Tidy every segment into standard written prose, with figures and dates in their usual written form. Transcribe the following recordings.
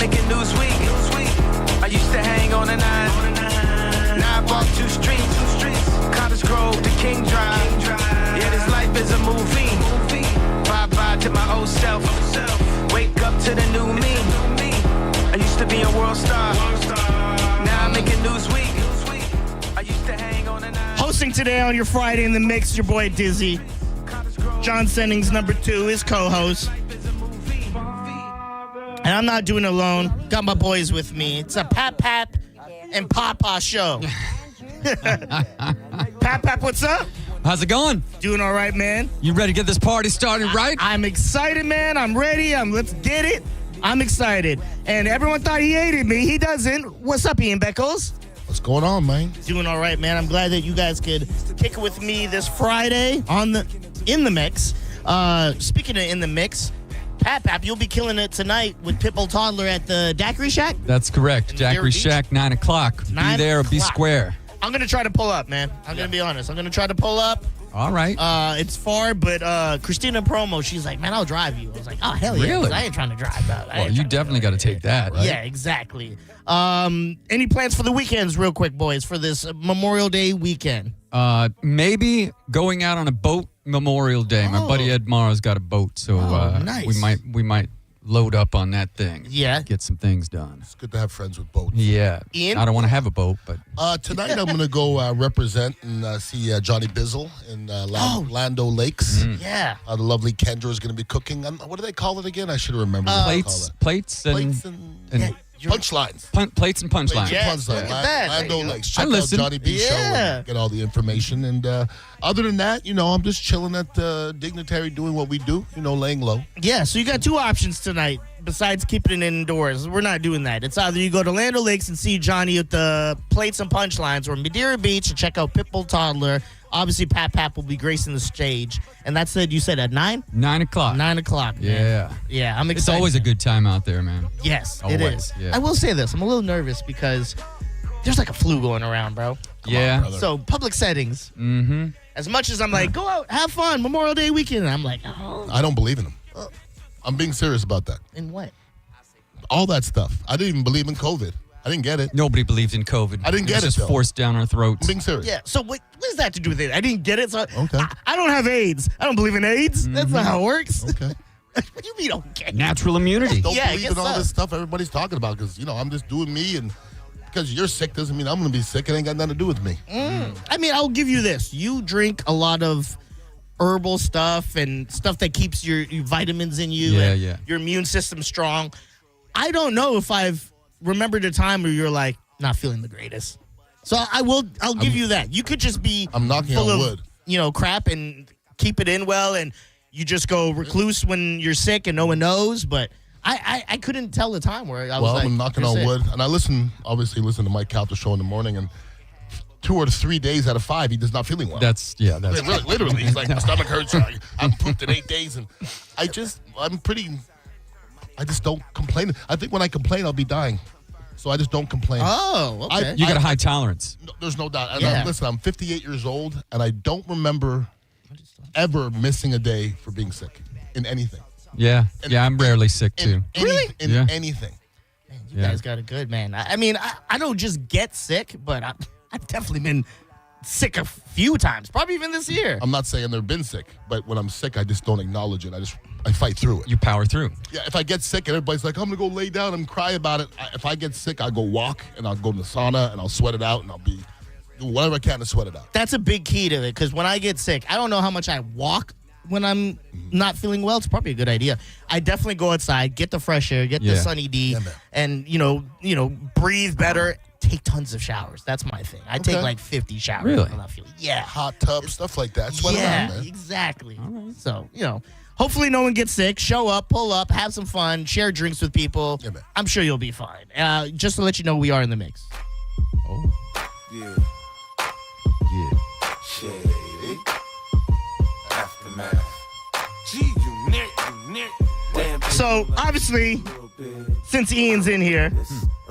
making news week. I used to hang on the 9. Now I walk 2 streets. Cottage Grove to King Drive. Yeah, this life is a movie. Bye-bye to my old self. Wake up to the new me. I used to be a world star. Now I'm making news week. I used to hang on the 9. Hosting today on your Friday in the Mix, your boy Dizzy. John Senning's number 2, his co-host. And I'm not doing it alone. Got my boys with me. It's a Pap and Papa show. Pap, what's up? How's it going? Doing all right, man. You ready to get this party started, right? I'm excited, man. I'm ready. Let's get it. I'm excited. And everyone thought he hated me. He doesn't. What's up, Ian Beckles? What's going on, man? Doing all right, man. I'm glad that you guys could kick it with me this Friday in the mix. Speaking of in the mix, Pap, you'll be killing it tonight with Pitbull Toddler at the Daiquiri Shack? That's correct. Daiquiri Shack, 9 o'clock. Be there or be square. I'm going to try to pull up, man. I'm going to be honest. I'm going to try to pull up. All right. It's far, but Christina Promo, she's like, man, I'll drive you. I was like, oh, hell yeah. Really? I ain't trying to drive that. Well, you definitely got to take that, right? Yeah, exactly. Any plans for the weekends, real quick, boys, for this Memorial Day weekend? Maybe going out on a boat Memorial Day. My buddy Ed Mara's got a boat, so nice. we might load up on that thing. Yeah. Get some things done. It's good to have friends with boats. Yeah. Ian? I don't want to have a boat, but Tonight I'm going to go represent and see Johnny Bizzle in Lando Lakes. Yeah. The lovely Kendra is going to be cooking. What do they call it again? I should remember. What they call it. Plates and punchlines. Plates and punchlines. Yeah. Punchline. Look at that. Lando Lakes. I Check out listen. Johnny B's show and get all the information. And other than that, I'm just chilling at Dignitary doing what we do, laying low. Yeah, so you got 2 options tonight besides keeping it indoors. We're not doing that. It's either you go to Lando Lakes and see Johnny at the Plates and Punchlines, or Madeira Beach and check out Pitbull Toddler. Obviously, Pap will be gracing the stage. And that's you said at 9? 9 o'clock. 9 o'clock, man. Yeah. Yeah, I'm It's excited. always a good time out there, man. Yes, Always, it is. yeah. I will say this. I'm a little nervous because there's like a flu going around, bro. Come on, brother. So public settings. Mm-hmm. As much as I'm like, go out, have fun, Memorial Day weekend, I'm like, oh. I don't believe in them. I'm being serious about that. In what? All that stuff. I didn't even believe in COVID. I didn't get it. Nobody believed in COVID. I didn't get was it, just though. forced down our throats. I'm being serious. Yeah, so what does that have to do with it? I didn't get it, so Okay. I don't have AIDS. I don't believe in AIDS. That's not how it works. Okay. What do you mean you don't get it? Natural immunity. Don't Yeah, I believe guess in all so. this stuff everybody's talking about because, I'm just doing me, and because you're sick doesn't mean I'm going to be sick. It ain't got nothing to do with me. I mean, I'll give you this. You drink a lot of herbal stuff and stuff that keeps your vitamins in you and your immune system strong. I don't know if I've remembered a time where you're like not feeling the greatest. So I'll give you that. You could just be I'm knocking full on of, wood. Crap and keep it in well, and you just go recluse when you're sick and no one knows. But I couldn't tell the time where I was like, I'm knocking you're on sick. wood, and I listen to Mike Calter's show in the morning, and 2 or 3 days out of 5, he does not feeling well. That's literally. He's like, my stomach hurts. I'm pooped in 8 days, and I just don't complain. I think when I complain, I'll be dying. So I just don't complain. Oh, okay. You got a high tolerance. No, there's no doubt. And Yeah. listen, I'm 58 years old, and I don't remember ever missing a day for being sick in anything. Yeah. I'm rarely sick, too. Really? In Yeah. anything. Man, you guys got it good, man. I mean, I don't just get sick, but I've definitely been sick a few times, probably even this year. I'm not saying they've been sick, but when I'm sick, I just don't acknowledge it. I fight through it. You power through. Yeah, if I get sick and everybody's like, I'm going to go lay down and cry about it. If I get sick, I'll go walk and I'll go to the sauna and I'll sweat it out and I'll do whatever I can to sweat it out. That's a big key to it, because when I get sick, I don't know how much I walk when I'm not feeling well. It's probably a good idea. I definitely go outside, get the fresh air, get the sunny D, and, breathe better. Take tons of showers. That's my thing. I take like 50 showers. Really? When I'm not feeling. Yeah. Hot tub, stuff like that. Sweat it out, man. Exactly. So, hopefully no one gets sick. Show up, pull up, have some fun, share drinks with people. Yeah, man. I'm sure you'll be fine. Just to let you know, we are in the mix. Oh. Yeah. Yeah. Shady. Aftermath. Gee, you near. Damn. So, obviously, since Ian's in here,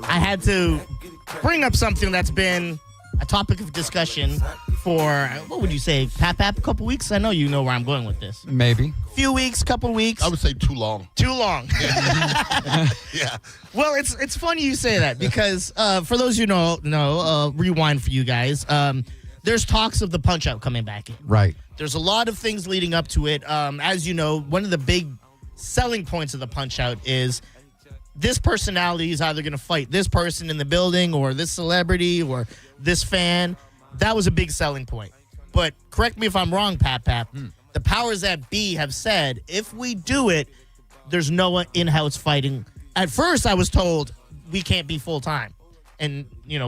I had to bring up something that's been a topic of discussion for, what would you say, Pap, a couple weeks? I know you know where I'm going with this. Maybe. Few weeks, couple weeks. I would say too long. Too long. Yeah. Well, it's funny you say that because for those who know, rewind for you guys. There's talks of the Punch-Out coming back in. Right. There's a lot of things leading up to it. As you know, one of the big selling points of the Punch-Out is this personality is either going to fight this person in the building or this celebrity or this fan. That was a big selling point. But correct me if I'm wrong, Pap. The powers that be have said, if we do it, there's no in-house fighting. At first, I was told we can't be full-time. And,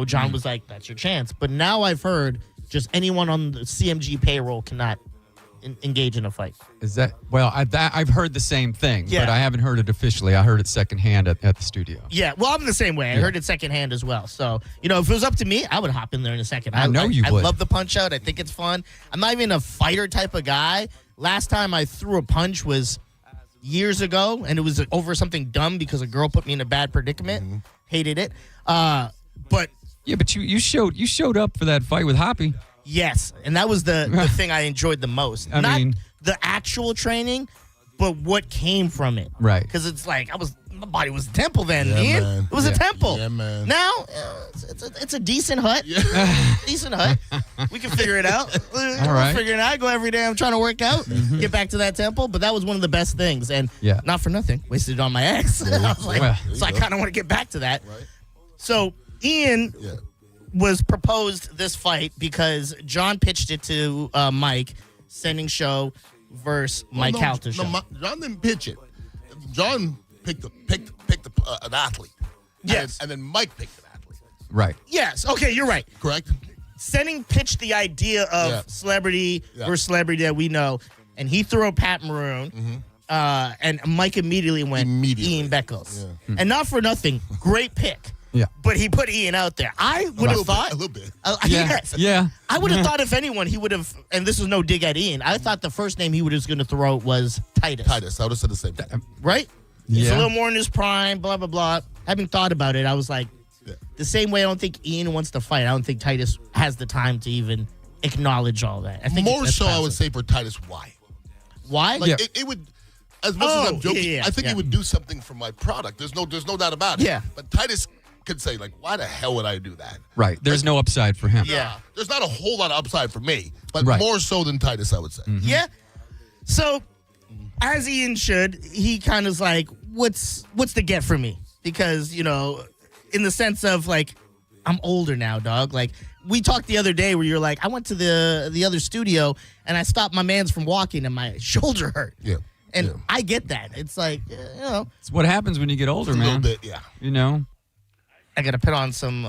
John was like, that's your chance. But now I've heard just anyone on the CMG payroll cannot engage in a fight. Is that, well, I've heard the same thing, Yeah. but I haven't heard it officially. I heard it secondhand at the studio. Yeah, well, I'm the same way. I heard it secondhand as well. So, if it was up to me, I would hop in there in a second. I know you would. I love the Punch-Out. I think it's fun. I'm not even a fighter type of guy. Last time I threw a punch was years ago, and it was over something dumb because a girl put me in a bad predicament. Hated it. But Yeah, but you showed up for that fight with Hoppy. yes, and that was the thing I enjoyed the most. I Not mean- the actual training, but what came from it. Right. Because it's like my body was a temple then, Yeah, Ian. man. It was a Yeah. temple. Yeah, man. Now it's a decent hut. Decent hut. We can figure it out. We're right. figuring it out. I go every day. I'm trying to work out. Get back to that temple. But that was one of the best things, and Yeah. not for nothing. Wasted it on my ex. I was like, Well, so I kind of want to get back to that. Right. So Ian Yeah. was proposed this fight because John pitched it to Mike, Senning Show versus Mike Calter Show. John didn't pitch it. John picked an athlete. Yes. And then Mike picked an athlete. Right. Yes. Okay, you're right. Correct? Senning pitched the idea of Yeah. celebrity Yeah. versus celebrity that we know, and he threw a Pat Maroon, and Mike immediately went Immediately. Ian Beckles. Yeah. And not for nothing, great pick. Yeah. But he put Ian out there. I would have thought. A little bit. Yeah. Yes. Yeah. I would have thought if anyone, he would have, and this is no dig at Ian, I thought the first name he was going to throw was Titus. Titus. I would have said the same thing. Right? He's a Yeah. little more in his prime, blah, blah, blah. Having thought about it, I was like, Yeah. the same way I don't think Ian wants to fight, I don't think Titus has the time to even acknowledge all that. I think More that's so, I would passive. say for Titus, why? Why? Like Yeah. it would, as much as I'm joking, yeah, I think yeah. it would do something for my product. There's no doubt about it. Yeah. But Titus could say, like, why the hell would I do that? Right. There's no upside for him. Yeah. There's not a whole lot of upside for me, but Right. more so than Titus, I would say. Yeah. So, as Ian should, he kind of is like, what's the get for me? Because, in the sense of like, I'm older now, dog. Like, we talked the other day where you're like, I went to the other studio and I stopped my mans from walking and my shoulder hurt. Yeah. And Yeah. I get that. It's like, It's what happens when you get older, A little man. bit, yeah. You know? I got to put on some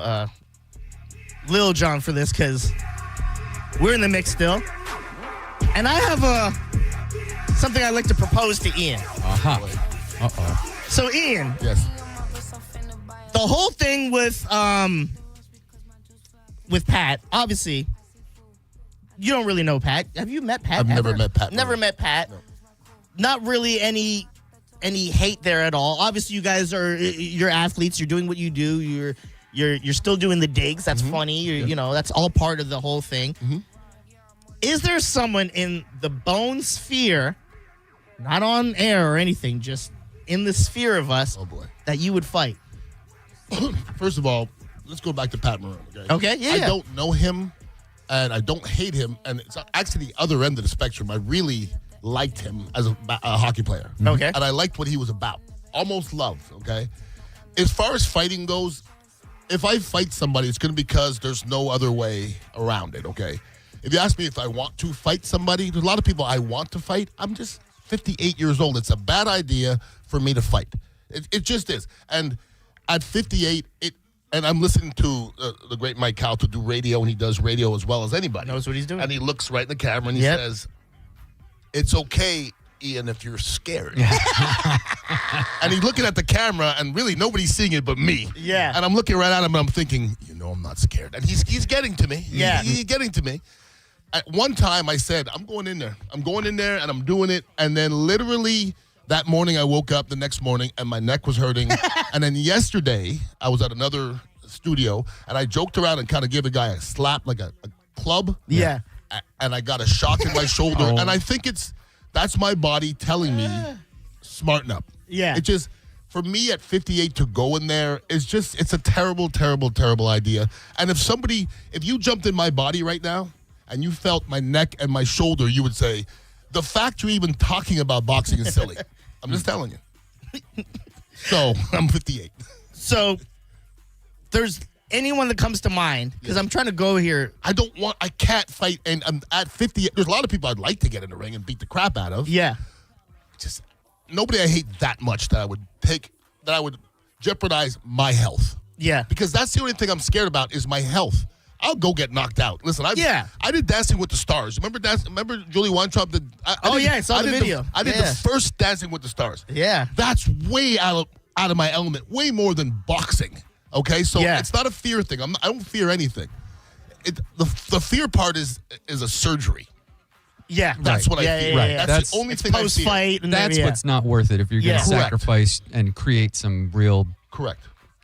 Lil Jon for this because we're in the mix still. And I have something I'd like to propose to Ian. Uh-huh. Uh-oh. So, Ian, Yes. the whole thing with Pat, obviously, you don't really know Pat. Have you met Pat? I've never ever? met Pat. Never met Pat. No. Not really any hate there at all. Obviously, you guys you're athletes. You're doing what you do. You're still doing the digs. That's funny. That's all part of the whole thing. Is there someone in the bone sphere, not on air or anything, just in the sphere of us, Oh, boy. that you would fight? First of all, let's go back to Pat Maroon. Okay, yeah, I yeah. don't know him, and I don't hate him, and it's actually the other end of the spectrum. I really liked him as a hockey player. Okay. And I liked what he was about. Almost love, okay? As far as fighting goes, if I fight somebody, it's going to be because there's no other way around it, okay? If you ask me if I want to fight somebody, there's a lot of people I want to fight. I'm just 58 years old. It's a bad idea for me to fight. It just is. And at 58, and I'm listening to the great Mike Calter do radio, and he does radio as well as anybody. Knows what he's doing. And he looks right in the camera and he Yep. says, "It's okay, Ian, if you're scared." And he's looking at the camera, and really nobody's seeing it but me. Yeah. And I'm looking right at him, and I'm thinking, I'm not scared. And he's getting to me. Yeah. He's getting to me. At one time, I said, I'm going in there. I'm going in there, and I'm doing it. And then literally that morning, I woke up the next morning, and my neck was hurting. And then yesterday, I was at another studio, and I joked around and kind of gave a guy a slap, like a club. Yeah. And I got a shock in my shoulder. And I think that's my body telling me, smarten up. Yeah. It just, for me at 58 to go in there, it's a terrible, terrible, terrible idea. And if you jumped in my body right now and you felt my neck and my shoulder, you would say, the fact you're even talking about boxing is silly. I'm just telling you. So, I'm 58. So, there's anyone that comes to mind, because I'm trying to go here. I can't fight, and I'm at 58. There's a lot of people I'd like to get in the ring and beat the crap out of. Yeah. Just nobody I hate that much that I would jeopardize my health. Yeah. Because that's the only thing I'm scared about is my health. I'll go get knocked out. Listen, I did Dancing with the Stars. Remember Julie Weintraub did? I saw the video. I did the first Dancing with the Stars. Yeah. That's way out of my element, way more than boxing. Okay, so it's not a fear thing. I don't fear anything. The fear part is a surgery. Yeah, that's what I fear. Right. That's the only thing post fight. That's what's not worth it if you're going to sacrifice and create some real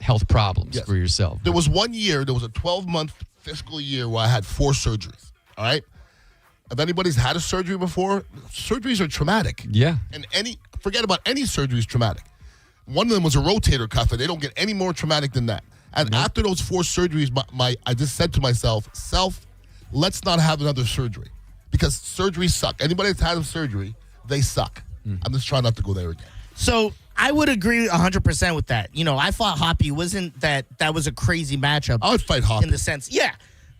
health problems for yourself. There was 1 year. There was a 12-month fiscal year where I had 4 surgeries. All right. If anybody's had a surgery before, surgeries are traumatic. Yeah. And forget about any surgery is traumatic. One of them was a rotator cuff, and they don't get any more traumatic than that. And after those 4 surgeries, I just said to myself, let's not have another surgery. Because surgeries suck. Anybody that's had a surgery, they suck. I'm just trying not to go there again. So I would agree 100% with that. You know, I fought Hoppy. It wasn't that was a crazy matchup. I would fight Hoppy. In the sense,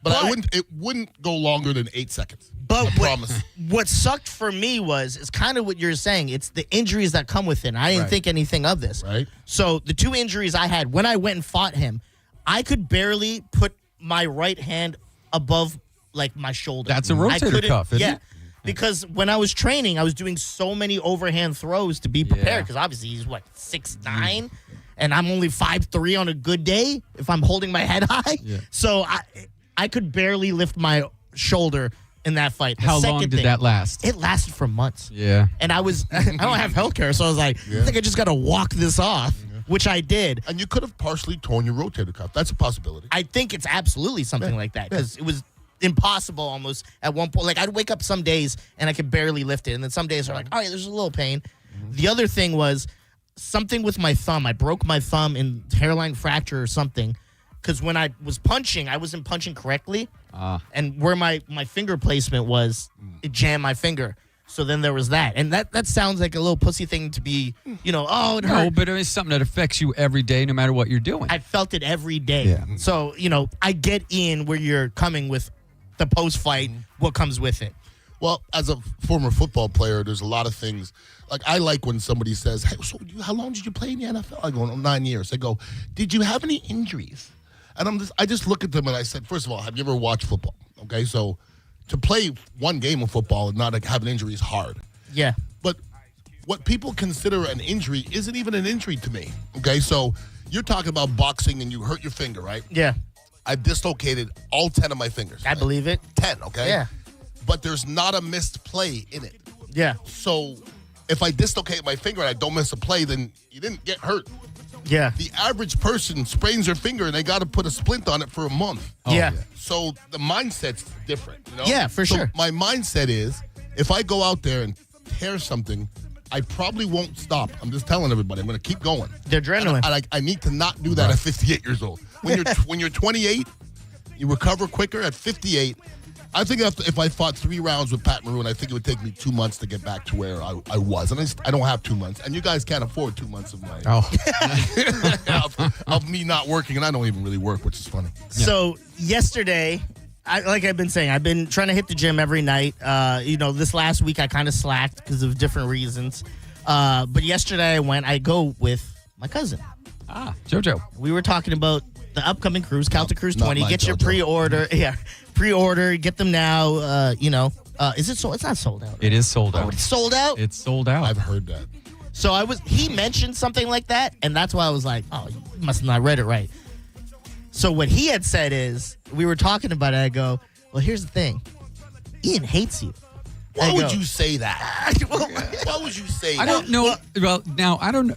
But it wouldn't go longer than 8 seconds. But I promise. What sucked for me is kind of what you're saying. It's the injuries that come with it. I didn't think anything of this. Right. So the 2 injuries I had, when I went and fought him, I could barely put my right hand above, like, my shoulder. That's a rotator cuff, isn't it? Because when I was training, I was doing so many overhand throws to be prepared. Because obviously he's, 6'9", and I'm only 5'3" on a good day if I'm holding my head high. Yeah. So I could barely lift my shoulder in that fight. How long did that last? It lasted for months. Yeah. And I don't have healthcare, so I was like, I think I just got to walk this off, which I did. And you could have partially torn your rotator cuff. That's a possibility. I think it's absolutely something like that, because it was impossible almost at one point. Like, I'd wake up some days and I could barely lift it, and then some days are like, all right, there's a little pain. The other thing was something with my thumb. I broke my thumb in hairline fracture or something, because when I was punching, I wasn't punching correctly. And where my finger placement was, it jammed my finger. So then there was that. And that sounds like a little pussy thing to be, it hurt. No, but it's something that affects you every day no matter what you're doing. I felt it every day. Yeah. So, I get in where you're coming with the post-fight, what comes with it. Well, as a former football player, there's a lot of things. Like, I like when somebody says, hey, so how long did you play in the NFL? I go, 9 years. They go, did you have any injuries? And I just look at them and I said, first of all, have you ever watched football? Okay, so to play one game of football and not have an injury is hard. Yeah. But what people consider an injury isn't even an injury to me. Okay, so you're talking about boxing and you hurt your finger, right? Yeah. I dislocated all 10 of my fingers. I believe it. 10, okay? Yeah. But there's not a missed play in it. Yeah. So if I dislocate my finger and I don't miss a play, then you didn't get hurt. Yeah. The average person sprains their finger and they got to put a splint on it for a month. Yeah. So the mindset's different. Yeah, for sure. My mindset is, if I go out there and tear something, I probably won't stop. I'm just telling everybody, I'm going to keep going. The adrenaline. And I need to not do that at 58 years old. When you're 28, you recover quicker. At 58, I think if I fought 3 rounds with Pat Maroon, I think it would take me 2 months to get back to where I was. And I don't have 2 months. And you guys can't afford 2 months of of me not working. And I don't even really work, which is funny. So yesterday, like I've been saying, I've been trying to hit the gym every night. This last week I kind of slacked because of different reasons. But yesterday I go with my cousin. JoJo. We were talking about the upcoming cruise, Celtic Cruise not 20. my Get your JoJo. pre-order. Yeah, pre-order. Get them now. Is it sold? It's not sold out. Right? It is sold out. Oh, it's sold out? It's sold out. I've heard that. So he mentioned something like that, and that's why I was like, oh, you must have not read it right. So what he had said is, we were talking about it, I go, well, here's the thing. Ian hates you. Why would you say that? Why would you say that? I don't know. Well, now I don't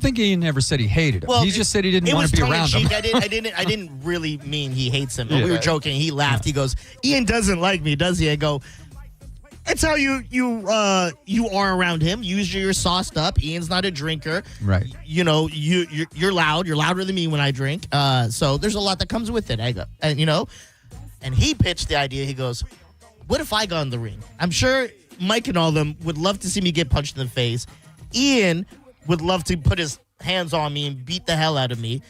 think Ian ever said he hated him. He just said he didn't want to be around him. I didn't really mean he hates him. Yeah. We were joking. He laughed. He goes, "Ian doesn't like me, does he?" I go, "It's how you are around him. Usually you're sauced up. Ian's not a drinker. Right. You know, you're loud. You're louder than me when I drink. So there's a lot that comes with it. I go, and and he pitched the idea. He goes, what if I got in the ring? I'm sure Mike and all of them would love to see me get punched in the face. Ian would love to put his hands on me and beat the hell out of me.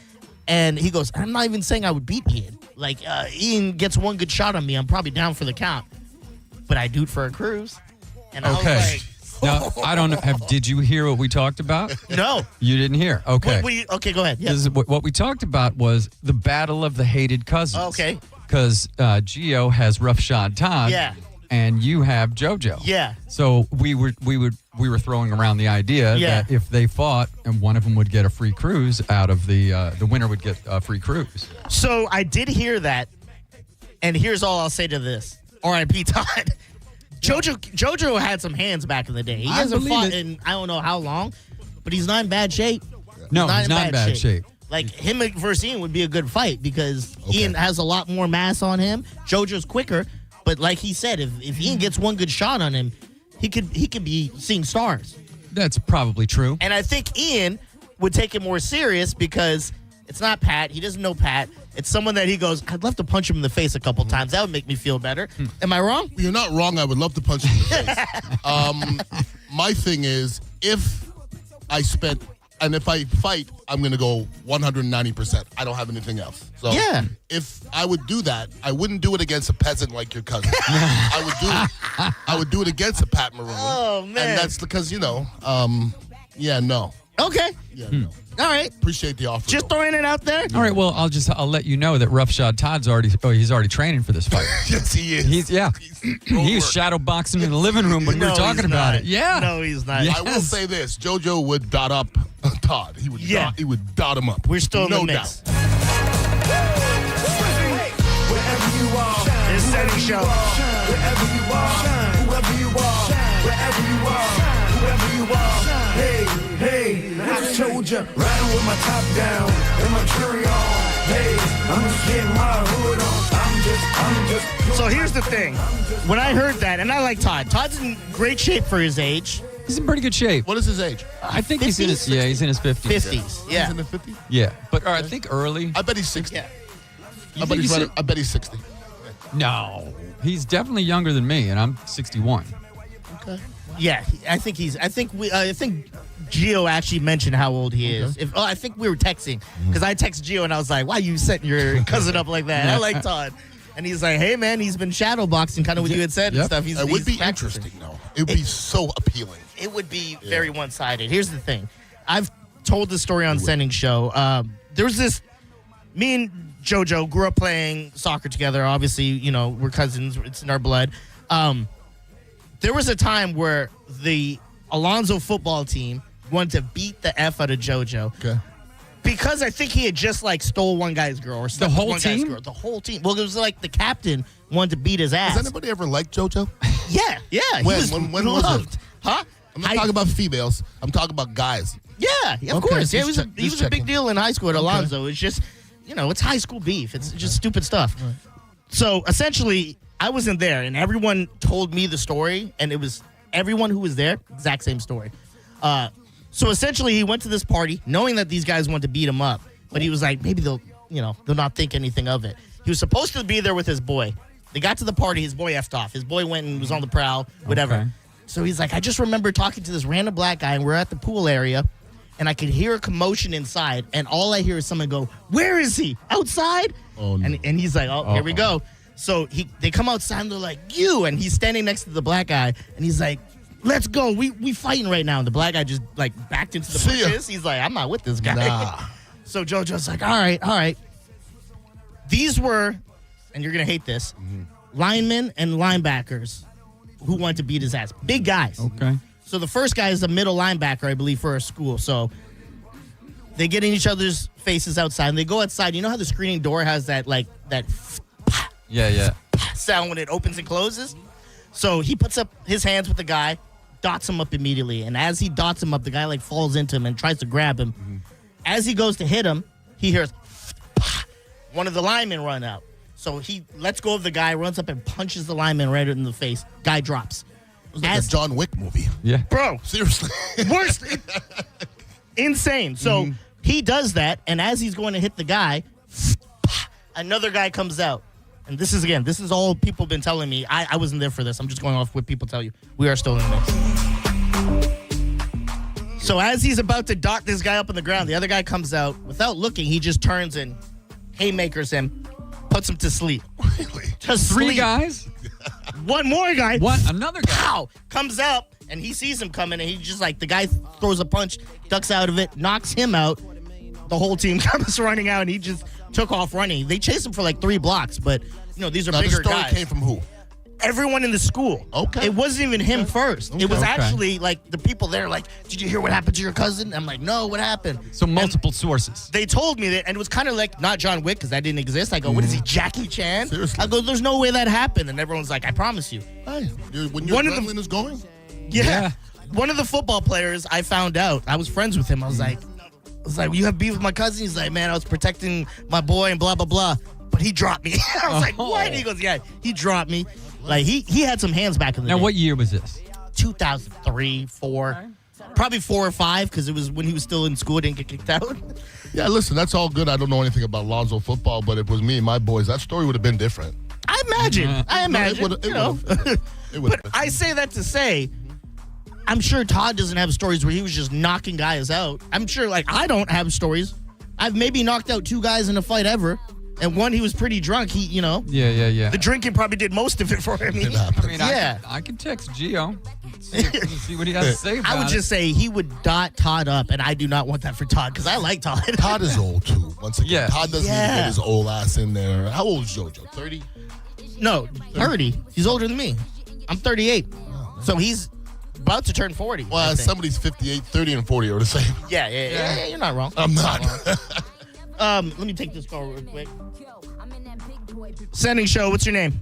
And he goes, I'm not even saying I would beat Ian. Like, Ian gets one good shot on me, I'm probably down for the count. But I do it for a cruise." And I was like, now, I don't know. Did you hear what we talked about? No. You didn't hear? Okay. Okay, go ahead. Yeah. This is what we talked about was the battle of the hated cousins. Okay. Because Gio has Roughshod Todd. Yeah. And you have JoJo. Yeah. So we were throwing around the idea that if they fought and one of them would get a free cruise out of the winner would get a free cruise. So I did hear that, and here's all I'll say to this. R.I.P. Todd. JoJo had some hands back in the day. He hasn't fought in I don't know how long, but he's not in bad shape. No, he's not in bad shape. Like, him versus Ian would be a good fight because Ian has a lot more mass on him. JoJo's quicker, but like he said, if Ian gets one good shot on him, he could be seeing stars. That's probably true. And I think Ian would take it more serious because it's not Pat. He doesn't know Pat. It's someone that he goes, I'd love to punch him in the face a couple times. That would make me feel better. Am I wrong? You're not wrong. I would love to punch you in the face. My thing is, if I fight, I'm going to go 190%. I don't have anything else. So if I would do that, I wouldn't do it against a peasant like your cousin. I would do it against a Pat Maroon. Oh, man. And that's because, no. Okay. Yeah, no. All right. Appreciate the offer. Just throwing it out there. All right. Well, I'll let you know that Roughshod Todd's he's already training for this fight. Yes, he is. He was shadow boxing in the living room when we were talking about it. Yeah. No, he's not. Yes. I will say this: JoJo would dot up Todd. He would. He would dot him up. We're still in the mix. Doubt. Wherever you are, It's Senning Show. wherever you are, whoever you are, wherever you are, whoever you are. Hey, I told ya, riding with my top down and my jury on. Hey, I'm just getting my hood on. I'm just. So here's the thing. When I heard that, and I like Todd. Todd's in great shape for his age. He's in pretty good shape. What is his age? I think 50s, he's in his 50s. 50s. Yeah. He's in the 50s? Yeah, but I think early. I bet he's 60. Yeah. I bet he's 60. No, he's definitely younger than me, and I'm 61. Okay. Yeah, I think Gio actually mentioned how old he is. I think we were texting because I texted Gio and I was like, "Why are you setting your cousin up like that?" I like Todd, and he's like, "Hey man, he's been shadow boxing, kind of what you had said and stuff." It would be interesting, though. It would be so appealing. It would be very one-sided. Here's the thing: I've told this story on Senning Show. There was this. Me and JoJo grew up playing soccer together. Obviously, we're cousins. It's in our blood. There was a time where the Alonzo football team wanted to beat the F out of JoJo. Okay. Because I think he had just stole one guy's girl or the whole one team. Guy's girl. The whole team. Well, it was like the captain wanted to beat his ass. Has anybody ever liked JoJo? Yeah. When was loved. it? Huh? I'm not talking about females. I'm talking about guys. Yeah, of course. Yeah, he was a big deal in high school at Alonzo. It's just, it's high school beef. It's just stupid stuff. Right. So essentially, I wasn't there, and everyone told me the story, and it was everyone who was there, exact same story. So essentially, he went to this party knowing that these guys wanted to beat him up, but he was like, maybe they'll not think anything of it. He was supposed to be there with his boy. They got to the party, his boy effed off. His boy went and was on the prowl, whatever. Okay. So he's like, I just remember talking to this random black guy, and we're at the pool area, and I could hear a commotion inside, and all I hear is someone go, where is he? Outside? Oh, no. And he's like, here we go. So they come outside, and they're like, you, and he's standing next to the black guy, and he's like, let's go. We fighting right now. And the black guy just backed into the bushes. He's like, I'm not with this guy. Nah. So JoJo's like, all right. These were, and you're going to hate this, linemen and linebackers who wanted to beat his ass. Big guys. Okay. So the first guy is a middle linebacker, I believe, for a school. So they get in each other's faces outside, and they go outside. You know how the screening door has that yeah sound when it opens and closes? So he puts up his hands with the guy, dots him up immediately. And as he dots him up, the guy like falls into him and tries to grab him. Mm-hmm. As he goes to hit him, he hears one of the linemen run out. So he lets go of the guy, runs up and punches the lineman right in the face. Guy drops. It was like a John Wick movie. Yeah. Bro. Seriously. Worst. Insane. So he does that, and as he's going to hit the guy, another guy comes out. And this is all people have been telling me. I wasn't there for this. I'm just going off what people tell you. We are still in the mix. So as he's about to dot this guy up on the ground, the other guy comes out. Without looking, he just turns and haymakers him, puts him to sleep. Really? Just Three sleep. guys? One more guy. Another guy. Pow! Comes out, and he sees him coming, and he just like, the guy throws a punch, ducks out of it, knocks him out. The whole team comes running out, and he just took off running. They chased him for like 3 blocks, but, these are bigger the story guys. came from who? Everyone in the school. Okay. It wasn't even him first. It was Okay. actually like the people there like, did you hear what happened to your cousin? I'm like, no, what happened? So multiple sources. They told me that, and it was kind of like, not John Wick, because that didn't exist. I go, what is he, Jackie Chan? Seriously. I go, there's no way that happened. And everyone's like, I promise you. Hey, when your adrenaline is going? Yeah. One of the football players, I found out, I was friends with him. I was like, you have beef with my cousin? He's like, man, I was protecting my boy and blah, blah, blah. But he dropped me. I was like, what? He goes, yeah, he dropped me. Like, he had some hands back in the day. Now, what year was this? 2003, 4. Probably 4 or 5, because it was when he was still in school, didn't get kicked out. Yeah, listen, that's all good. I don't know anything about Lonzo football, but if it was me and my boys, that story would have been different. I imagine. It would But I say that to say, I'm sure Todd doesn't have stories where he was just knocking guys out. I'm sure, I don't have stories. I've maybe knocked out 2 guys in a fight ever. And one, he was pretty drunk. Yeah. The drinking probably did most of it for him. I can text Gio. See what he has to say about it. I would just say he would dot Todd up, and I do not want that for Todd, because I like Todd. Todd is old, too. Once again, Yeah. Todd doesn't need to get his old ass in there. How old is JoJo? 30? No, 30. He's older than me. I'm 38. So he's about to turn 40. Well, somebody's 58, 30, and 40 are the same. Yeah, you're not wrong. I'm not. Let me take this call real quick. Senning Show, what's your name?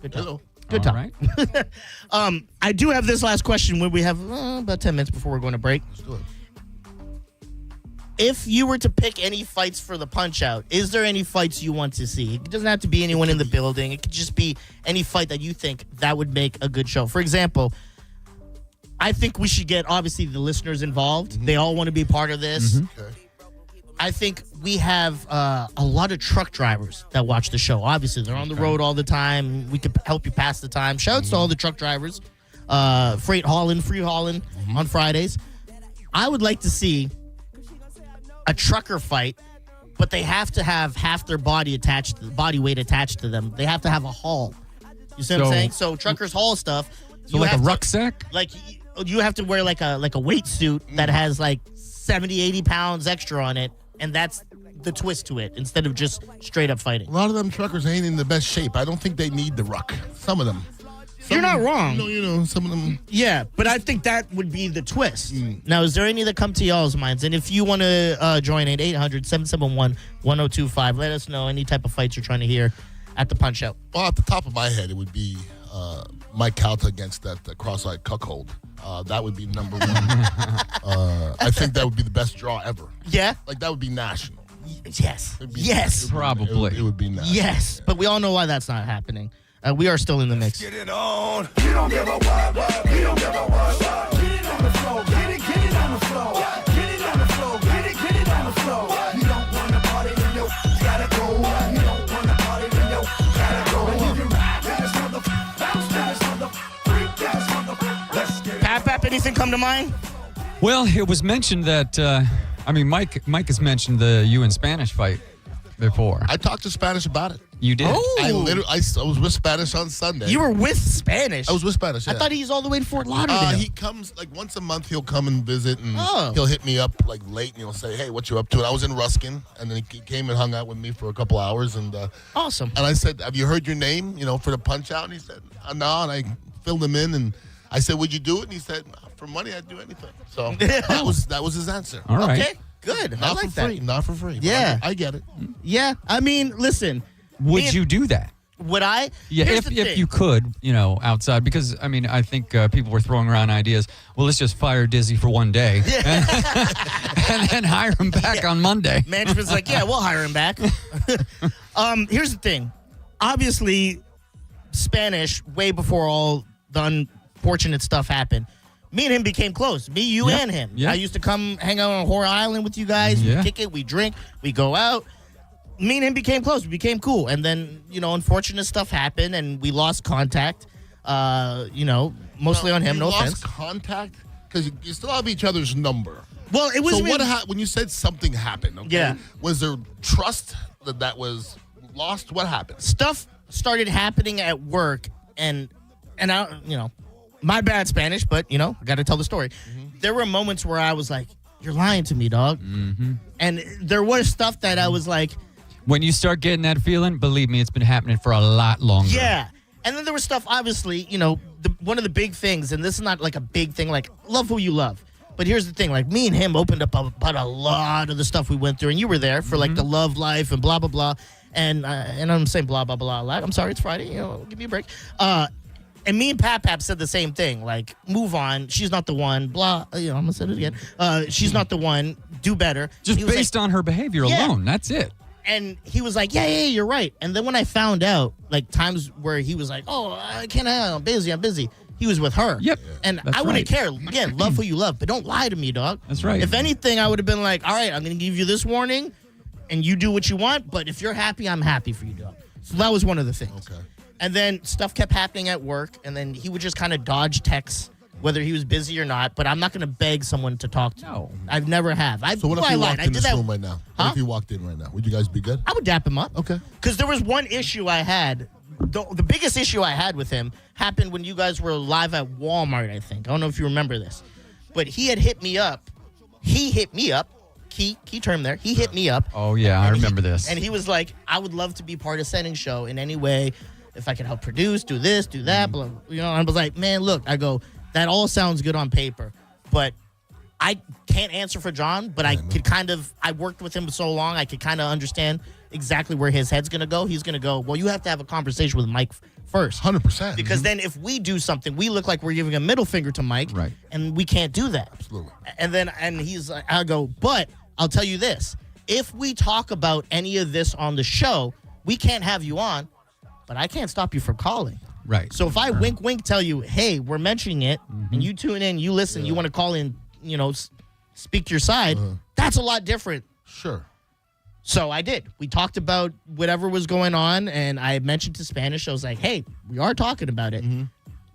Good talk. Hello. Good talk. Right. I do have this last question when we have about 10 minutes before we're going to break. Let's do it. If you were to pick any fights for the Punch-Out, is there any fights you want to see? It doesn't have to be anyone in the building. It could just be any fight that you think that would make a good show. For example, I think we should get, obviously, the listeners involved. Mm-hmm. They all want to be part of this. Mm-hmm. Okay. I think we have a lot of truck drivers that watch the show. Obviously, they're on the road all the time. We could help you pass the time. Shouts to all the truck drivers. Freight hauling, free hauling on Fridays. I would like to see a trucker fight, but they have to have half their body weight attached to them. They have to have a haul. You see what I'm saying? So truckers haul stuff. So like a rucksack? Like you have to wear like a weight suit that has like 70, 80 pounds extra on it, and that's the twist to it instead of just straight up fighting. A lot of them truckers ain't in the best shape. I don't think they need the ruck. Some of them. You're not wrong. Some of them. Yeah, but I think that would be the twist. Now, is there any that come to y'all's minds? And if you want to join in, 800-771-1025. Let us know any type of fights you're trying to hear at the Punch-Out. Well, at the top of my head, it would be Mike Calta against that cross-eyed cuckold. That would be number 1. I think that would be the best draw ever. Yeah? Like, that would be national. Yes. It'd be Yes. Probably. It would be national. Yes. But we all know why that's not happening. We are still in the mix. Get it on. You don't give a what. You don't give a what. Get it on the floor. Get it on the floor. Get it on the floor. Get it on the floor. You don't want to party, then you gotta go. You don't want to party, then you gotta go. And you can ride to this mother, bounce to this mother, freak to this mother. Let's get it. Pap, anything come to mind? Well, it was mentioned that, Mike has mentioned the you and Spanish fight before. I talked to Spanish about it. You did? Oh. I was with Spanish on Sunday. You were with Spanish? I was with Spanish, yeah. I thought he's all the way to Fort Lauderdale. He comes, like, once a month, he'll come and visit, and Oh. he'll hit me up, like, late, and he'll say, hey, what you up to? And I was in Ruskin, and then he came and hung out with me for a couple hours, and Awesome. and I said, have you heard your name, for the Punch-Out? And he said, no, and I filled him in, and I said, would you do it? And he said, for money, I'd do anything. So that was his answer. All right. Okay, good. Not I like for free. that. Not for free. Yeah. I get it. Yeah, I mean, listen. Would you do that? Would I? Yeah, if you could, outside, because I think people were throwing around ideas. Well, let's just fire Dizzy for one day, and then hire him back on Monday. Management's like, yeah, we'll hire him back. Here's the thing, obviously, Spanish way before all the unfortunate stuff happened. Me and him became close. Me, you, and him. Yeah. I used to come hang out on Horror Island with you guys. We kick it, we drink, we go out. Me and him became close. We became cool. And then, unfortunate stuff happened, and we lost contact, mostly on him, no offense. Lost contact? Because you still have each other's number. Well, it was... So when you said something happened, okay, was there trust that was lost? What happened? Stuff started happening at work, and I, my bad Spanish, but, I got to tell the story. Mm-hmm. There were moments where I was like, you're lying to me, dog. Mm-hmm. And there was stuff that I was like... When you start getting that feeling, believe me, it's been happening for a lot longer. Yeah. And then there was stuff, obviously, one of the big things, and this is not like a big thing, like, love who you love. But here's the thing, like, me and him opened up about a lot of the stuff we went through, and you were there for, like, the love life and blah, blah, blah. And I'm saying blah, blah, blah a lot. I'm sorry, it's Friday, give me a break. And me and Pap said the same thing, like, move on, she's not the one, blah, I'm going to say it again. She's not the one, do better. Just based on her behavior alone, that's it. And he was like, yeah, you're right. And then when I found out, like, times where he was like, oh, I can't, I'm busy. He was with her. Yep. And I wouldn't care. Again, love who you love, but don't lie to me, dog. That's right. If anything, I would have been like, all right, I'm going to give you this warning, and you do what you want, but if you're happy, I'm happy for you, dog. So that was one of the things. Okay. And then stuff kept happening at work, and then he would just kind of dodge texts, whether he was busy or not, but I'm not going to beg someone to talk to. No. I've never have. So what if you walked in this room right now? What if you walked in right now? Would you guys be good? I would dap him up. Okay. Because there was one issue I had. The biggest issue I had with him happened when you guys were live at Walmart, I think. I don't know if you remember this. But he had hit me up. He hit me up. Key term there. He hit me up. Oh, yeah, I remember this. And he was like, I would love to be part of Senning Show in any way. If I could help produce, do this, do that. Blah, I was like, man, look, I go, that all sounds good on paper, but I can't answer for John, but I could I worked with him so long, I could kind of understand exactly where his head's going to go. He's going to go, well, you have to have a conversation with Mike first. 100%. Because then if we do something, we look like we're giving a middle finger to Mike, right? And we can't do that. Absolutely. And he's like, I go, but I'll tell you this. If we talk about any of this on the show, we can't have you on, but I can't stop you from calling. Right. So if I wink tell you, hey, we're mentioning it, and you tune in, you listen, you want to call in, speak your side, that's a lot different. Sure. So I did. We talked about whatever was going on, and I mentioned to Spanish. I was like, hey, we are talking about it.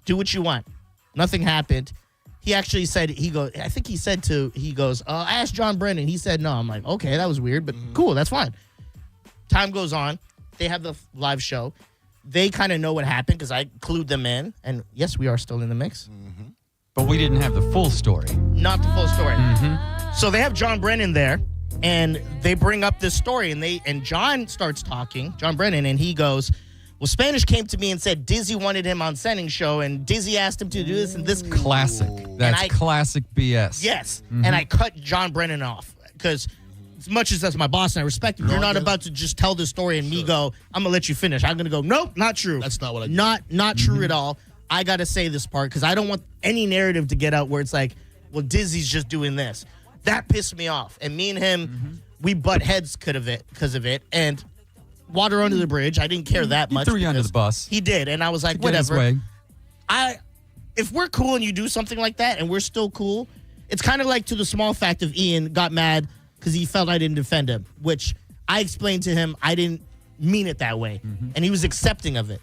Do what you want. Nothing happened. He actually said, he goes, I asked John Brennan. He said no. I'm like, okay, that was weird, but cool, that's fine. Time goes on. They have the live show. They kind of know what happened because I clued them in. And yes, we are still in the mix. But we didn't have the full story. Not the full story. So they have John Brennan there, and they bring up this story, and John starts talking, John Brennan, and he goes, well, Spanish came to me and said Dizzy wanted him on Senning Show, and Dizzy asked him to do this and this. Classic. That's classic BS. Yes. And I cut John Brennan off because as much as that's my boss and I respect him, you're not about to just tell this story and me go, I'm going to let you finish. I'm going to go, nope, not true. That's not what I did. Not true at all. I got to say this part because I don't want any narrative to get out where it's like, well, Dizzy's just doing this. That pissed me off. And me and him, we butt heads because of it. And water under the bridge. I didn't care that much. He threw you under the bus. He did. And I was like, whatever. If we're cool and you do something like that and we're still cool, it's kind of like to the small fact of Ian got mad because he felt I didn't defend him, which I explained to him I didn't mean it that way. And he was accepting of it.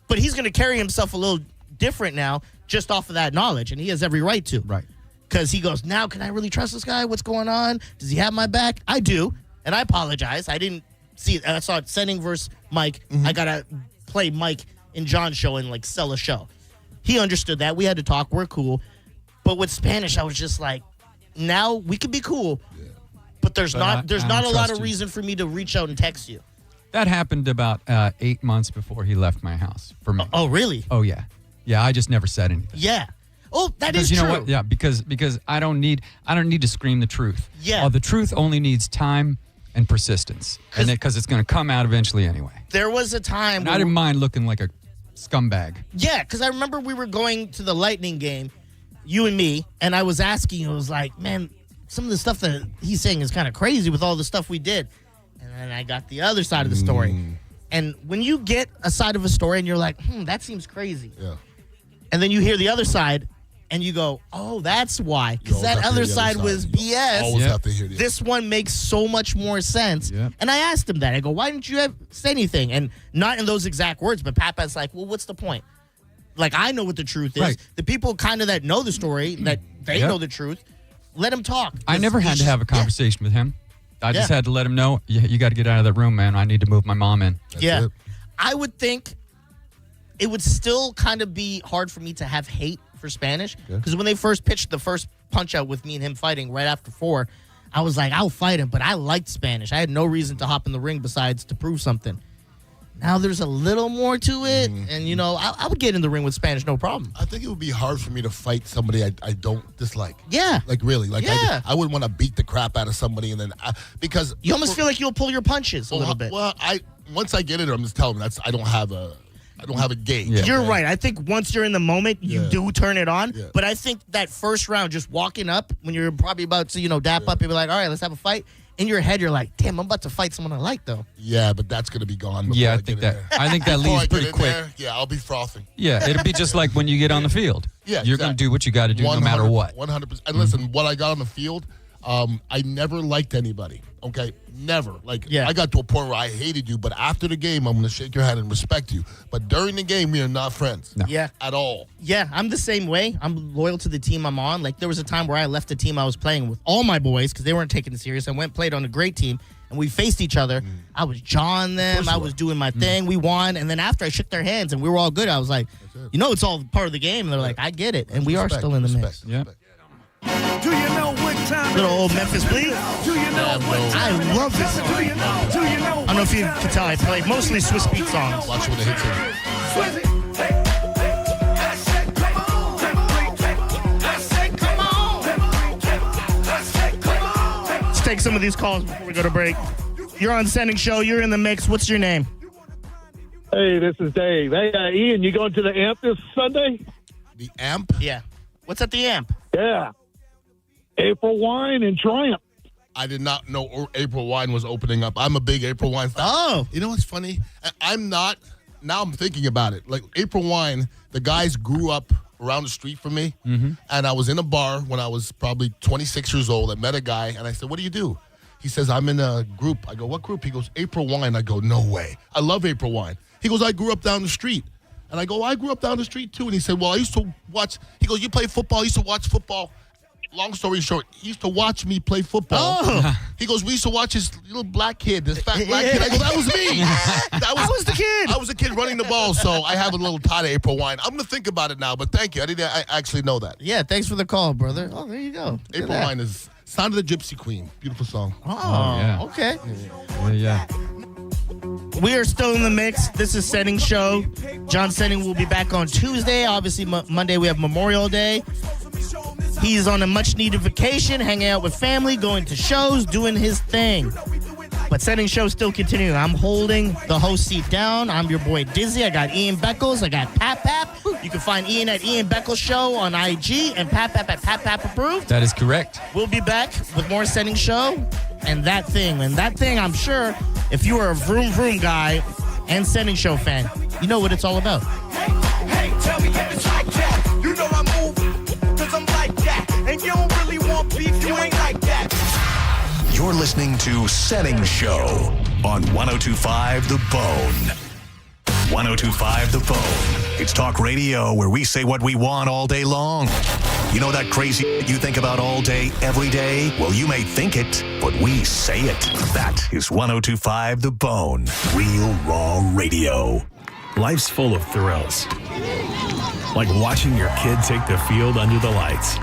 But he's going to carry himself a little different now just off of that knowledge, and he has every right to. Right. Because he goes, now can I really trust this guy? What's going on? Does he have my back? I do, and I apologize. I didn't see it. I saw it Senning versus Mike. I got to play Mike in John's show and, like, sell a show. He understood that. We had to talk. We're cool. But with Spanish, I was just like, now we can be cool, but there's not a lot of reason for me to reach out and text you. That happened about 8 months before he left my house for me. Oh, really? Oh, yeah. Yeah, I just never said anything. Yeah. Oh, that is true. You know what? Yeah, because I don't need to scream the truth. Yeah. The truth only needs time and persistence, and because it's going to come out eventually anyway. There was a time And I didn't mind looking like a scumbag. Yeah, because I remember we were going to the Lightning game, you and me, and I was asking, I was like, man, some of the stuff that he's saying is kind of crazy with all the stuff we did. And then I got the other side of the story. And when you get a side of a story and you're like, that seems crazy. Yeah. And then you hear the other side and you go, oh, that's why. Because that other side was BS. Always have to hear the This one makes so much more sense. Yep. And I asked him that. I go, why didn't you say anything? And not in those exact words, but Papa's like, well, what's the point? Like, I know what the truth is. Right. The people kind of that know the story, that they know the truth, let them talk. I never had to have a conversation with him. I just had to let him know, you got to get out of that room, man. I need to move my mom in. That's it. I would think it would still kind of be hard for me to have hate for Spanish, because when they first pitched the first Punch-Out with me and him fighting right after 4, I was like, I'll fight him, but I liked Spanish. I had no reason to hop in the ring besides to prove something. Now there's a little more to it, and, I would get in the ring with Spanish, no problem. I think it would be hard for me to fight somebody I don't dislike. Yeah. Like, really. Like, Yeah. I wouldn't want to beat the crap out of somebody, and then, because... You almost feel like you'll pull your punches a little bit. Well, once I get it, I'm just telling them, I don't have a gauge. Yeah. You're right. I think once you're in the moment, you do turn it on. Yeah. But I think that first round, just walking up, when you're probably about to, dap up, you'll be like, all right, let's have a fight. In your head, you're like, damn, I'm about to fight someone I like, though. Yeah, but that's going to be gone. Yeah, I before think get in that there. I think that Before leaves I get pretty in quick. there, yeah, I'll be frothing. Yeah, it'll be just like when you get on the field. Yeah, You're going to do what you got to do no matter what. 100%. And listen, what I got on the field, I never liked anybody. Okay, never. Like, I got to a point where I hated you, but after the game, I'm going to shake your hand and respect you. But during the game, we are not friends. No. Yeah. At all. Yeah, I'm the same way. I'm loyal to the team I'm on. Like, there was a time where I left the team I was playing with all my boys because they weren't taking it serious. I went and played on a great team, and we faced each other. I was jawing them. I was doing my thing. We won. And then after I shook their hands and we were all good, I was like, it's all part of the game. And they're like, I get it. And we are still in the mix. Yeah. Do you know what time Little old Memphis Bleed. Do you know what time I love this song. Do you know? Do you know? I don't know if you can tell, I play mostly Swiss beat songs. Watch when it hits him. Swizzy. Hey, I said, come on. I said, come on. I said, come on. Let's take some of these calls before we go to break. You're on Senning Show. You're in the mix. What's your name? Hey, this is Dave. Hey, Ian, you going to the Amp this Sunday? The Amp? Yeah. What's at the Amp? Yeah. April Wine and Triumph. I did not know April Wine was opening up. I'm a big April Wine fan. Oh. You know what's funny? I'm not. Now I'm thinking about it. Like, April Wine, the guys grew up around the street from me. And I was in a bar when I was probably 26 years old. I met a guy, and I said, what do you do? He says, I'm in a group. I go, what group? He goes, April Wine. I go, no way. I love April Wine. He goes, I grew up down the street. And I go, I grew up down the street, too. And he said, well, I used to watch. He goes, you play football? I used to watch football. Long story short, he used to watch me play football. Oh. He goes, we used to watch this little black kid, this fat black kid. I go, that was me. I was the kid. I was the kid running the ball, so I have a little tie to April Wine. I'm going to think about it now, but thank you. I actually know that. Yeah, thanks for the call, brother. Oh, there you go. Look at April that. Wine is Sound of the Gypsy Queen. Beautiful song. Oh, yeah. okay. Yeah. We are still in the mix. This is Senning Show. John Senning will be back on Tuesday. Obviously, Monday we have Memorial Day. He's on a much-needed vacation, hanging out with family, going to shows, doing his thing. But Senning Show still continuing. I'm holding the host seat down. I'm your boy Dizzy. I got Ian Beckles. I got Pap Pap. You can find Ian at Ian Beckles Show on IG and Pap Pap at Pap Pap Approved. That is correct. We'll be back with more Senning Show and That Thing. And That Thing, I'm sure, if you are a Vroom Vroom guy and Senning Show fan, you know what it's all about. Hey, tell me if it's like that. You know I move, cause I'm like that. And you don't really want beef, you ain't like that. You're listening to Senning Show on 102.5 The Bone. 102.5 The Bone. It's talk radio where we say what we want all day long. You know that crazy you think about all day, every day? Well, you may think it, but we say it. That is 102.5 The Bone. Real raw radio. Life's full of thrills. Like watching your kid take the field under the lights.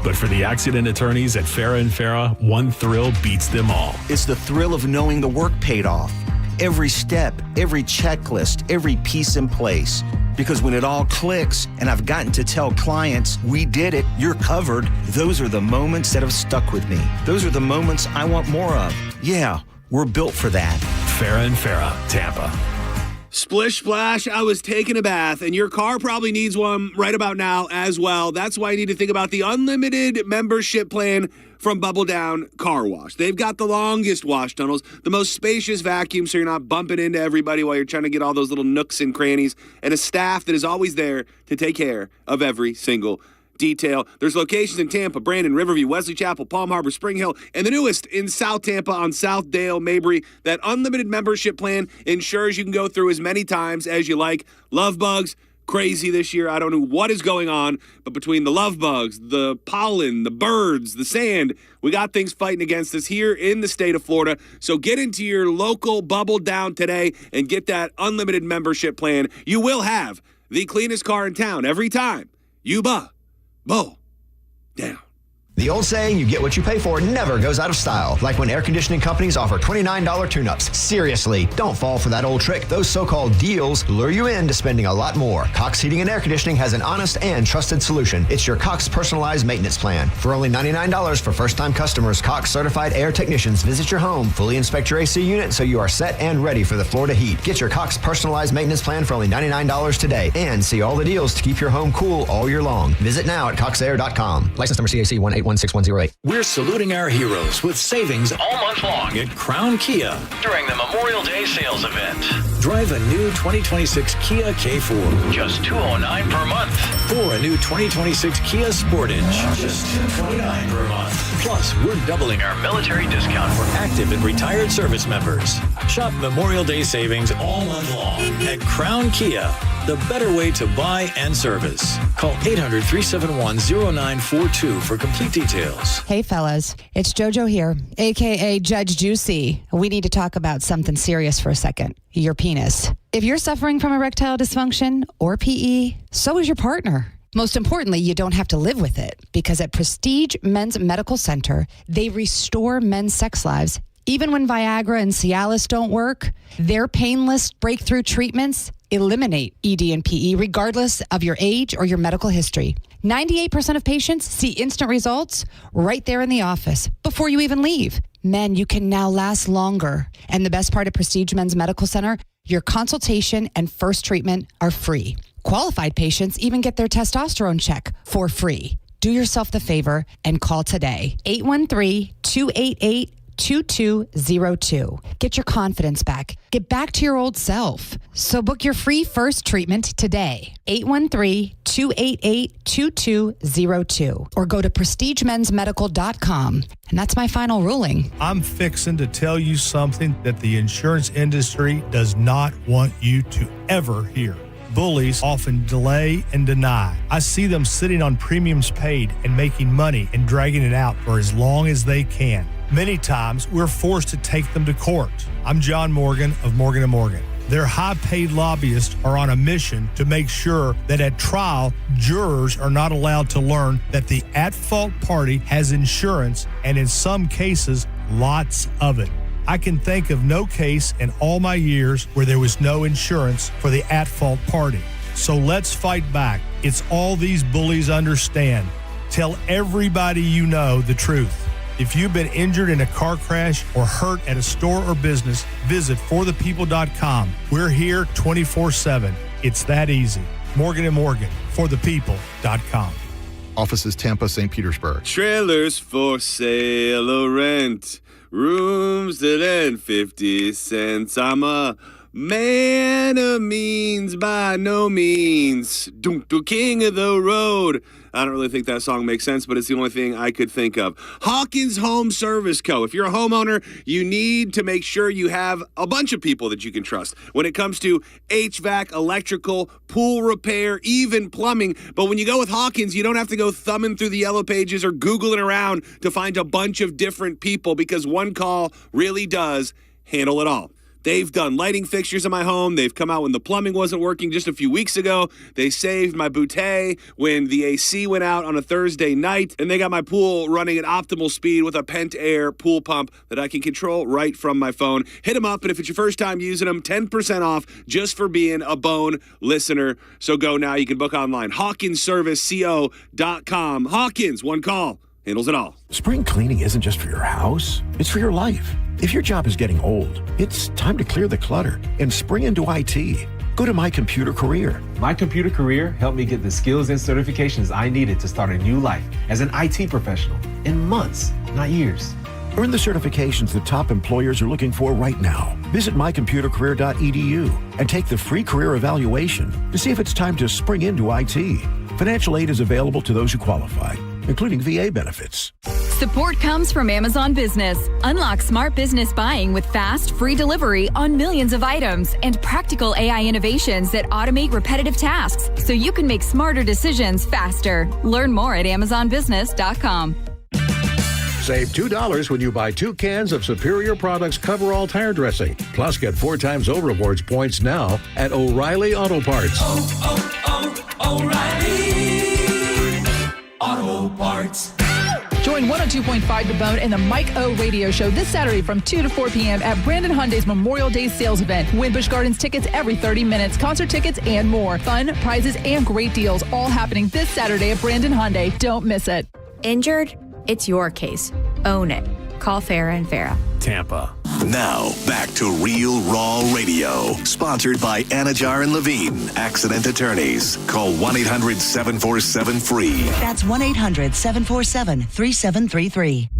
But for the accident attorneys at Farah & Farah, one thrill beats them all. It's the thrill of knowing the work paid off. every step, every checklist, every piece in place. Because when it all clicks and I've gotten to tell clients, we did it, you're covered, those are the moments that have stuck with me. Those are the moments I want more of. Yeah, we're built for that. Farrah and Farrah, Tampa. Splish splash, I was taking a bath, and your car probably needs one right about now as well. That's why you need to think about the unlimited membership plan from Bubble Down Car Wash. They've got the longest wash tunnels, the most spacious vacuum so you're not bumping into everybody while you're trying to get all those little nooks and crannies, and a staff that is always there to take care of every single detail. There's locations in Tampa, Brandon, Riverview, Wesley Chapel, Palm Harbor, Spring Hill, and the newest in South Tampa on South Dale, Mabry. That unlimited membership plan ensures you can go through as many times as you like. Love bugs, crazy this year. I don't know what is going on, but between the love bugs, the pollen, the birds, the sand, we got things fighting against us here in the state of Florida. So get into your local Bubble Down today and get that unlimited membership plan. You will have the cleanest car in town every time you Bow down. The old saying, you get what you pay for, never goes out of style. Like when air conditioning companies offer $29 tune-ups. Seriously, don't fall for that old trick. Those so-called deals lure you into spending a lot more. Cox Heating and Air Conditioning has an honest and trusted solution. It's your Cox personalized maintenance plan. For only $99 for first-time customers, Cox certified air technicians visit your home, fully inspect your AC unit so you are set and ready for the Florida heat. Get your Cox personalized maintenance plan for only $99 today and see all the deals to keep your home cool all year long. Visit now at coxair.com. License number CAC 1816108. We're saluting our heroes with savings all month long at Crown Kia During the Memorial Day sales event. Drive a new 2026 Kia K4, Just $209 per month. or a new 2026 Kia Sportage, just $229 per month. Plus, we're doubling our military discount for active and retired service members. Shop Memorial Day savings all month long at Crown Kia, the better way to buy and service. Call 800-371-0942 for complete details. Hey, fellas. It's JoJo here, a.k.a. Judge Juicy. We need to talk about something serious for a second. Your penis. If you're suffering from erectile dysfunction or PE, so is your partner. Most importantly, you don't have to live with it because at Prestige Men's Medical Center, they restore men's sex lives. Even when Viagra and Cialis don't work, their painless breakthrough treatments eliminate ED and PE regardless of your age or your medical history. 98% of patients see instant results right there in the office before you even leave. Men, you can now last longer. And the best part of Prestige Men's Medical Center, your consultation and first treatment are free. Qualified patients even get their testosterone check for free. Do yourself the favor and call today. 813-288-2202. Get your confidence back. Get back to your old self. So book your free first treatment today. 813-288-2202. Or go to prestigemensmedical.com. And that's my final ruling. I'm fixing to tell you something that the insurance industry does not want you to ever hear. Bullies often delay and deny. I see them sitting on premiums paid and making money and dragging it out for as long as they can. Many times, we're forced to take them to court. I'm John Morgan of Morgan & Morgan. Their high-paid lobbyists are on a mission to make sure that at trial, jurors are not allowed to learn that the at-fault party has insurance, and in some cases, lots of it. I can think of no case in all my years where there was no insurance for the at-fault party. So let's fight back. It's all these bullies understand. Tell everybody you know the truth. If you've been injured in a car crash or hurt at a store or business, visit forthepeople.com. We're here 24/7. It's that easy. Morgan & Morgan, forthepeople.com. Offices Tampa, St. Petersburg. Trailers for sale or rent. Rooms that end 50 cents. I'm a man of means by no means. King of the road. I don't really think that song makes sense, but it's the only thing I could think of. Hawkins Home Service Co. If you're a homeowner, you need to make sure you have a bunch of people that you can trust when it comes to HVAC, electrical, pool repair, even plumbing. But when you go with Hawkins, you don't have to go thumbing through the yellow pages or Googling around to find a bunch of different people because one call really does handle it all. They've done lighting fixtures in my home. They've come out when the plumbing wasn't working just a few weeks ago. They saved my bouteille when the AC went out on a Thursday night. And they got my pool running at optimal speed with a Pent Air pool pump that I can control right from my phone. Hit them up, and if it's your first time using them, 10% off just for being a Bone listener. So go now. You can book online. HawkinsServiceCO.com. Hawkins, one call. Handles it all. Spring cleaning isn't just for your house, it's for your life. If your job is getting old, it's time to clear the clutter and spring into IT. Go to My Computer Career. My Computer Career helped me get the skills and certifications I needed to start a new life as an IT professional in months, not years. Earn the certifications that top employers are looking for right now. Visit mycomputercareer.edu and take the free career evaluation to see if it's time to spring into IT. Financial aid is available to those who qualify, including VA benefits. Support comes from Amazon Business. Unlock smart business buying with fast, free delivery on millions of items and practical AI innovations that automate repetitive tasks so you can make smarter decisions faster. Learn more at amazonbusiness.com. Save $2 when you buy 2 cans of Superior Products Coverall tire dressing. Plus, get 4 times O-Rewards points now at O'Reilly Auto Parts. O'Reilly Auto Parts. Join 102.5 The Bone and the Mike O Radio Show this Saturday from 2 to 4 p.m. at Brandon Hyundai's Memorial Day sales event. Win Busch Gardens tickets every 30 minutes, concert tickets, and more. Fun, prizes, and great deals all happening this Saturday at Brandon Hyundai. Don't miss it. Injured? It's your case. Own it. Call Farah & Farah. Tampa. Now, back to Real Raw Radio. Sponsored by Anajar and Levine, Accident Attorneys. Call 1-800-747-FREE. That's 1-800-747-3733.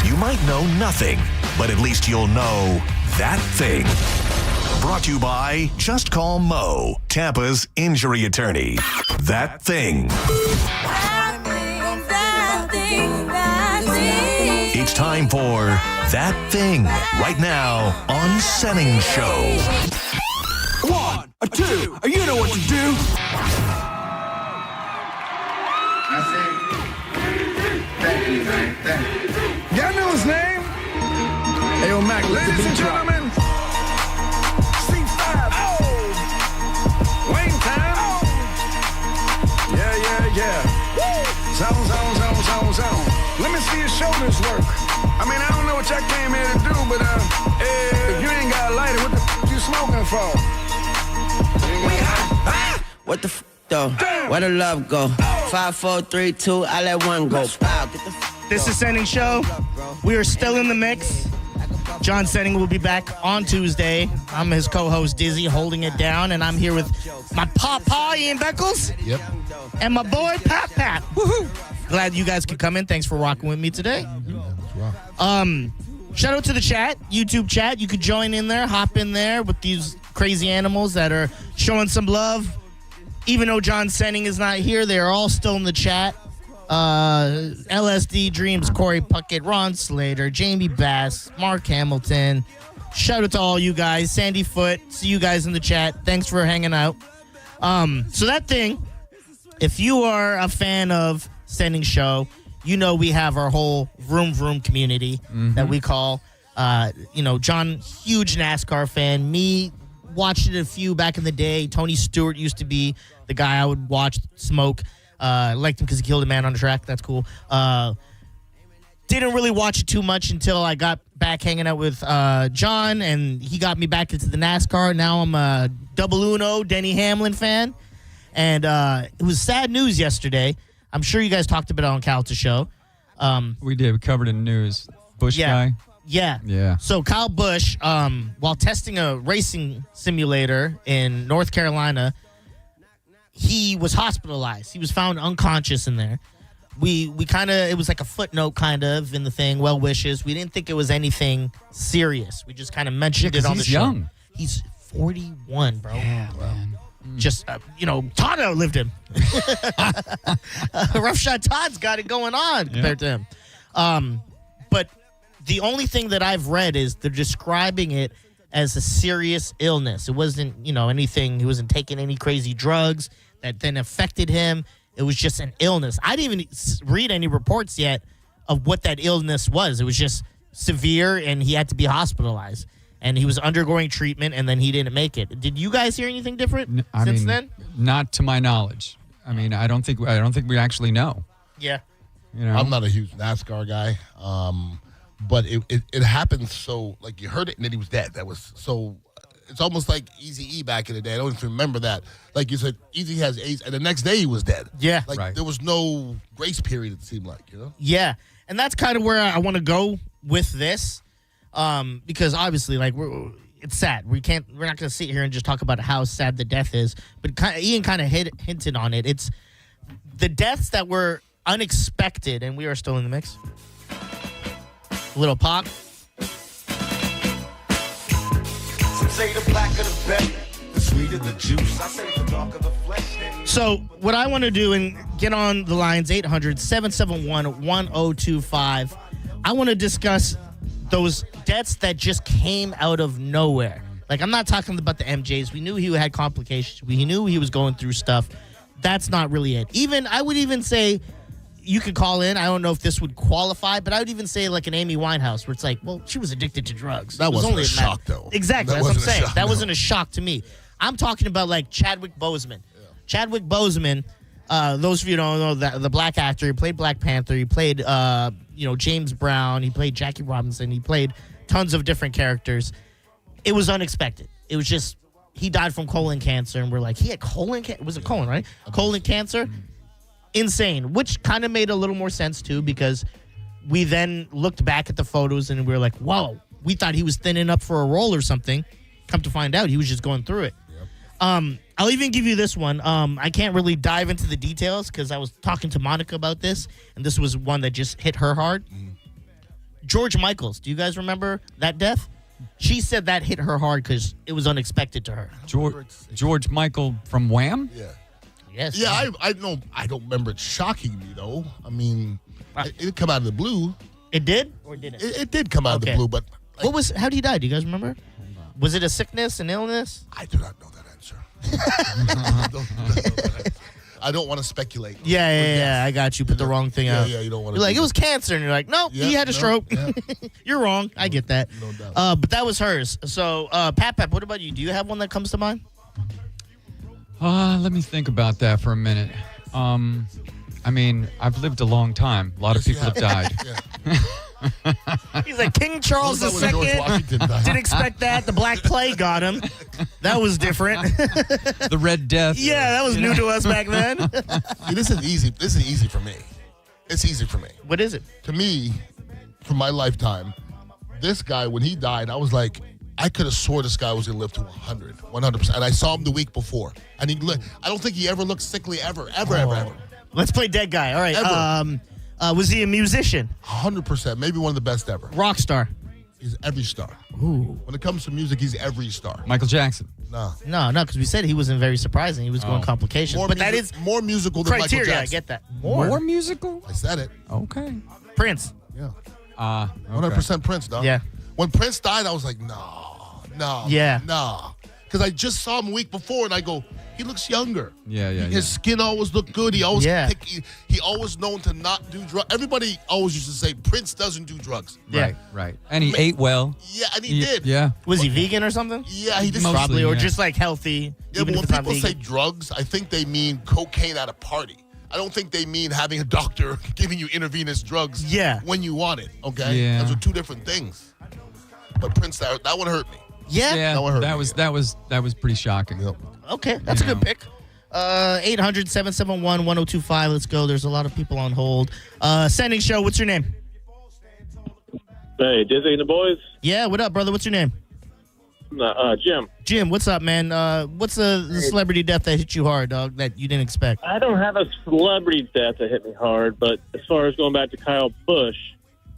You might know nothing, but at least you'll know that thing. Brought to you by Just Call Mo, Tampa's injury attorney. That thing. It's time for That Thing right now on Senning Show. 1, 2, you know what to do. Thank you, man. Thank you. Y'all know his name? Hey, yo, Mac, ladies and gentlemen. C5. Oh. Wayne time. Oh. Yeah. Woo. Zone. Let me see your shoulders work. I mean, I don't know what y'all came here to do, but if you ain't got a lighter, what the you smoking for? What the though? Where the love go? 5, 4, 3, 2, I let one go. This is Senning Show. We are still in the mix. John Senning will be back on Tuesday. I'm his co-host, Dizzy, holding it down, and I'm here with my papa, Ian Beckles. Yep. And my boy, Pat. Woohoo! Glad you guys could come in. Thanks for rocking with me today. Shout out to the chat, YouTube chat. You could join in there, hop in there with these crazy animals that are showing some love. Even though John Senning is not here, they are all still in the chat. LSD Dreams, Corey Puckett, Ron Slater, Jamie Bass, Mark Hamilton. Shout out to all you guys. Sandy Foot, see you guys in the chat. Thanks for hanging out. So that thing, if you are a fan of Senning Show, you know we have our whole vroom community that we call, John, huge NASCAR fan. Me, watched it a few back in the day. Tony Stewart used to be the guy I would watch smoke. Liked him because he killed a man on the track. That's cool. Didn't really watch it too much until I got back hanging out with John, and he got me back into the NASCAR. Now I'm a Double Uno Denny Hamlin fan. And it was sad news yesterday. I'm sure you guys talked about it on Cal's show. We did. We covered it in the news. Busch guy. Yeah. So Kyle Busch, while testing a racing simulator in North Carolina, he was hospitalized. He was found unconscious in there. We kind of, it was like a footnote kind of in the thing, well wishes. We didn't think it was anything serious. We just kind of mentioned it on the show. Young. He's 41, bro. Yeah, man. Just, Todd outlived him. Rough Shot Todd's got it going on compared to him. But the only thing that I've read is they're describing it as a serious illness. It wasn't, anything. He wasn't taking any crazy drugs that then affected him. It was just an illness. I didn't even read any reports yet of what that illness was. It was just severe, and he had to be hospitalized. and he was undergoing treatment, and then he didn't make it. Did you guys hear anything different since then? Not to my knowledge. I mean, I don't think we actually know. Yeah. You know? I'm not a huge NASCAR guy, but it happened so, like, you heard it and then he was dead. That was so, it's almost like Eazy-E back in the day. I don't even remember that. Like you said, Eazy has AIDS, and the next day he was dead. Yeah. Like, there was no grace period, it seemed like, you know? Yeah, and that's kind of where I want to go with this, because obviously, like, it's sad. We're not going to sit here and just talk about how sad the death is, but Ian kind of hinted on it. It's the deaths that were unexpected, and we are still in the mix. A little pop. Some say the blacker the better, the sweeter the juice. I say the darker the flesh. So what I want to do, and get on the lines, 800-771-1025. I want to discuss those deaths that just came out of nowhere. Like, I'm not talking about the MJs. We knew he had complications. We knew he was going through stuff. That's not really it. I would even say, you could call in. I don't know if this would qualify, but I would even say like an Amy Winehouse, where it's like, well, she was addicted to drugs. That wasn't a shock, though. Exactly. That's what I'm saying. That wasn't a shock to me. I'm talking about like Chadwick Boseman. Yeah. Chadwick Boseman, those of you who don't know, the black actor, he played Black Panther. He played, James Brown. He played Jackie Robinson. He played tons of different characters. It was unexpected. It was just, he died from colon cancer, and we're like, he had colon cancer? Was it colon, right? Colon cancer? Insane, which kind of made a little more sense, too, because we then looked back at the photos, and we were like, whoa, we thought he was thinning up for a role or something. Come to find out, he was just going through it. Yep. I'll even give you this one. I can't really dive into the details because I was talking to Monica about this, and this was one that just hit her hard. George Michaels. Do you guys remember that death? She said that hit her hard because it was unexpected to her. George Michael from Wham? Yeah. Yes. Yeah, I know. I don't remember it shocking me, though. I mean, it did come out of the blue. It did? Or did it? It did come out of the blue, but... Like, how did he die? Do you guys remember? Was it a sickness, an illness? I do not know that answer. I don't want to speculate. Yeah, I got you. Put the wrong thing out. Yeah, you don't want to. You're like, it was cancer, and you're like, nope, he had a stroke. Yeah. You're wrong. I get that. No doubt. But that was hers. So, Pat, what about you? Do you have one that comes to mind? Let me think about that for a minute. I mean, I've lived a long time. A lot of people have died. He's like, King Charles II. Didn't expect that. The Black Plague got him. That was different. The Red Death. Yeah, that was new to us back then. See, this is easy. This is easy for me. It's easy for me. What is it? To me, for my lifetime, this guy, when he died, I was like, I could have swore this guy was going to live to 100%. And I saw him the week before. And I don't think he ever looked sickly ever. Let's play dead guy. All right. Was he a musician? 100%. Maybe one of the best ever. Rock star. He's every star. Ooh. When it comes to music, he's every star. Michael Jackson. No, because we said he wasn't very surprising. He was going complications. That is more musical than criteria. Michael Jackson. I get that. More musical? I said it. Okay. Prince. Yeah. 100% 100% Prince, dog. Yeah. When Prince died, I was like, no. Yeah. No. Because I just saw him a week before, and I go, he looks younger. Yeah. His skin always looked good. He always he always known to not do drugs. Everybody always used to say Prince doesn't do drugs. Yeah. Right. And he ate well. Yeah, and he did. Yeah. Was he vegan or something? Yeah, he did. Probably, or just like healthy. Yeah, but when people say drugs, I think they mean cocaine at a party. I don't think they mean having a doctor giving you intravenous drugs when you want it, okay? Yeah. Those are two different things. But Prince, that one hurt me. Yeah. That was pretty shocking. Yep. Okay, that's a good pick. 800-771-1025. Let's go. There's a lot of people on hold. Senning Show, what's your name? Hey, Dizzy and the boys. Yeah, what up, brother? What's your name? Jim. Jim, what's up, man? What's the celebrity death that hit you hard, dog, that you didn't expect? I don't have a celebrity death that hit me hard, but as far as going back to Kyle Busch,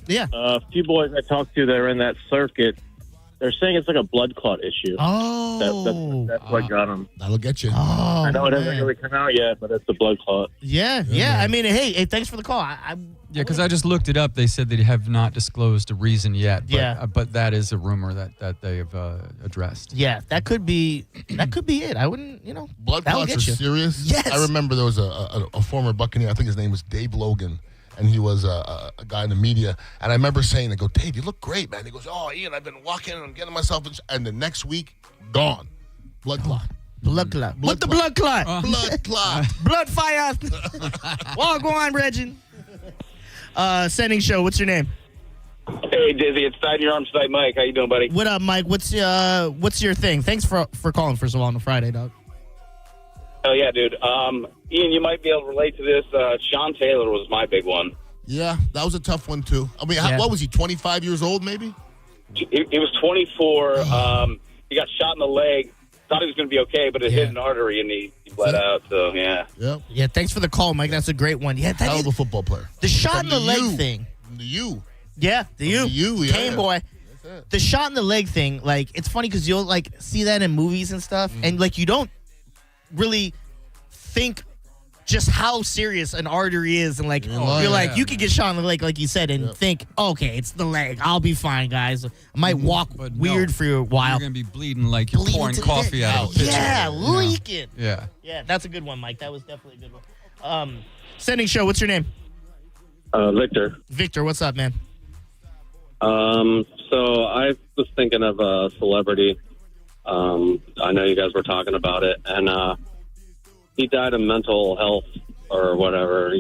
a few boys I talked to that are in that circuit, they're saying it's like a blood clot issue. Oh. That's what got him. That'll get you. Oh, I know it hasn't really come out yet, but it's a blood clot. Yeah. I mean, hey, thanks for the call. Because I just looked it up. They said they have not disclosed a reason yet. But, but that is a rumor that they have addressed. Yeah, that could be it. I wouldn't, Blood clots are serious. Yes. I remember there was a former Buccaneer, I think his name was Dave Logan, and he was a guy in the media. And I remember saying, I go, Dave, you look great, man. He goes, oh, Ian, I've been walking and I'm getting myself in. And the next week, gone. Blood clot. Blood clot. What the blood clot? Blood clot. Blood fire. Well, go on, Reggie. Senning Show, what's your name? Hey, Dizzy, it's Side Your Arm Side Mike. How you doing, buddy? What up, Mike? What's your thing? Thanks for calling, first of all, on a Friday, dog. Oh, yeah, dude. Ian, you might be able to relate to this. Sean Taylor was my big one. Yeah, that was a tough one, too. I mean, what was he, 25 years old, maybe? He was 24. He got shot in the leg. Thought he was going to be okay, but it hit an artery, and he bled out, so, yeah. Yeah, thanks for the call, Mike. That's a great one. Yeah, Hell of a football player. The shot in the leg thing. The U. Yeah, the U. Yeah. Cane boy. The shot in the leg thing, like, it's funny because you'll, like, see that in movies and stuff, and, like, you don't really think just how serious an artery is, and, like, you're like, you could get shot in the leg, like you said, and think, okay, it's the leg. I'll be fine, guys. I might walk weird for a while. You're going to be bleeding like you're pouring coffee out of a pitcher. Yeah, leaking. Yeah. Yeah, that's a good one, Mike. That was definitely a good one. Senning Show, what's your name? Victor. Victor, what's up, man? So I was thinking of a celebrity. I know you guys were talking about it, and he died of mental health or whatever,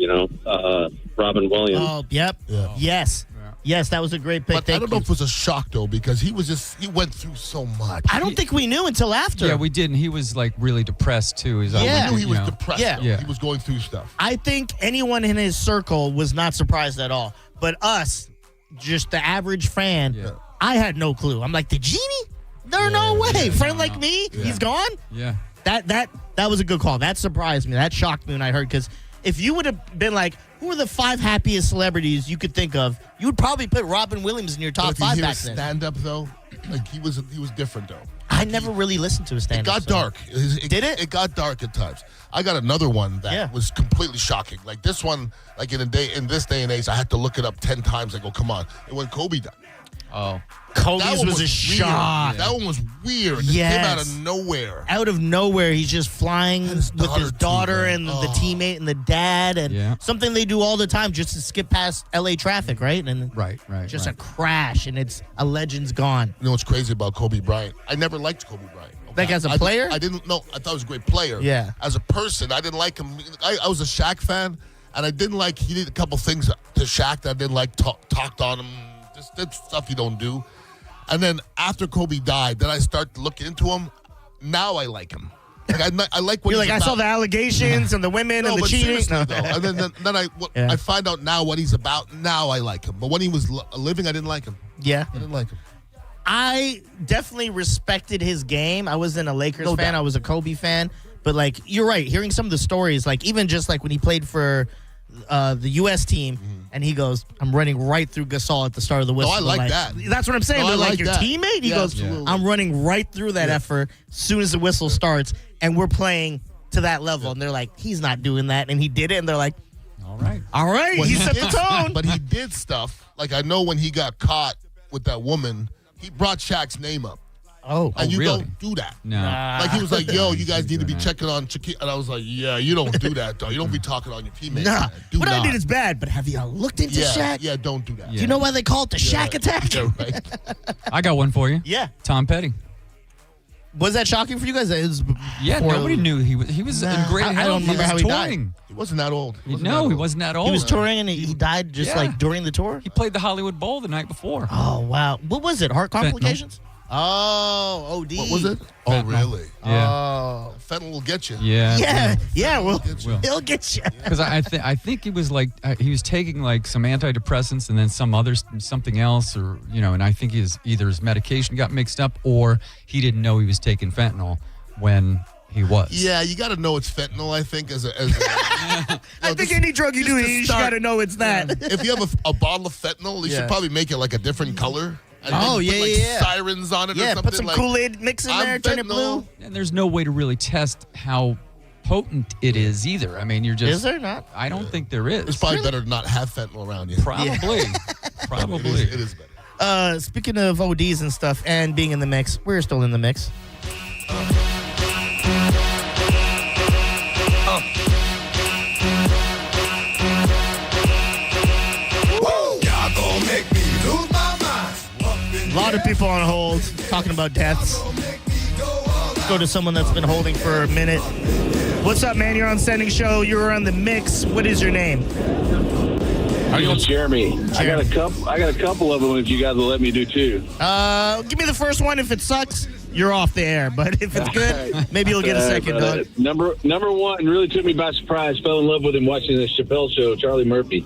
Robin Williams. Oh, yep. Yeah. Yes. Yeah. Yes, that was a great pick. But I don't know if it was a shock, though, because he went through so much. I don't think we knew until after. Yeah, we didn't. He was, like, really depressed, too. We knew he was depressed. Yeah. He was going through stuff. I think anyone in his circle was not surprised at all. But us, just the average fan, I had no clue. I'm like, the genie? There's no way. Friend like me, he's gone? Yeah. That was a good call. That surprised me. That shocked me when I heard, because if you would have been like, who are the 5 happiest celebrities you could think of, you would probably put Robin Williams in your top 5 back then. Stand-up, though, like he was different, though. I never really listened to his stand-up. It got dark. Did it? It got dark at times. I got another one that was completely shocking. Like this one, like in this day and age, I had to look it up 10 times. I go, come on. And when Kobe died. Oh. Kobe's was a shock. That one was weird. It came out of nowhere. Out of nowhere, he's just flying with his daughter and the teammate and the dad, and something they do all the time just to skip past L.A. traffic, right? And right. Just a crash, and it's a legend's gone. You know what's crazy about Kobe Bryant? I never liked Kobe Bryant. Okay? Like as a player? I didn't know. I thought he was a great player. Yeah. As a person, I didn't like him. I was a Shaq fan, and I didn't like. He did a couple things to Shaq that I didn't like. Talked on him. Just did stuff you don't do. And then after Kobe died, then I started to look into him. Now I like him. Like I like what you're he's like. about. I saw the allegations and the women and the cheating. No. And then I find out now what he's about. Now I like him. But when he was living, I didn't like him. Yeah, I didn't like him. I definitely respected his game. I wasn't a Lakers fan. I was a Kobe fan. But like, you're right. Hearing some of the stories, like even just like when he played for the U.S. team, and he goes, I'm running right through Gasol at the start of the whistle. No, I like that. That's what I'm saying. No, They're I like your that. teammate? He goes, I'm running right through that effort as soon as the whistle starts, and we're playing to that level. And they're like, he's not doing that. And he did it, and they're like, all right. Well, he set the tone. But he did stuff. Like I know when he got caught with that woman, he brought Shaq's name up. And you really? don't do that. No. Like he was like, yo, you guys need to be checking on Chiquita. And I was like, yeah, you don't do that, though. You don't be talking on your teammates. Nah. Do What not. I did is bad, but have you looked into Shaq? Yeah, don't do that. Do you know why they call it the Shaq attack? Yeah, right. I got one for you. Yeah. Tom Petty. Was that shocking for you guys? It was nobody knew he was in great health. I don't remember how he touring. died. He wasn't that old. He wasn't that old. He was touring and he died just like during the tour? He played the Hollywood Bowl the night before. Oh, wow. What was it? Heart complications? Oh, OD. What was it? Fentanyl. Oh, really? Yeah. Oh. Fentanyl will get you. Yeah. He'll get you. Because I think he was like he was taking like some antidepressants and then something else, or and I think either his medication got mixed up or he didn't know he was taking fentanyl when he was. Yeah, you got to know it's fentanyl. I think I think any drug you do, you just got to know it's that. If you have a bottle of fentanyl, you should probably make it like a different color. And put sirens on it or something. Put some Kool-Aid mix in there, turn it blue. And there's no way to really test how potent it is either. I mean, you're just... Is there not? I don't think there is. It's probably better to not have fentanyl around you. Probably. Probably. It is better. Speaking of ODs and stuff and being in the mix, we're still in the mix. A lot of people on hold talking about deaths. Let's go to someone that's been holding for a minute. What's up, man? You're on Senning Show. You're on the mix. What is your name? Are you Jeremy? I got a couple of them if you guys will let me do two. Give me the first one. If it sucks, you're off the air. But if it's good, maybe you'll get a second, dog. Number one really took me by surprise. Fell in love with him watching the Chappelle Show, Charlie Murphy.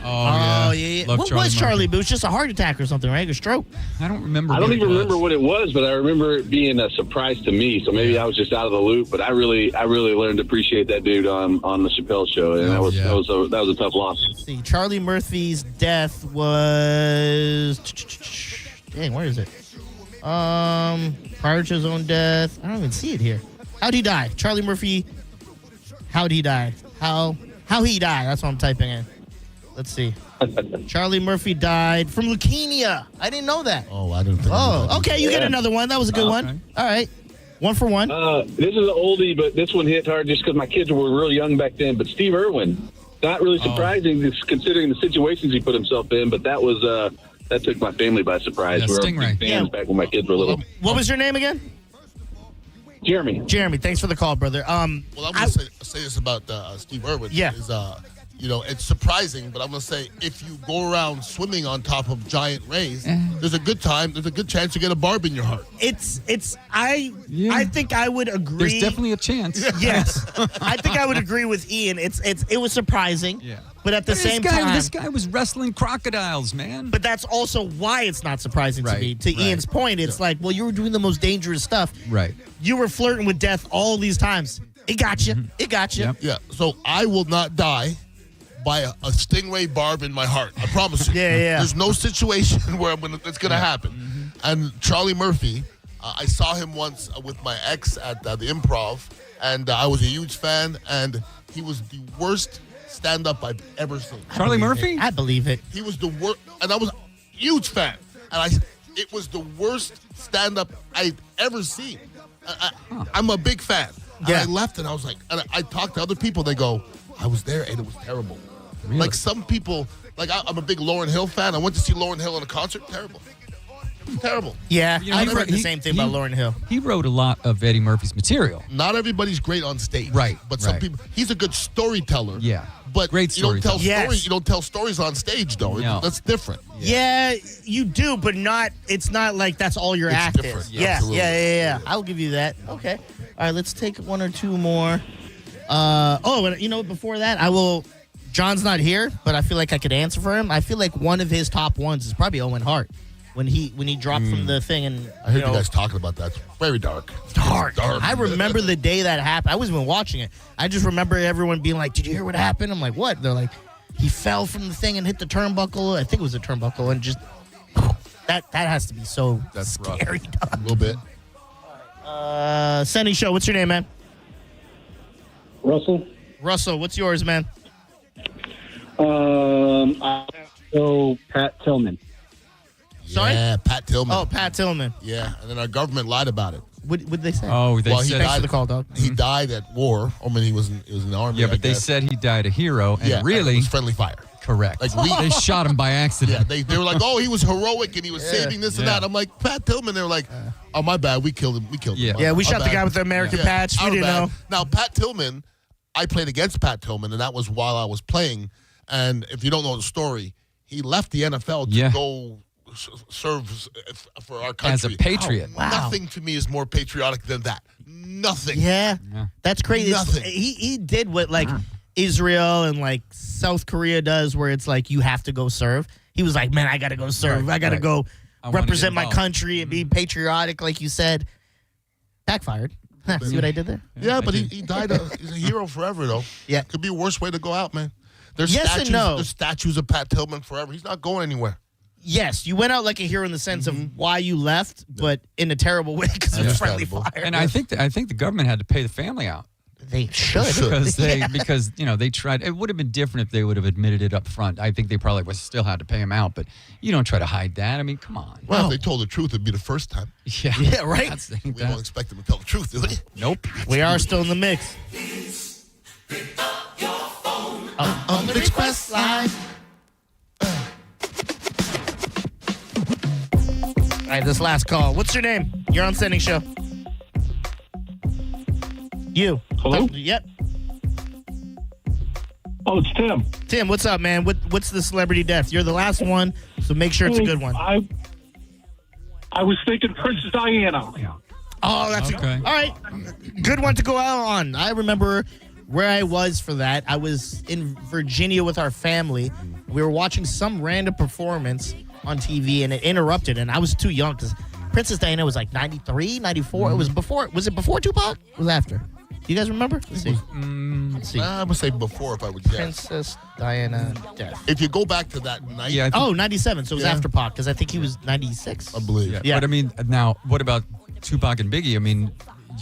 Oh, yeah. What was Charlie? It was just a heart attack or something, right? A stroke? I don't remember. I don't even remember what it was, but I remember it being a surprise to me. So maybe I was just out of the loop. But I really learned to appreciate that dude on the Chappelle Show, and that was a tough loss. Let's see, Charlie Murphy's death was. Dang, where is it? Prior to his own death, I don't even see it here. How'd he die? Charlie Murphy. How'd he die? How he died? That's what I'm typing in. Let's see. Charlie Murphy died from leukemia. I didn't know that. Oh, I didn't think. Oh, okay. You get another one. That was a good one. All right. 1 for 1. This is an oldie, but this one hit hard just because my kids were real young back then. But Steve Irwin, not really surprising considering the situations he put himself in, but that was that took my family by surprise. Yeah, we were Stingray. big fans back when my kids were little. What was your name again? Jeremy. Jeremy, thanks for the call, brother. Well, I'm going to say this about Steve Irwin. Yeah. Is, it's surprising, but I'm going to say if you go around swimming on top of giant rays, there's a good chance you get a barb in your heart. I think I would agree. There's definitely a chance. Yes. I think I would agree with Ian. It was surprising. Yeah. But at the same time, this guy was wrestling crocodiles, man. But that's also why it's not surprising to me. To Ian's point, it's like, well, you were doing the most dangerous stuff. Right. You were flirting with death all these times. It got you. It got you. Yep. Yeah. So I will not die by a stingray barb in my heart. I promise you. Yeah. There's no situation where it's going to happen. Mm-hmm. And Charlie Murphy, I saw him once with my ex at the Improv, and I was a huge fan, and he was the worst stand-up I've ever seen. Charlie Murphy? I believe it. He was the worst, and I was a huge fan. And it was the worst stand-up I'd ever seen. I'm a big fan. And I left, and I was like, and I talked to other people, they go, I was there, and it was terrible. Really? Like some people, like I'm a big Lauryn Hill fan. I went to see Lauryn Hill in a concert. Terrible. Yeah, I've heard the same thing about Lauryn Hill. He wrote a lot of Eddie Murphy's material. Not everybody's great on stage. Right. But some people, he's a good storyteller. Yeah. But great you don't tell storyteller. stories. You don't tell stories on stage, though. No. That's different. Yeah, you do, but not. It's not like that's all your act different. is. Yeah, Yeah. I'll give you that. Okay. All right, let's take one or two more. And you know, before that, John's not here, but I feel like I could answer for him. I feel like one of his top ones is probably Owen Hart when he dropped from the thing. And I heard you guys talking about that. It's very dark. Dark. I remember the day that happened. I wasn't even watching it. I just remember everyone being like, "Did you hear what happened?" I'm like, "What?" They're like, "He fell from the thing and hit the turnbuckle." I think it was a turnbuckle, and just that has to be so scary. A little bit. Senning Show. What's your name, man? Russell, what's yours, man? Pat Tillman. Sorry? Yeah, Pat Tillman. Oh, Pat Tillman. Yeah, and then our government lied about it. What did they say? Oh, they said thanks for the call, dog. He died at war. I mean, he was in the army. Yeah, but they said he died a hero, and really, it was friendly fire. Correct. Like they shot him by accident. Yeah, they were like, "Oh, he was heroic and he was saving this and that." I'm like, Pat Tillman. They were like, "Oh, my bad, we killed him. Yeah, we shot the guy with the American patch. We didn't know." Now, Pat Tillman, I played against Pat Tillman, and that was while I was playing. And if you don't know the story, he left the NFL to go serve for our country as a patriot. Wow. Nothing to me is more patriotic than that. Nothing. Yeah. That's crazy. Nothing. He did what Israel and South Korea does, where it's like you have to go serve. He was like, man, I got to go serve. I got to go represent my country and be patriotic, like you said. Backfired. See what I did there? Yeah, but he died. He's a hero forever, though. Yeah. Could be a worse way to go out, man. There's Yes statues, and no. There's statues of Pat Tillman forever. He's not going anywhere. Yes, you went out like a hero in the sense of why you left, but in a terrible way because it was friendly fire. And I think the government had to pay the family out. They should. Because they tried. It would have been different if they would have admitted it up front. I think they probably still had to pay him out, but you don't try to hide that. I mean, come on. Well, if they told the truth, it'd be the first time. Yeah, right? We don't expect them to tell the truth, do we? Nope. We are still in the mix. On the express line. All right, this last call. What's your name? You're on Senning Show. You. Hello? Yep. Oh, it's Tim. Tim, what's up, man? What's the celebrity death? You're the last one, so make sure it's a good one. I was thinking Princess Diana. Oh, that's okay. All right. Good one to go out on. I remember where I was for that. I was in Virginia with our family. We were watching some random performance on TV, and it interrupted, and I was too young because Princess Diana was like 93, 94. It was before. Was it before Tupac? Or was it after? Do you guys remember? Let's see. Let's see. I would say before if I would guess. Princess Diana death. If you go back to that night. Yeah, 97. So it was after Pac because I think he was 96. I believe. Yeah. But I mean, now, what about Tupac and Biggie? I mean,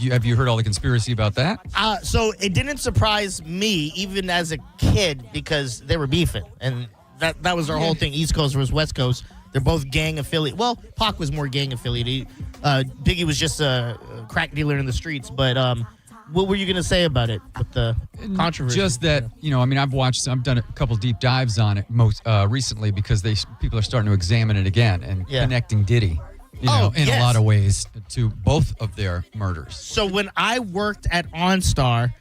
have you heard all the conspiracy about that? So it didn't surprise me, even as a kid, because they were beefing. And that was our whole thing, East Coast versus West Coast. They're both gang affiliated. Well, Pac was more gang affiliated. Biggie was just a crack dealer in the streets. But what were you going to say about it with the controversy? Just that, I mean, I've done a couple deep dives on it most recently because people are starting to examine it again and connecting Diddy, in a lot of ways to both of their murders. So when I worked at OnStar,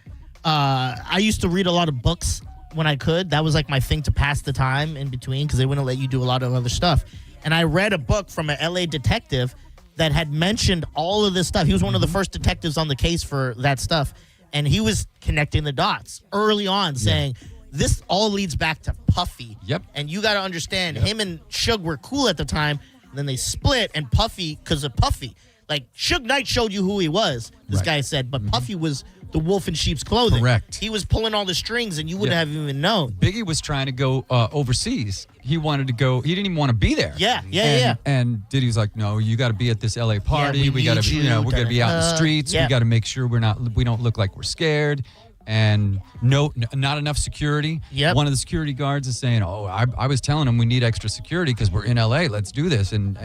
I used to read a lot of books when I could. That was like my thing to pass the time in between because they wouldn't let you do a lot of other stuff. And I read a book from an LA detective that had mentioned all of this stuff. He was one of the first detectives on the case for that stuff. And he was connecting the dots early on saying, this all leads back to Puffy. Yep. And you got to understand, him and Suge were cool at the time. And then they split, and Puffy, because of Puffy, like Suge Knight showed you who he was, this guy said, but Puffy was the wolf in sheep's clothing. Correct. He was pulling all the strings, and you wouldn't have even known. Biggie was trying to go overseas. He wanted to go. He didn't even want to be there. Yeah. And Diddy was like, "No, you got to be at this LA party. we got to, need you, we're going to be out in the streets. We got to make sure we don't look like we're scared." And not enough security. Yep. One of the security guards is saying, "Oh, I was telling him we need extra security because we're in LA. Let's do this." And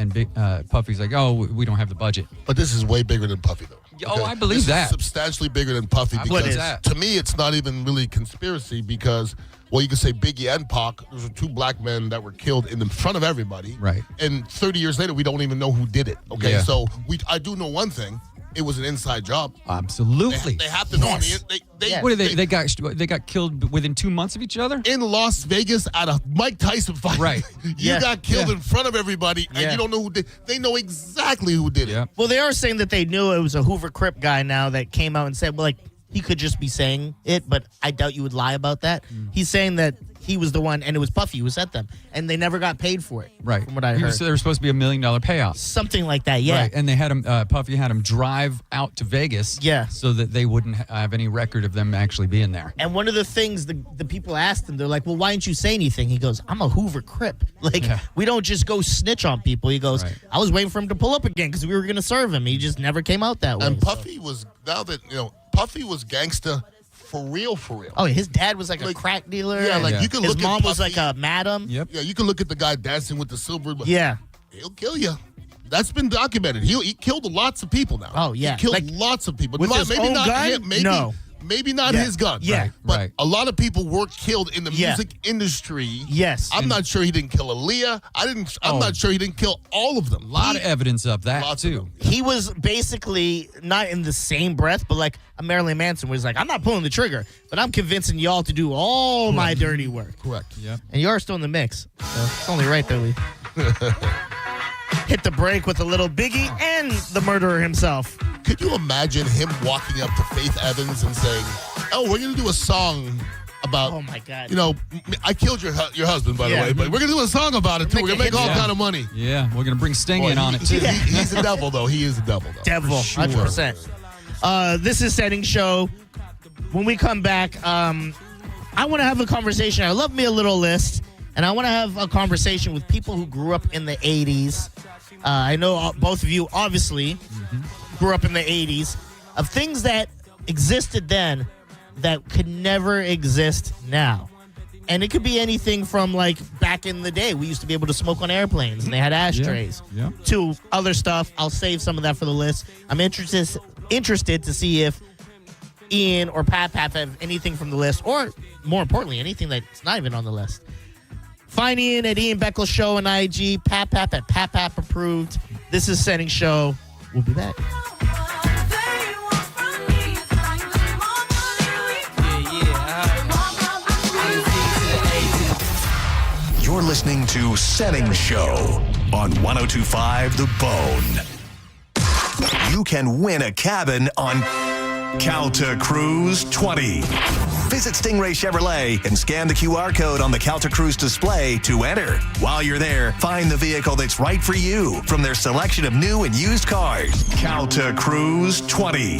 Puffy's like, "Oh, we don't have the budget." But this is way bigger than Puffy, though. Oh, I believe this that. Is substantially bigger than Puffy because to me, it's not even really conspiracy because, well, you could say Biggie and Pac. Those are two black men that were killed in front of everybody. Right. And 30 years later, we don't even know who did it. Okay. Yeah. So I do know one thing. It was an inside job. Absolutely. They have to know. What did they got killed within 2 months of each other in Las Vegas at a Mike Tyson fight. Right. You got killed in front of everybody, and you don't know who did. They know exactly who did it. Well, they are saying that they knew it was a Hoover Crip guy now that came out and said, well, like, he could just be saying it, but I doubt you would lie about that. He's saying that he was the one, and it was Puffy who was at them, and they never got paid for it. Right. From what I heard. So there was supposed to be $1 million payout. Something like that, yeah. Right. And they had him, Puffy had him drive out to Vegas so that they wouldn't have any record of them actually being there. And one of the things the people asked him, they're like, well, why didn't you say anything? He goes, I'm a Hoover Crip. Like, we don't just go snitch on people. He goes, I was waiting for him to pull up again because we were going to serve him. He just never came out that way. And Puffy was, Puffy was gangsta. For real. Oh, his dad was like a crack dealer. Yeah, like you can look at his mom was like a madam. Yep. Yeah, you can look at the guy dancing with the silver. Yeah. He'll kill you. That's been documented. He killed lots of people now. Oh, yeah. He killed lots of people. With his own gun? No. Maybe not his gun. Yeah. But a lot of people were killed in the music industry. Yes. I'm not sure he didn't kill Aaliyah. I'm not sure he didn't kill all of them. A lot of evidence of that, too. He was basically not in the same breath, but like a Marilyn Manson was like, I'm not pulling the trigger, but I'm convincing y'all to do all my dirty work. Correct. Yeah. And you are still in the mix. So it's only right that we hit the break with a little Biggie and the murderer himself. Could you imagine him walking up to Faith Evans and saying, "Oh, we're going to do a song about, oh my God, I killed your husband, by the way, but we're going to do a song about it, too. We're going to make all kind of money." Yeah, we're going to bring Sting in on it, too. He's the devil, though. He is the devil, though. Devil, 100%. This is Senning Show. When we come back, I want to have a conversation. I love me a little list, and I want to have a conversation with people who grew up in the 80s. I know both of you, obviously, grew up in the 80s, of things that existed then that could never exist now. And it could be anything from, like, back in the day, we used to be able to smoke on airplanes, and they had ashtrays, to other stuff. I'll save some of that for the list. I'm interested to see if Ian or Pat have anything from the list, or, more importantly, anything that's not even on the list. Find Ian at Ian Beckles Show on IG. Pap at Pap approved. This is Senning Show. We'll be back. You're listening to Senning Show on 102.5 The Bone. You can win a cabin on Calta Cruise 20. Visit Stingray Chevrolet and scan the QR code on the Calta Cruise display to enter. While you're there, find the vehicle that's right for you from their selection of new and used cars. Calta Cruise 20.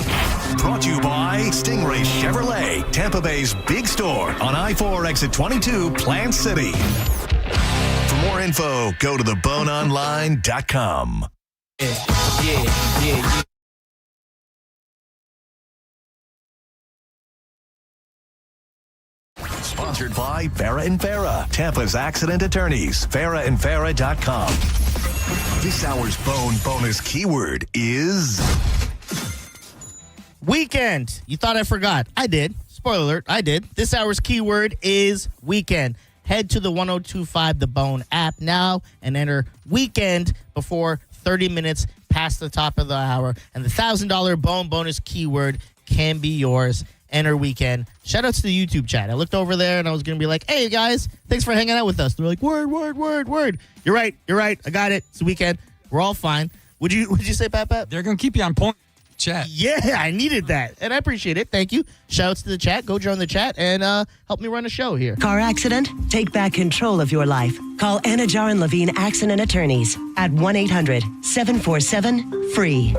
Brought to you by Stingray Chevrolet, Tampa Bay's big store on I-4 exit 22, Plant City. For more info, go to theboneonline.com. Yeah. Sponsored by Farah and Farah, Tampa's accident attorneys. FarahandFarah.com. This hour's Bone bonus keyword is weekend. You thought I forgot. I did. Spoiler alert, I did. This hour's keyword is weekend. Head to the 102.5 The Bone app now and enter weekend before 30 minutes past the top of the hour. And the $1,000 Bone bonus keyword can be yours. Enter weekend. Shout out to the YouTube chat. I looked over there and I was going to be like, hey, guys, thanks for hanging out with us. They're like, word. You're right. I got it. It's the weekend. We're all fine. Would you say, Pat? They're going to keep you on point. Chat. Yeah, I needed that. And I appreciate it. Thank you. Shouts to the chat. Go join the chat and help me run a show here. Car accident? Take back control of your life. Call Anna Jar and Levine Accident Attorneys at 1-800-747-FREE.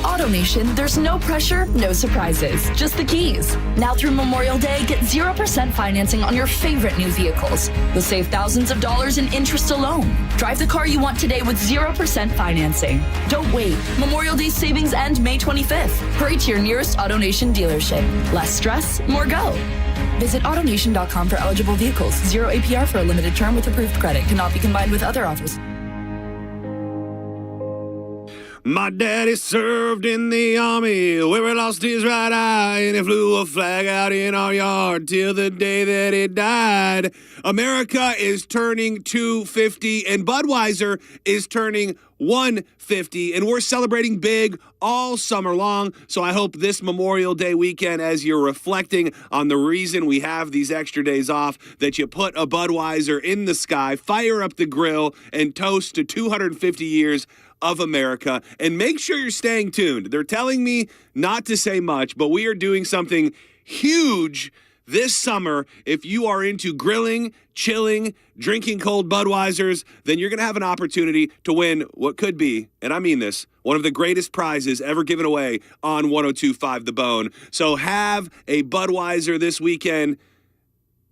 AutoNation, there's no pressure, no surprises, just the keys. Now through Memorial Day, get 0% financing on your favorite new vehicles. You'll save thousands of dollars in interest alone. Drive the car you want today with 0% financing. Don't wait. Memorial Day savings end May 25th. Hurry to your nearest AutoNation dealership. Less stress, more go. Visit AutoNation.com for eligible vehicles. 0 APR for a limited term with approved credit. Cannot be combined with other offers. My daddy served in the army, where he lost his right eye, and he flew a flag out in our yard till the day that he died. America is turning 250, and Budweiser is turning 150, and we're celebrating big all summer long. So I hope this Memorial Day weekend, as you're reflecting on the reason we have these extra days off, that you put a Budweiser in the sky, fire up the grill, and toast to 250 years of America, and make sure you're staying tuned. They're telling me not to say much, but we are doing something huge this summer. If you are into grilling, chilling, drinking cold Budweisers, then you're going to have an opportunity to win what could be, and I mean this, one of the greatest prizes ever given away on 102.5 The Bone. So have a Budweiser this weekend,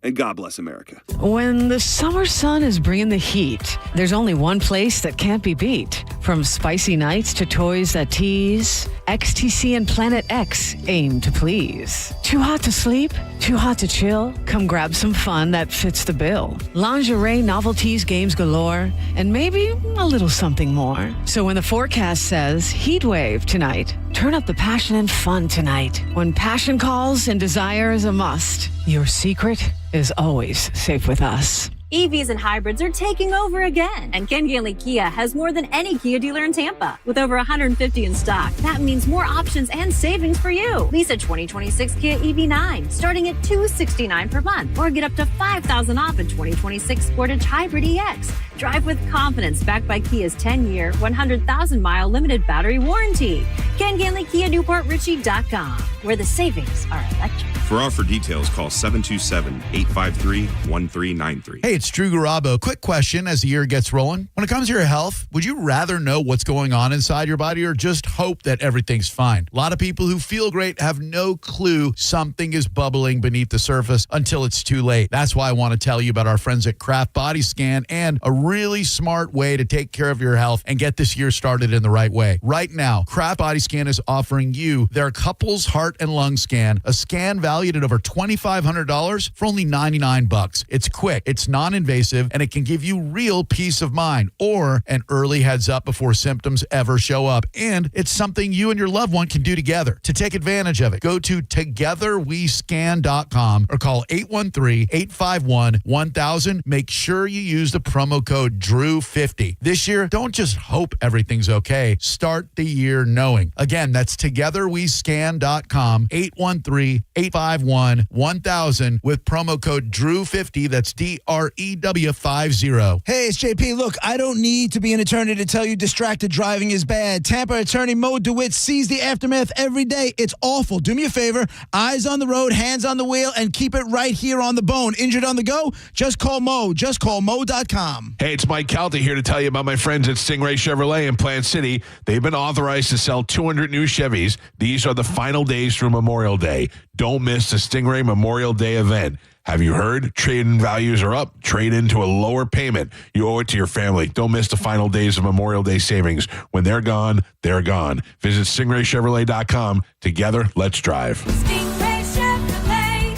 and God bless America. When the summer sun is bringing the heat, there's only one place that can't be beat. From spicy nights to toys that tease, XTC and Planet X aim to please. Too hot to sleep? Too hot to chill? Come grab some fun that fits the bill. Lingerie, novelties, games galore, and maybe a little something more. So when the forecast says heat wave tonight, turn up the passion and fun tonight. When passion calls and desire is a must, your secret is always safe with us. EVs and hybrids are taking over again. And Ken Ganley Kia has more than any Kia dealer in Tampa. With over 150 in stock, that means more options and savings for you. Lease a 2026 Kia EV9 starting at $269 per month. Or get up to $5,000 off a 2026 Sportage Hybrid EX. Drive with confidence backed by Kia's 10-year, 100,000-mile limited battery warranty. Ken Ganley Kia NewportRichie.com, where the savings are electric. For offer details, call 727-853-1393. Hey, it's Drew Garabo. Quick question as the year gets rolling. When it comes to your health, would you rather know what's going on inside your body or just hope that everything's fine? A lot of people who feel great have no clue something is bubbling beneath the surface until it's too late. That's why I want to tell you about our friends at Kraft Body Scan and a really smart way to take care of your health and get this year started in the right way. Right now, Kraft Body Scan is offering you their couples heart and lung scan, a scan value valued at over $2,500 for only $99. It's quick, it's non-invasive, and it can give you real peace of mind or an early heads up before symptoms ever show up. And it's something you and your loved one can do together. To take advantage of it, go to togetherwescan.com or call 813-851-1000. Make sure you use the promo code DREW50. This year, don't just hope everything's okay. Start the year knowing. Again, that's togetherwescan.com, 813-851-1000 with promo code DREW50. That's DREW50. Hey, it's JP. Look, I don't need to be an attorney to tell you distracted driving is bad. Tampa attorney Mo DeWitt sees the aftermath every day. It's awful. Do me a favor. Eyes on the road, hands on the wheel, and keep it right here on the bone. Injured on the go? Just call Mo. Just call Mo.com. Hey, it's Mike Calta here to tell you about my friends at Stingray Chevrolet in Plant City. They've been authorized to sell 200 new Chevys. These are the final days through Memorial Day. Don't miss the Stingray Memorial Day event. Have you heard? Trade-in values are up. Trade into a lower payment. You owe it to your family. Don't miss the final days of Memorial Day savings. When they're gone, they're gone. Visit StingrayChevrolet.com. Together, let's drive. Stingray Chevrolet.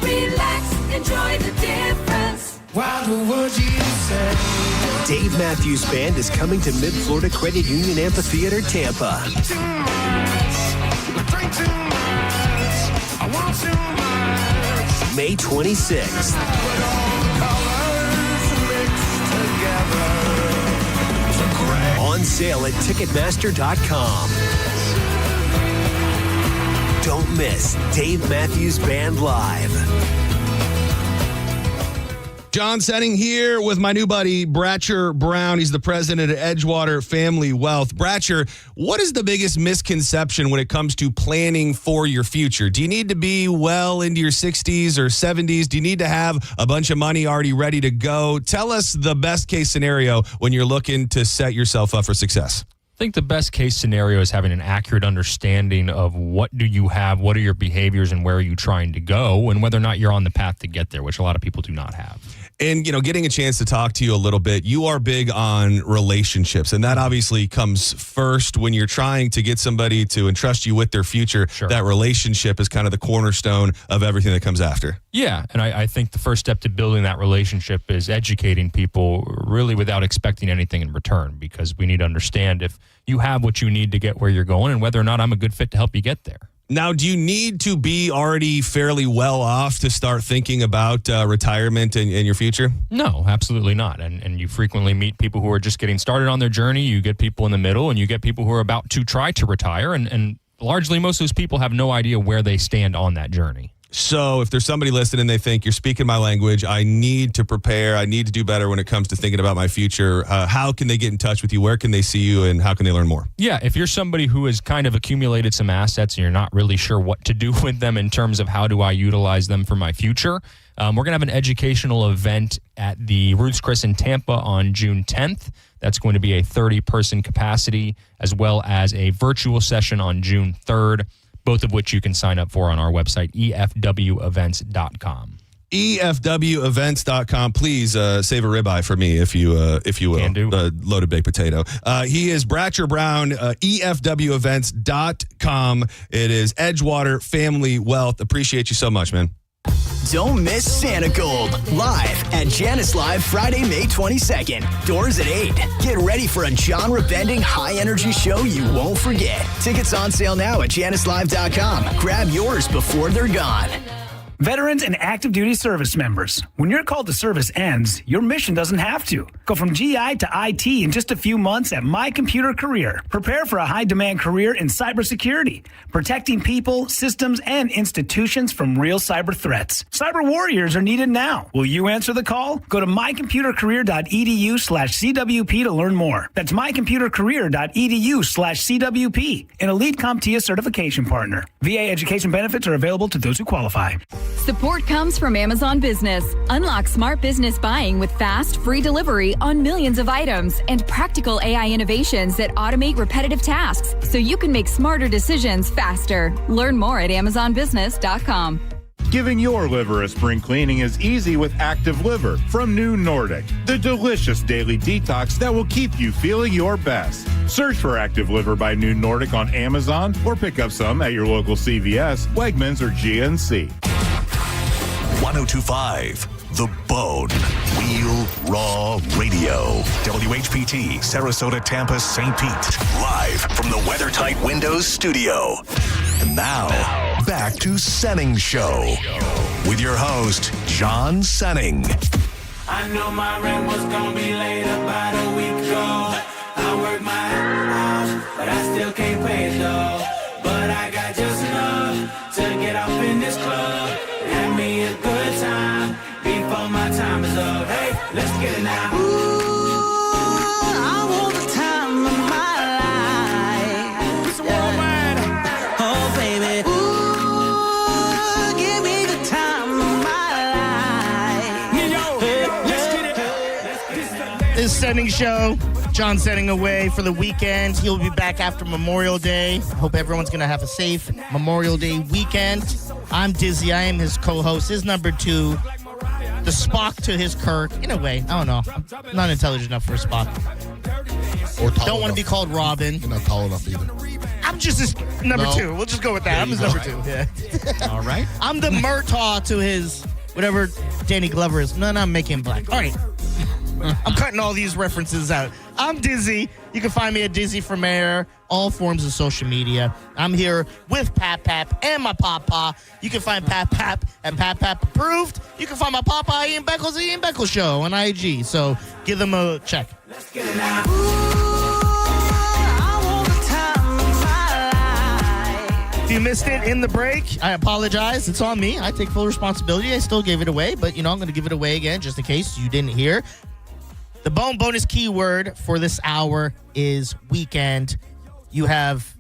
Relax, enjoy the difference. Wow, the words you say. Dave Matthews Band is coming to Mid-Florida Credit Union Amphitheater, Tampa. May 26th. On sale at Ticketmaster.com. Don't miss Dave Matthews Band Live. John Senning here with my new buddy, Bratcher Brown. He's the president of Edgewater Family Wealth. Bratcher, what is the biggest misconception when it comes to planning for your future? Do you need to be well into your 60s or 70s? Do you need to have a bunch of money already ready to go? Tell us the best case scenario when you're looking to set yourself up for success. I think the best case scenario is having an accurate understanding of what do you have, what are your behaviors, and where are you trying to go, and whether or not you're on the path to get there, which a lot of people do not have. And, you know, getting a chance to talk to you a little bit, you are big on relationships, and that obviously comes first when you're trying to get somebody to entrust you with their future. Sure. That relationship is kind of the cornerstone of everything that comes after. Yeah, and I think the first step to building that relationship is educating people really without expecting anything in return, because we need to understand if you have what you need to get where you're going and whether or not I'm a good fit to help you get there. Now, do you need to be already fairly well off to start thinking about retirement and your future? No, absolutely not. And you frequently meet people who are just getting started on their journey. You get people in the middle, and you get people who are about to try to retire. And largely, most of those people have no idea where they stand on that journey. So if there's somebody listening and they think, you're speaking my language, I need to prepare, I need to do better when it comes to thinking about my future, how can they get in touch with you? Where can they see you, and how can they learn more? Yeah, if you're somebody who has kind of accumulated some assets and you're not really sure what to do with them in terms of how do I utilize them for my future, we're going to have an educational event at the Ruth's Chris in Tampa on June 10th. That's going to be a 30-person capacity, as well as a virtual session on June 3rd. Both of which you can sign up for on our website, efwevents.com. EFWevents.com. Please save a ribeye for me, if you will. Can do. Loaded baked potato. He is Bratcher Brown, EFWevents.com. It is Edgewater Family Wealth. Appreciate you so much, man. Don't miss Santa Gold, live at Janice Live Friday, May 22nd. Doors at 8. Get ready for a genre-bending, high-energy show you won't forget. Tickets on sale now at JaniceLive.com. Grab yours before they're gone. Veterans and active duty service members, when your call to service ends, your mission doesn't have to. Go from GI to IT in just a few months at My Computer Career. Prepare for a high-demand career in cybersecurity, protecting people, systems, and institutions from real cyber threats. Cyber warriors are needed now. Will you answer the call? Go to mycomputercareer.edu/CWP to learn more. That's mycomputercareer.edu/CWP, an elite CompTIA certification partner. VA education benefits are available to those who qualify. Support comes from Amazon Business. Unlock smart business buying with fast, free delivery on millions of items and practical AI innovations that automate repetitive tasks so you can make smarter decisions faster. Learn more at AmazonBusiness.com. Giving your liver a spring cleaning is easy with Active Liver from New Nordic, the delicious daily detox that will keep you feeling your best. Search for Active Liver by New Nordic on Amazon or pick up some at your local CVS, Wegmans, or GNC. 1025 The Bone. Real Raw Radio. WHPT, Sarasota, Tampa, St. Pete. Live from the WeatherTight Windows studio. And now, back to Senning Show. With your host, John Senning. I know my rent was gonna be late about a week ago. I worked my ass off, but I still can't pay it though. But I got just enough to get off in this club. Have me a good time before my time is up. Hey, let's get it now. Ooh, I want the time of my life. It's worldwide. Oh, baby. Ooh, give me the time of my life. Yo, let's get it. This Senning Show. John Senning away for the weekend. He'll be back after Memorial Day. Hope everyone's going to have a safe Memorial Day weekend. I'm Dizzy. I am his co-host. His number 2. The Spock to his Kirk. In a way, I don't know. I'm not intelligent enough for a Spock. Or tall don't want to be called Robin. You're not tall enough either. I'm just his number 2. We'll just go with that. I'm his number 2. Yeah. All right. I'm the Murtaugh to his whatever Danny Glover is. No, I'm making him black. All right. I'm cutting all these references out. I'm Dizzy. You can find me at Dizzy for Mayor, all forms of social media. I'm here with Pap Pap and my Papa. You can find Pap Pap at Pap Pap Approved. You can find my Papa, Ian Beckles, the Ian Beckles Show on IG. So give them a check. Let's get it now. Ooh, I want the time of my life. If you missed it in the break, I apologize. It's on me. I take full responsibility. I still gave it away, but, I'm going to give it away again just in case you didn't hear. The Bone bonus keyword for this hour is weekend. You have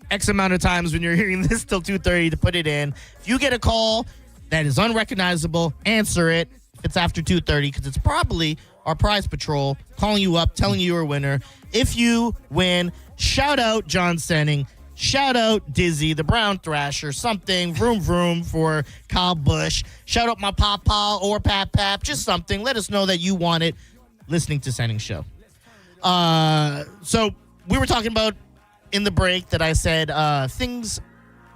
X amount of times when you're hearing this till 2:30 to put it in. If you get a call that is unrecognizable, answer it if it's after 2:30 because it's probably our prize patrol calling you up, telling you you're a winner. If you win, shout out John Senning. Shout out Dizzy, the Brown Thrasher, something, vroom vroom for Kyle Busch. Shout out my Papa or Pap Pap, just something. Let us know that you want it listening to Senning Show. So we were talking about in the break that I said things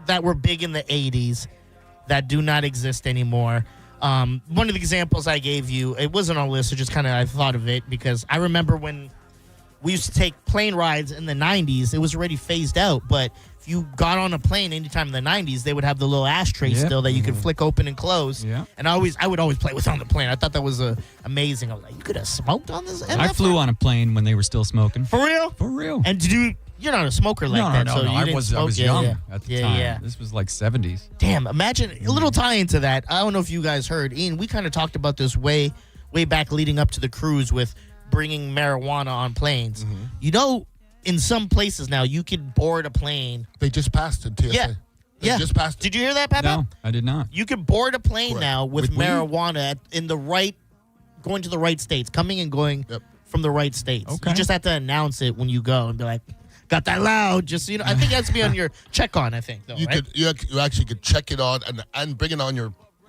that were big in the 80s that do not exist anymore. One of the examples I gave you, it wasn't on a list, so just kind of I thought of it because I remember when we used to take plane rides in the 90s. It was already phased out, but if you got on a plane anytime in the 90s, they would have the little ashtray still that you could flick open and close. Yeah. And I would always play with on the plane. I thought that was amazing. I was like, you could have smoked on this? I flew on a plane when they were still smoking. For real? For real. And you're not a smoker like that. No. I was young at the time. Yeah. This was like 70s. Damn, imagine a little tie into that. I don't know if you guys heard. Ian, we kind of talked about this way back leading up to the cruise with bringing marijuana on planes. Mm-hmm. In some places now, you can board a plane. They just passed it, TSA. Yeah. Just passed it. Did you hear that, Papa? No, I did not. You can board a plane now with marijuana going to the right states, coming and going from the right states. Okay. You just have to announce it when you go and be like, got that loud. Just, I think it has to be on your check-on, I think, though, right? You actually could check it on and bring it on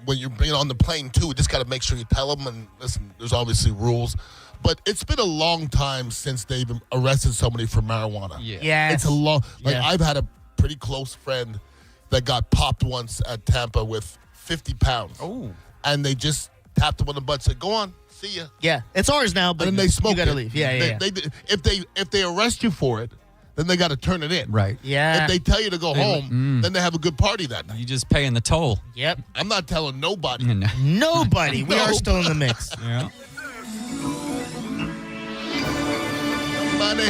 when you're bringing it on the plane, too. You just got to make sure you tell them. And listen, there's obviously rules. But it's been a long time since they've arrested somebody for marijuana. Yeah. It's a long... I've had a pretty close friend that got popped once at Tampa with 50 pounds. Oh. And they just tapped him on the butt and said, go on, see ya. Yeah, it's ours now, but and then they smoke you got to leave. Yeah. If they arrest you for it, then they got to turn it in. Right. Yeah. If they tell you to go home, then they have a good party that night. You just paying the toll. Yep. I'm not telling nobody. Nobody. We are still in the mix. Yeah. Money.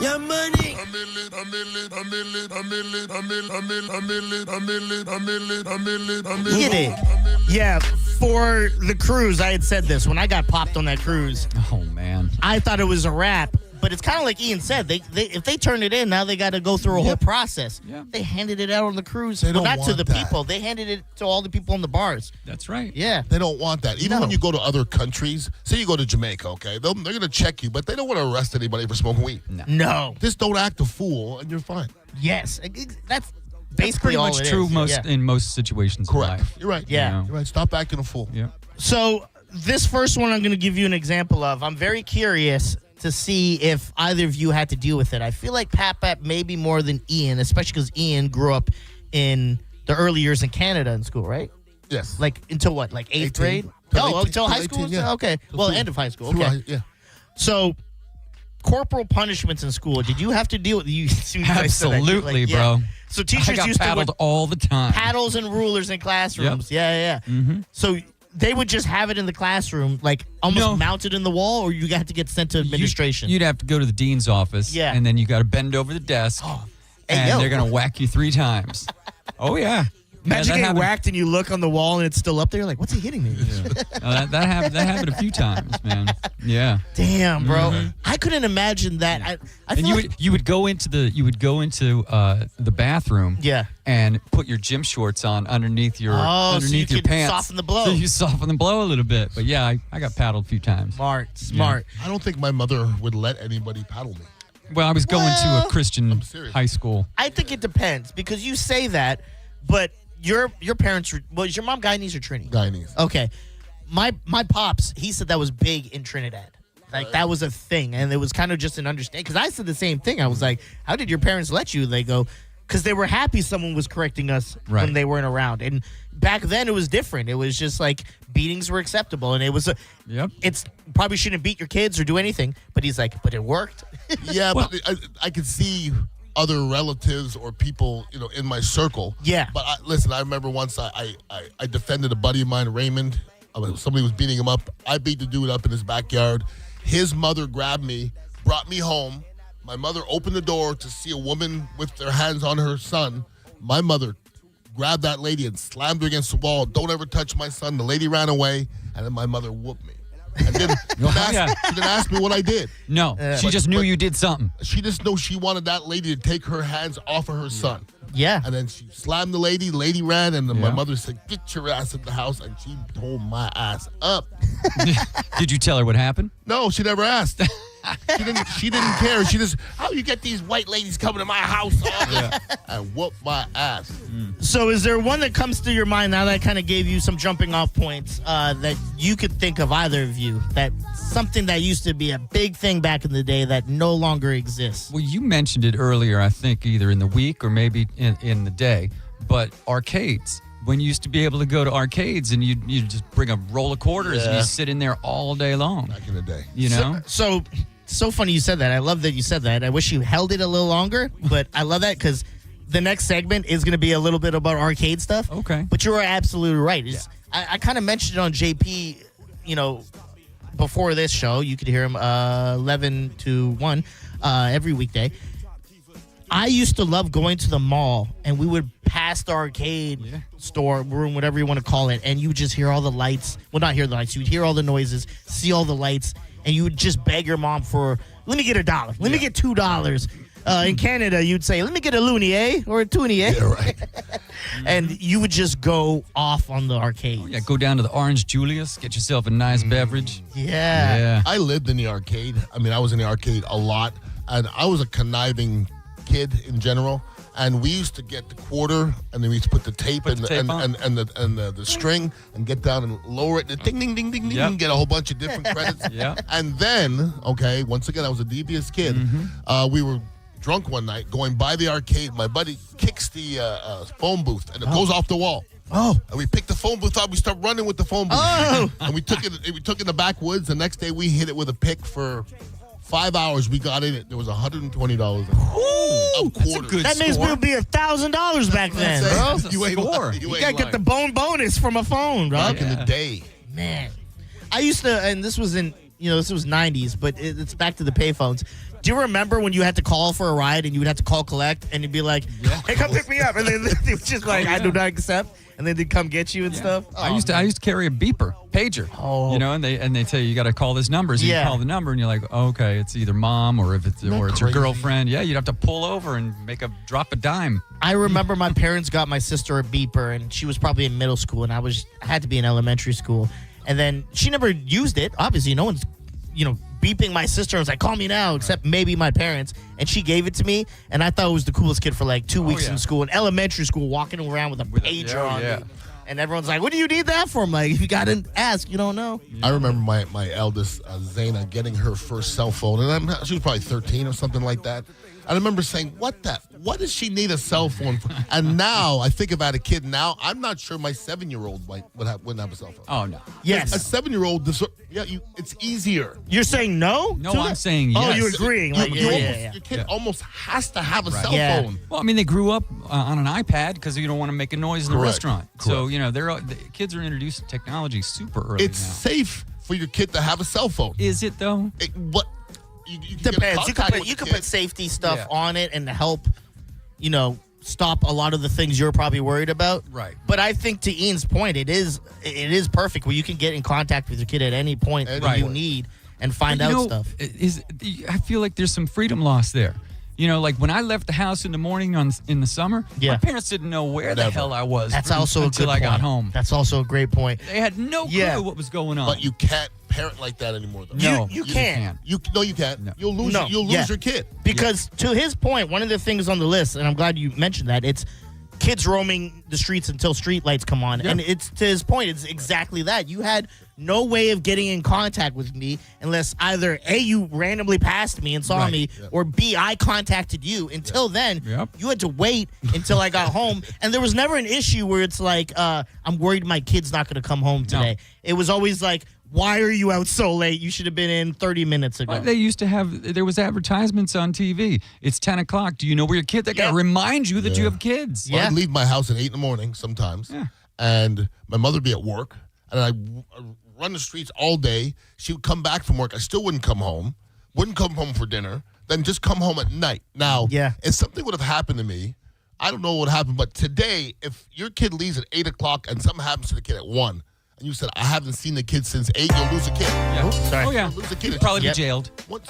Your money. Get it. Yeah, for the cruise, I had said this. When I got popped on that cruise, oh, man, I thought it was a wrap. But it's kind of like Ian said. If they turn it in, now they got to go through a whole process. Yeah. They handed it out on the cruise. They don't not want to the that. people. They handed it to all the people in the bars. That's right. Yeah. They don't want that. Even when you go to other countries, say you go to Jamaica, okay? They're going to check you, but they don't want to arrest anybody for smoking weed. No. Just don't act a fool, and you're fine. Yes. That's basically pretty all much it true is. in most situations Correct. in life. You're right. Yeah. You're right. Stop acting a fool. Yeah. So this first one I'm going to give you an example of. I'm very curious to see if either of you had to deal with it. I feel like Pat maybe more than Ian, especially because Ian grew up in the early years in Canada in school, right? Yes. Like until what? Like 8th 18. grade? Until high school? 18, yeah. Okay. Well, end of high school. Through Okay. yeah. So, corporal punishments in school. Did you have to deal with you? Absolutely, bro. So teachers I got used paddled to all the time. paddles and rulers in classrooms. Yep. Yeah. Mm-hmm. So they would just have it in the classroom, like almost mounted in the wall, or you had to get sent to administration. You'd have to go to the dean's office. Yeah. And then you got to bend over the desk. And they're going to whack you 3 times. Oh, yeah. Imagine getting happened. whacked and you look on the wall and it's still up there. You're like, what's he hitting me? That happened a few times, man. Yeah. Damn, bro. Mm-hmm. I couldn't imagine that. I And feel like, you would go into the bathroom. Yeah. And put your gym shorts on underneath your so you your could pants. soften the blow. So you soften the blow a little bit. But yeah, I got paddled a few times. Smart. I don't think my mother would let anybody paddle me. Well, I was going to a Christian high school. I think it depends because you say that, but your parents, was your mom Guyanese or Trini? Guyanese. Okay. My pops, he said that was big in Trinidad. Like, that was a thing, and it was kind of just an understanding. Because I said the same thing. I was like, how did your parents let you? They go, because they were happy someone was correcting us when they weren't around. And back then, it was different. It was just like beatings were acceptable, and it was it's probably shouldn't beat your kids or do anything. But he's like, but it worked. Yeah, but I could see other relatives or people, in my circle. Yeah. But listen, I remember once I defended a buddy of mine, Raymond. Somebody was beating him up. I beat the dude up in his backyard. His mother grabbed me, brought me home. My mother opened the door to see a woman with their hands on her son. My mother grabbed that lady and slammed her against the wall. Don't ever touch my son. The lady ran away, and then my mother whooped me. And then she didn't ask me what I did. No, she just knew you did something. She just knew she wanted that lady to take her hands off of her son. Yeah. And then she slammed the lady. Lady ran, and then my mother said, "Get your ass in the house," and she tore my ass up. Did you tell her what happened? No, she never asked. She didn't care. She just, how you get these white ladies coming to my house? And whoop my ass. So is there one that comes to your mind now that I kind of gave you some jumping off points that you could think of, either of you, that something that used to be a big thing back in the day that no longer exists? Well, you mentioned it earlier, I think, either in the week or maybe in the day, but arcades. When you used to be able to go to arcades and you just bring a roll of quarters and you sit in there all day long. Back in the day. You know? So funny you said that. I love that you said that. I wish you held it a little longer, but I love that because the next segment is going to be a little bit about arcade stuff. Okay. But you are absolutely right. I kind of mentioned it on JP, before this show. You could hear him 11 to 1 every weekday. I used to love going to the mall, and we would pass the arcade store, room, whatever you want to call it, and you would just hear all the lights. Well, not hear the lights. You would hear all the noises, see all the lights, and you would just beg your mom for, let me get $1. Let me get $2. In Canada, you'd say, let me get a loonie, eh? Or a toonie, eh? Yeah, right. And you would just go off on the arcade. Yeah, go down to the Orange Julius, get yourself a nice beverage. Yeah. I lived in the arcade. I mean, I was in the arcade a lot, and I was a conniving kid in general. And we used to get the quarter, and then we used to put the tape and the string, and get down and lower it. And ding, ding, ding, ding, ding, and get a whole bunch of different credits. And then, once again, I was a devious kid. We were drunk one night, going by the arcade. My buddy kicks the phone booth, and it goes off the wall. Oh. And we picked the phone booth up. We start running with the phone booth. Oh. And we took it in the backwoods. The next day, we hit it with a pick for 5 hours. We got in it. There was $120 of quarters. That makes me be $1,000 back then, bro. You ain't lying. You gotta get the bonus from a phone, bro. Back in the day. Man. I used to, and this was in, this was 90s, but it's back to the payphones. Do you remember when you had to call for a ride and you would have to call collect and you'd be like, hey, come pick me up? And then it was just like, I do not accept. And then they'd come get you and stuff. I used to carry a beeper, pager. Oh. And they tell you got to call this number. So you call the number and you're like, okay, it's either mom or it's your girlfriend. Yeah, you'd have to pull over and drop a dime. I remember my parents got my sister a beeper, and she was probably in middle school, and I had to be in elementary school. And then she never used it. Obviously, no one's, beeping my sister. I was like, call me now, except maybe my parents. And she gave it to me, and I thought I was the coolest kid for like 2 weeks in school, in elementary school, walking around with a pager on me. And everyone's like, what do you need that for? I'm like, if you got to ask, you don't know. I remember my eldest, Zaina, getting her first cell phone. And she was probably 13 or something like that. I remember saying, what does she need a cell phone for? And now I think about a kid now. I'm not sure my 7-year-old wouldn't have a cell phone. Oh, no. Yes. A 7-year-old, it's easier. You're saying no? No, I'm saying yes. Oh, you're agreeing. Your kid almost has to have a cell phone. Well, I mean, they grew up on an iPad because you don't want to make a noise in the restaurant. So, the kids are introduced to technology super early It's now. safe for your kid to have a cell phone. Is it, though? You depends. You can put safety stuff on it and help, stop a lot of the things you're probably worried about. Right. But I think to Ian's point, it is perfect where you can get in contact with your kid at any point that you need and find out stuff. I feel like there's some freedom lost there. Like when I left the house in the morning in the summer, my parents didn't know where the hell I was. That's also a good until I got home. That's also a great point. They had no clue what was going on. But you can't parent like that anymore, though. No, you can't. You can't. No. You'll lose your kid. Because to his point, one of the things on the list, and I'm glad you mentioned that, it's kids roaming the streets until street lights come on. And it's to his point, it's exactly that. You had no way of getting in contact with me unless either A, you randomly passed me and saw me, or B, I contacted you. Until then, you had to wait until I got home. And there was never an issue where it's like, I'm worried my kid's not going to come home today. It was always like, why are you out so late? You should have been in 30 minutes ago. They used to there was advertisements on TV. It's 10 o'clock. Do you know where your kid? They got to remind you that you have kids. Well, I'd leave my house at 8 in the morning sometimes. Yeah. And my mother would be at work. And I'd run the streets all day. She would come back from work. I still wouldn't come home. Wouldn't come home for dinner. Then just come home at night. Now, if something would have happened to me, I don't know what would happen. But today, if your kid leaves at 8 o'clock and something happens to the kid at 1, and you said, I haven't seen the kid since 8, you'll lose a kid. Yeah. Sorry. Oh, yeah. You'll lose a kid. You'd probably be jailed.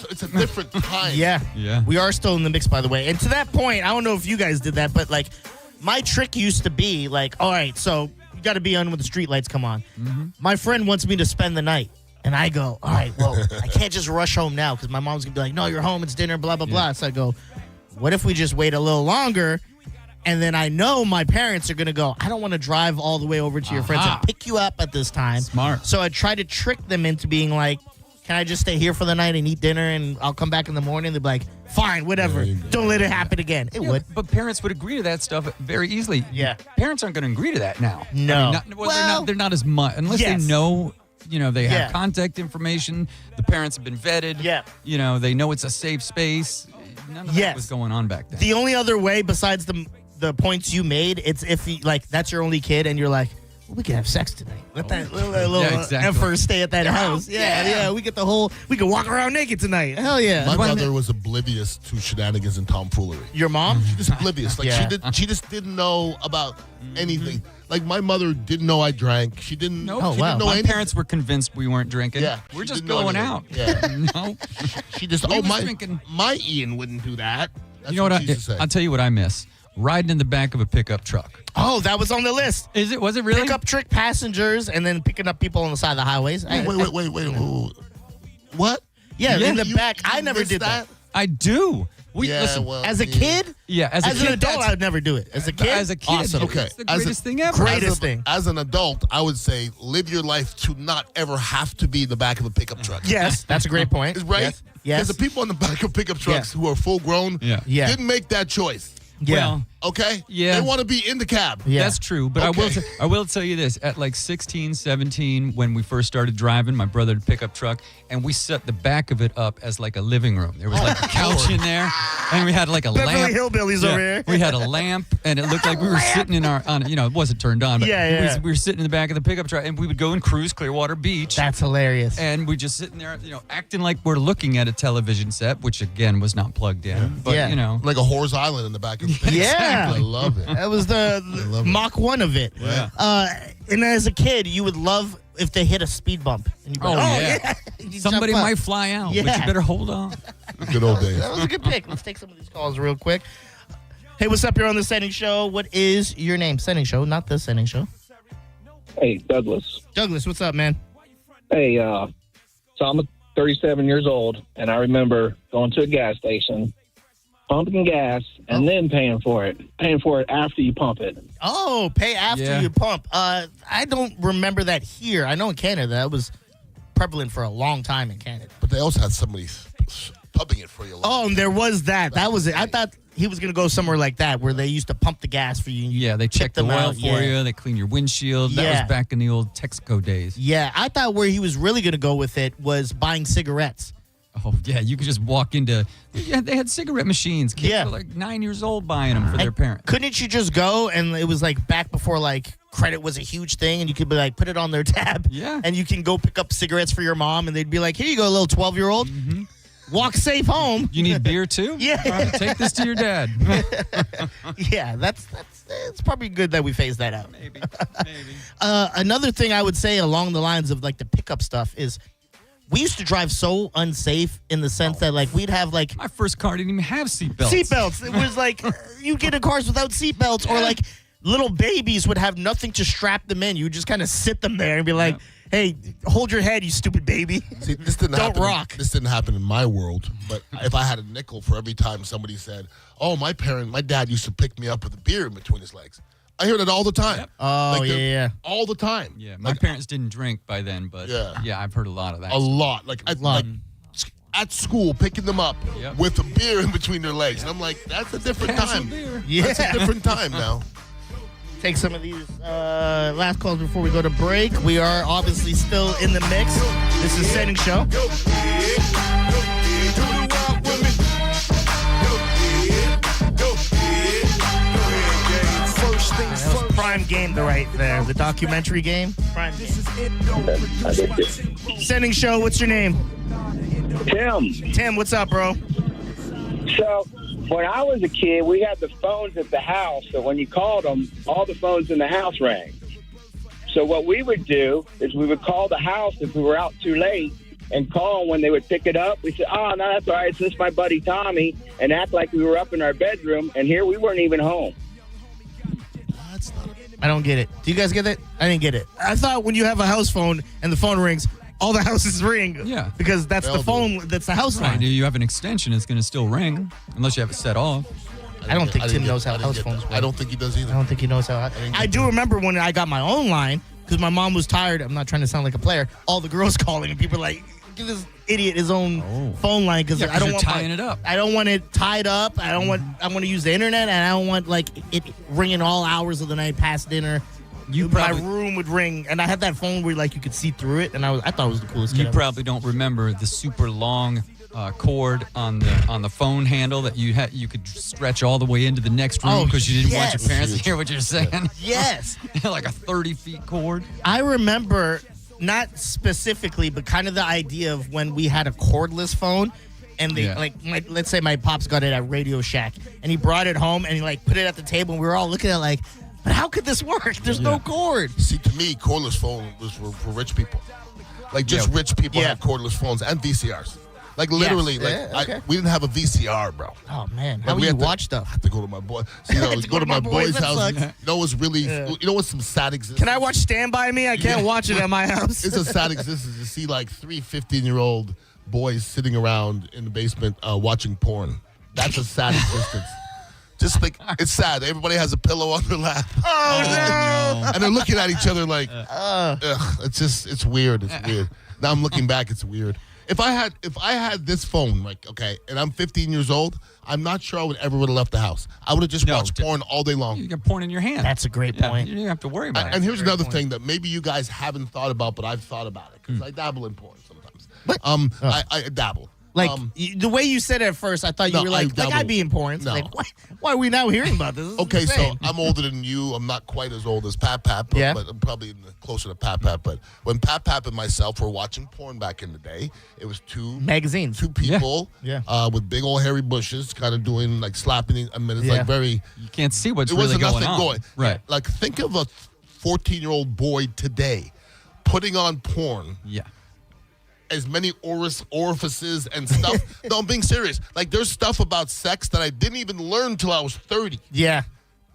It's a different time. Yeah. We are still in the mix, by the way. And to that point, I don't know if you guys did that, but like my trick used to be like, all right, so you got to be on when the street lights come on. Mm-hmm. My friend wants me to spend the night. And I go, all right, well, I can't just rush home now because my mom's going to be like, no, you're home. It's dinner, blah, blah, blah. So I go, what if we just wait a little longer? And then I know my parents are going to go, I don't want to drive all the way over to your friends and pick you up at this time. Smart. So I try to trick them into being like, can I just stay here for the night and eat dinner and I'll come back in the morning? They'd be like, fine, whatever. Don't let it happen again. It would. But parents would agree to that stuff very easily. Yeah. Parents aren't going to agree to that now. No. I mean, they're not as much. Unless they know, they have contact information. The parents have been vetted. Yeah. They know it's a safe space. None of that was going on back then. The only other way besides the points you made, it's if you, like that's your only kid and you're like, well, we can have sex tonight. Let that little effort stay at that house. Yeah. We get we can walk around naked tonight. Hell yeah. My mother was oblivious to shenanigans and tomfoolery. Your mom? She's just oblivious. Like she just didn't know about anything. Like my mother didn't know I drank. She didn't. Nope. She didn't know My anything. parents were convinced we weren't drinking. Yeah, we're she just didn't know going anything. out. Yeah. No. She just. We was my drinking. My Ian wouldn't do that. That's You know what? she used to say. I'll tell you what I miss. Riding in the back of a pickup truck. Oh, that was on the list. Is it? Was it really? Pickup trick passengers and then picking up people on the side of the highways. Wait. What? Yeah, in the back. I never did that. I do. Listen, as a kid? Yeah, as an adult, I would never do it. As a kid? Awesome. Okay. It's the greatest thing ever. Greatest thing. As an adult, I would say live your life to not ever have to be in the back of a pickup truck. Yes, that's a great point. Right? Yes. Because the people in the back of pickup trucks who are full grown didn't make that choice. Yeah. Well, okay? Yeah. They want to be in the cab. Yeah. That's true. But I will tell you this. At like 16, 17, when we first started driving, my brother had a pickup truck, and we set the back of it up as like a living room. There was like a couch in there, and we had like a Beverly lamp. Hillbillies over here. We had a lamp, and it looked like we were sitting in it wasn't turned on, but we were sitting in the back of the pickup truck, and we would go and cruise Clearwater Beach. That's hilarious. And we just sitting there, acting like we're looking at a television set, which again was not plugged in. But like a Whores Island in the back of the pickup. Yeah. I love it. That was the Mach 1 of it. Yeah. And as a kid, you would love if they hit a speed bump. And you'd be like, You Somebody jump up. might fly out, but Yeah. you better hold on. Good old days. That was a good pick. Let's take some of these calls real quick. Hey, what's up? You're on the Senning Show. What is your name? Senning Show, not the Senning Show. Hey, Douglas. Douglas, what's up, man? Hey, so I'm 37 years old, and I remember going to a gas station, pumping gas and then paying for it. Paying for it after you pump it. Oh, pay after you pump. I don't remember that here. I know in Canada that was prevalent for a long time in Canada. But they also had somebody pumping it for you. Oh, and there was that. That was it. I thought he was going to go somewhere like that where they used to pump the gas for you. And you they check the oil out. for you. They clean your windshield. That was back in the old Texaco days. Yeah, I thought where he was really going to go with it was buying cigarettes. Oh, yeah, you could just walk into... Yeah, they had cigarette machines. Kids were like 9 years old buying them for their parents. Couldn't you just go, and it was like back before like credit was a huge thing, and you could be like, put it on their tab, and you can go pick up cigarettes for your mom, and they'd be like, here you go, little 12-year-old. Mm-hmm. Walk safe home. You need beer too? Yeah. Take this to your dad. Yeah, it's probably good that we phased that out. Maybe. Another thing I would say along the lines of like the pickup stuff is we used to drive so unsafe in the sense that like we'd have like my first car didn't even have seatbelts. Seatbelts. It was like you get in cars without seatbelts, or like little babies would have nothing to strap them in. You would just kind of sit them there and be like, hey, hold your head, you stupid baby. See, this didn't Don't happen. rock. This didn't happen in my world. But if I had a nickel for every time somebody said, "Oh, my dad used to pick me up with a beer in between his legs," I hear that all the time. Yep. Oh, like yeah. all the time. Yeah, my parents didn't drink by then, but yeah, I've heard a lot of that. A lot. Like at school, picking them up with a beer in between their legs, and I'm like, that's a different time. Yeah. That's a different time now. Take some of these last calls before we go to break. We are obviously still in the mix. This is Senning Show. That was Prime Game right there. The documentary game. Prime Game. Senning Show, what's your name? Tim, what's up, bro? So, when I was a kid, we had the phones at the house, so when you called them, all the phones in the house rang. So what we would do is we would call the house if we were out too late and call when they would pick it up. We said, oh, no, that's all right, it's just my buddy Tommy, and act like we were up in our bedroom, and here we weren't even home. I don't get it. Do you guys get it? I didn't get it. I thought when you have a house phone and the phone rings, all the houses ring. Yeah. Because that's the phone, that's the house line. If you have an extension, it's going to still ring unless you have it set off. I don't think Tim knows how house phones work. I don't think he does either. I don't think he knows how. I do remember when I got my own line because my mom was tired. I'm not trying to sound like a player. All the girls calling and people were like, give this idiot his own phone line because I don't want tying it up. I don't want it tied up. I want to use the internet, and I don't want like it ringing all hours of the night past dinner. My room would ring, and I had that phone where like you could see through it, and I thought it was the coolest. You probably don't remember the super long cord on the phone handle that you could stretch all the way into the next room because you didn't want your parents to hear what you're saying. Yes, like a 30-foot cord. I remember, not specifically, but kind of the idea of when we had a cordless phone. And they let's say my pops got it at Radio Shack, and he brought it home and he like put it at the table, and we were all looking at it like, but how could this work? There's no cord. See, to me, cordless phone was for rich people. Like, just rich people had cordless phones and VCRs. Like, literally, we didn't have a VCR, bro. Oh, man. How would you watch stuff? I had to go to my boy. See, go to my boy's house. You know what's really, you know what's some sad existence? Can I watch Stand By Me? I can't watch it at my house. It's a sad existence to see, like, 3 15-year-old boys sitting around in the basement watching porn. That's a sad existence. Just like, it's sad. Everybody has a pillow on their lap. Oh, no. And they're looking at each other like, ugh. It's weird. It's weird. Now I'm looking back, it's weird. If I had this phone, like, okay, and I'm 15 years old, I'm not sure I would ever would have left the house. I would have just watched porn all day long. You got porn in your hand. That's a great point. You don't have to worry about it. And here's another thing that maybe you guys haven't thought about, but I've thought about it because I dabble in porn sometimes. I dabble. Like, the way you said it at first, I thought you were like I'd be in porn. No. Like, why are we now hearing about this? Okay, so I'm older than you. I'm not quite as old as Pat, but I'm probably closer to Pat. But when Pat and myself were watching porn back in the day, it was two people with big old hairy bushes kind of doing, like, slapping. I mean, it's like very... You can't see what's really going on. There wasn't nothing going. Right. Like, think of a 14-year-old boy today putting on porn. Yeah. As many orifices and stuff. No, I'm being serious. Like, there's stuff about sex that I didn't even learn till I was 30. Yeah.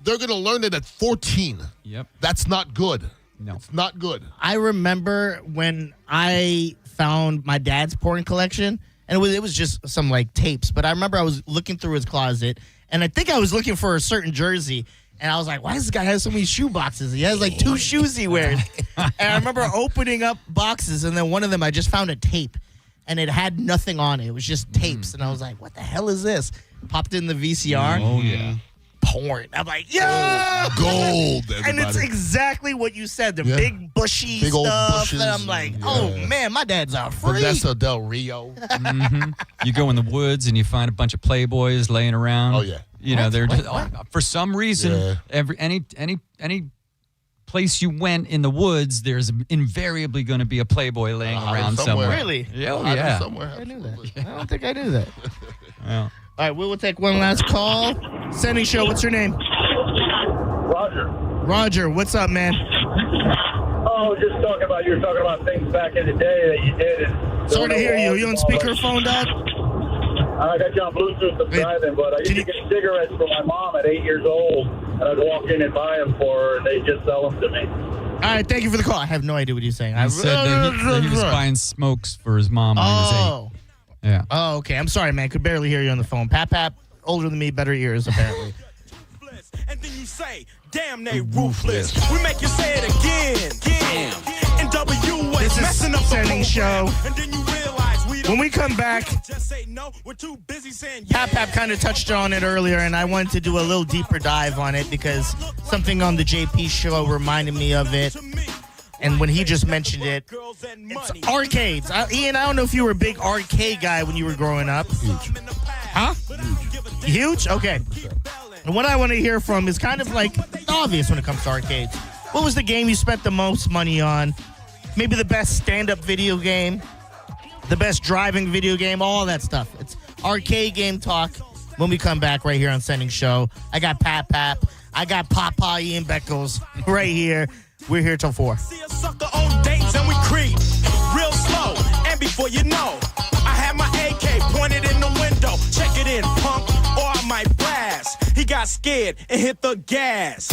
They're going to learn it at 14. Yep. That's not good. No. It's not good. I remember when I found my dad's porn collection, and it was just some like tapes. But I remember I was looking through his closet, and I think I was looking for a certain jersey. And I was like, why does this guy have so many shoe boxes? He has like 2 shoes he wears. And I remember opening up boxes, and then one of them I just found a tape, and it had nothing on it. It was just tapes. And I was like, what the hell is this? Popped in the VCR. Oh, yeah. Porn. I'm like, yeah, gold. Everybody. And it's exactly what you said, the big bushy Big old stuff. bushes, And I'm like, oh man, my dad's out free. Vanessa Del Rio. You go in the woods and you find a bunch of Playboys laying around. Oh yeah. You know, they're just for some reason any place you went in the woods, there's invariably going to be a Playboy laying around somewhere. Really? Yeah. Somewhere. I knew that. I don't think I knew that. Yeah. All right, we will take one last call. Senning Show, what's your name? Roger. Roger, what's up, man? Oh, just talking about, you were talking about things back in the day that you did. Sorry to hear you. You on speakerphone, dog? I got you on Bluetooth. I'm driving, but I used to get cigarettes from my mom at 8 years old, and I'd walk in and buy them for her, and they'd just sell them to me. All right, thank you for the call. I have no idea what you're saying. He said that he was buying smokes for his mom when he was 8. Yeah. Oh, okay. I'm sorry, man. Could barely hear you on the phone. Pap, older than me, better ears, apparently. And then you say, damn, they ruthless. We make you say it again. And WA This is messing up Senning the Show. And then you realize we don't. When we come back, Just say no. We're too busy saying yeah. Pap kind of touched on it earlier, and I wanted to do a little deeper dive on it because something on the JP show reminded me of it. And when he just mentioned it, it's arcades. Ian, I don't know if you were a big arcade guy when you were growing up. Huge. Huh? Huge? Okay. And what I want to hear from is kind of like obvious when it comes to arcades. What was the game you spent the most money on? Maybe the best stand-up video game, the best driving video game, all that stuff. It's arcade game talk when we come back right here on Senning Show. I got Pap. I got Papa Ian Beckles right here. We're here till 4. See a sucker on dates and we creep real slow. And before you know, I have my AK pointed in the window. Check it in, punk, or I might blast. He got scared and hit the gas.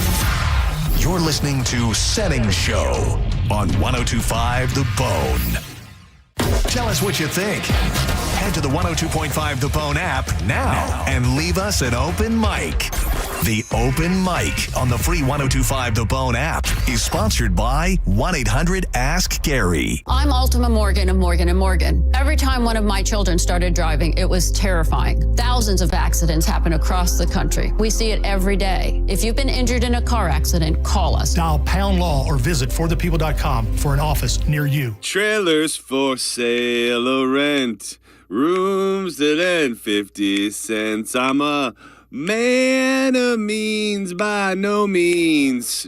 You're listening to Senning Show on 102.5 The Bone. Tell us what you think. Head to the 102.5 The Bone app now and leave us an open mic. The Open Mic on the free 102.5 The Bone app is sponsored by 1-800-ASK-GARY. I'm Ultima Morgan of Morgan & Morgan. Every time one of my children started driving, it was terrifying. Thousands of accidents happen across the country. We see it every day. If you've been injured in a car accident, call us. Dial pound law or visit forthepeople.com for an office near you. Trailers for sale or rent. Rooms that end 50 cents. I'm a man of means by no means.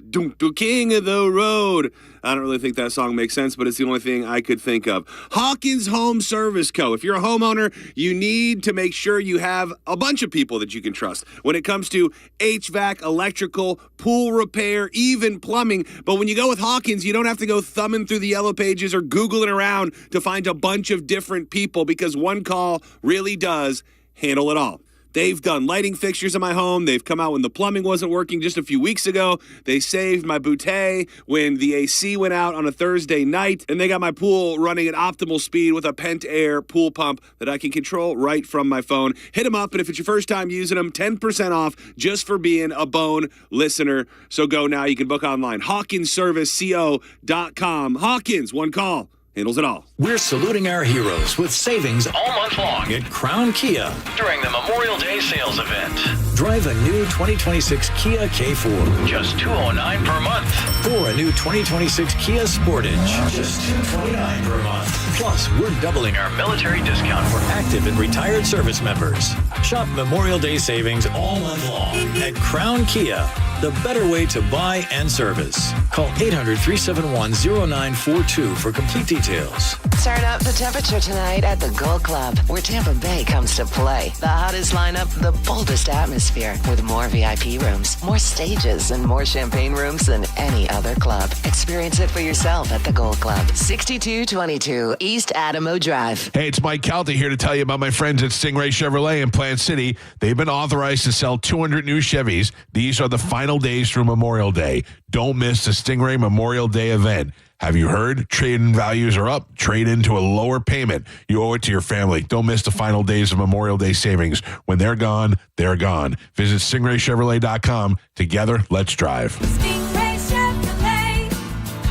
King of the road. I don't really think that song makes sense, but it's the only thing I could think of. Hawkins Home Service Co. If you're a homeowner, you need to make sure you have a bunch of people that you can trust when it comes to HVAC, electrical, pool repair, even plumbing. But when you go with Hawkins, you don't have to go thumbing through the yellow pages or Googling around to find a bunch of different people, because one call really does handle it all. They've done lighting fixtures in my home. They've come out when the plumbing wasn't working just a few weeks ago. They saved my bootay when the AC went out on a Thursday night. And they got my pool running at optimal speed with a Pent Air pool pump that I can control right from my phone. Hit them up, and if it's your first time using them, 10% off just for being a Bone listener. So go now. You can book online. HawkinsServiceCO.com. Hawkins, one call. Handles it all. We're saluting our heroes with savings all month long at Crown Kia during the Memorial Day sales event. Drive a new 2026 Kia K4, just $209 per month. Or a new 2026 Kia Sportage, just $229 per month. Plus, we're doubling our military discount for active and retired service members. Shop Memorial Day savings all month long at Crown Kia, the better way to buy and service. Call 800-371-0942 for complete details. Turn up the temperature tonight at the Gold Club, where Tampa Bay comes to play. The hottest lineup, the boldest atmosphere, with more VIP rooms, more stages, and more champagne rooms than any other club. Experience it for yourself at the Gold Club, 6222 East Adamo Drive. Hey, it's Mike Calta here to tell you about my friends at Stingray Chevrolet in Plant City. They've been authorized to sell 200 new Chevys. These are the final days through Memorial Day. Don't miss the Stingray Memorial Day event. Have you heard? Trade-in values are up. Trade into a lower payment. You owe it to your family. Don't miss the final days of Memorial Day savings. When they're gone, they're gone. Visit StingrayChevrolet.com. Together, let's drive. Stingray Chevrolet.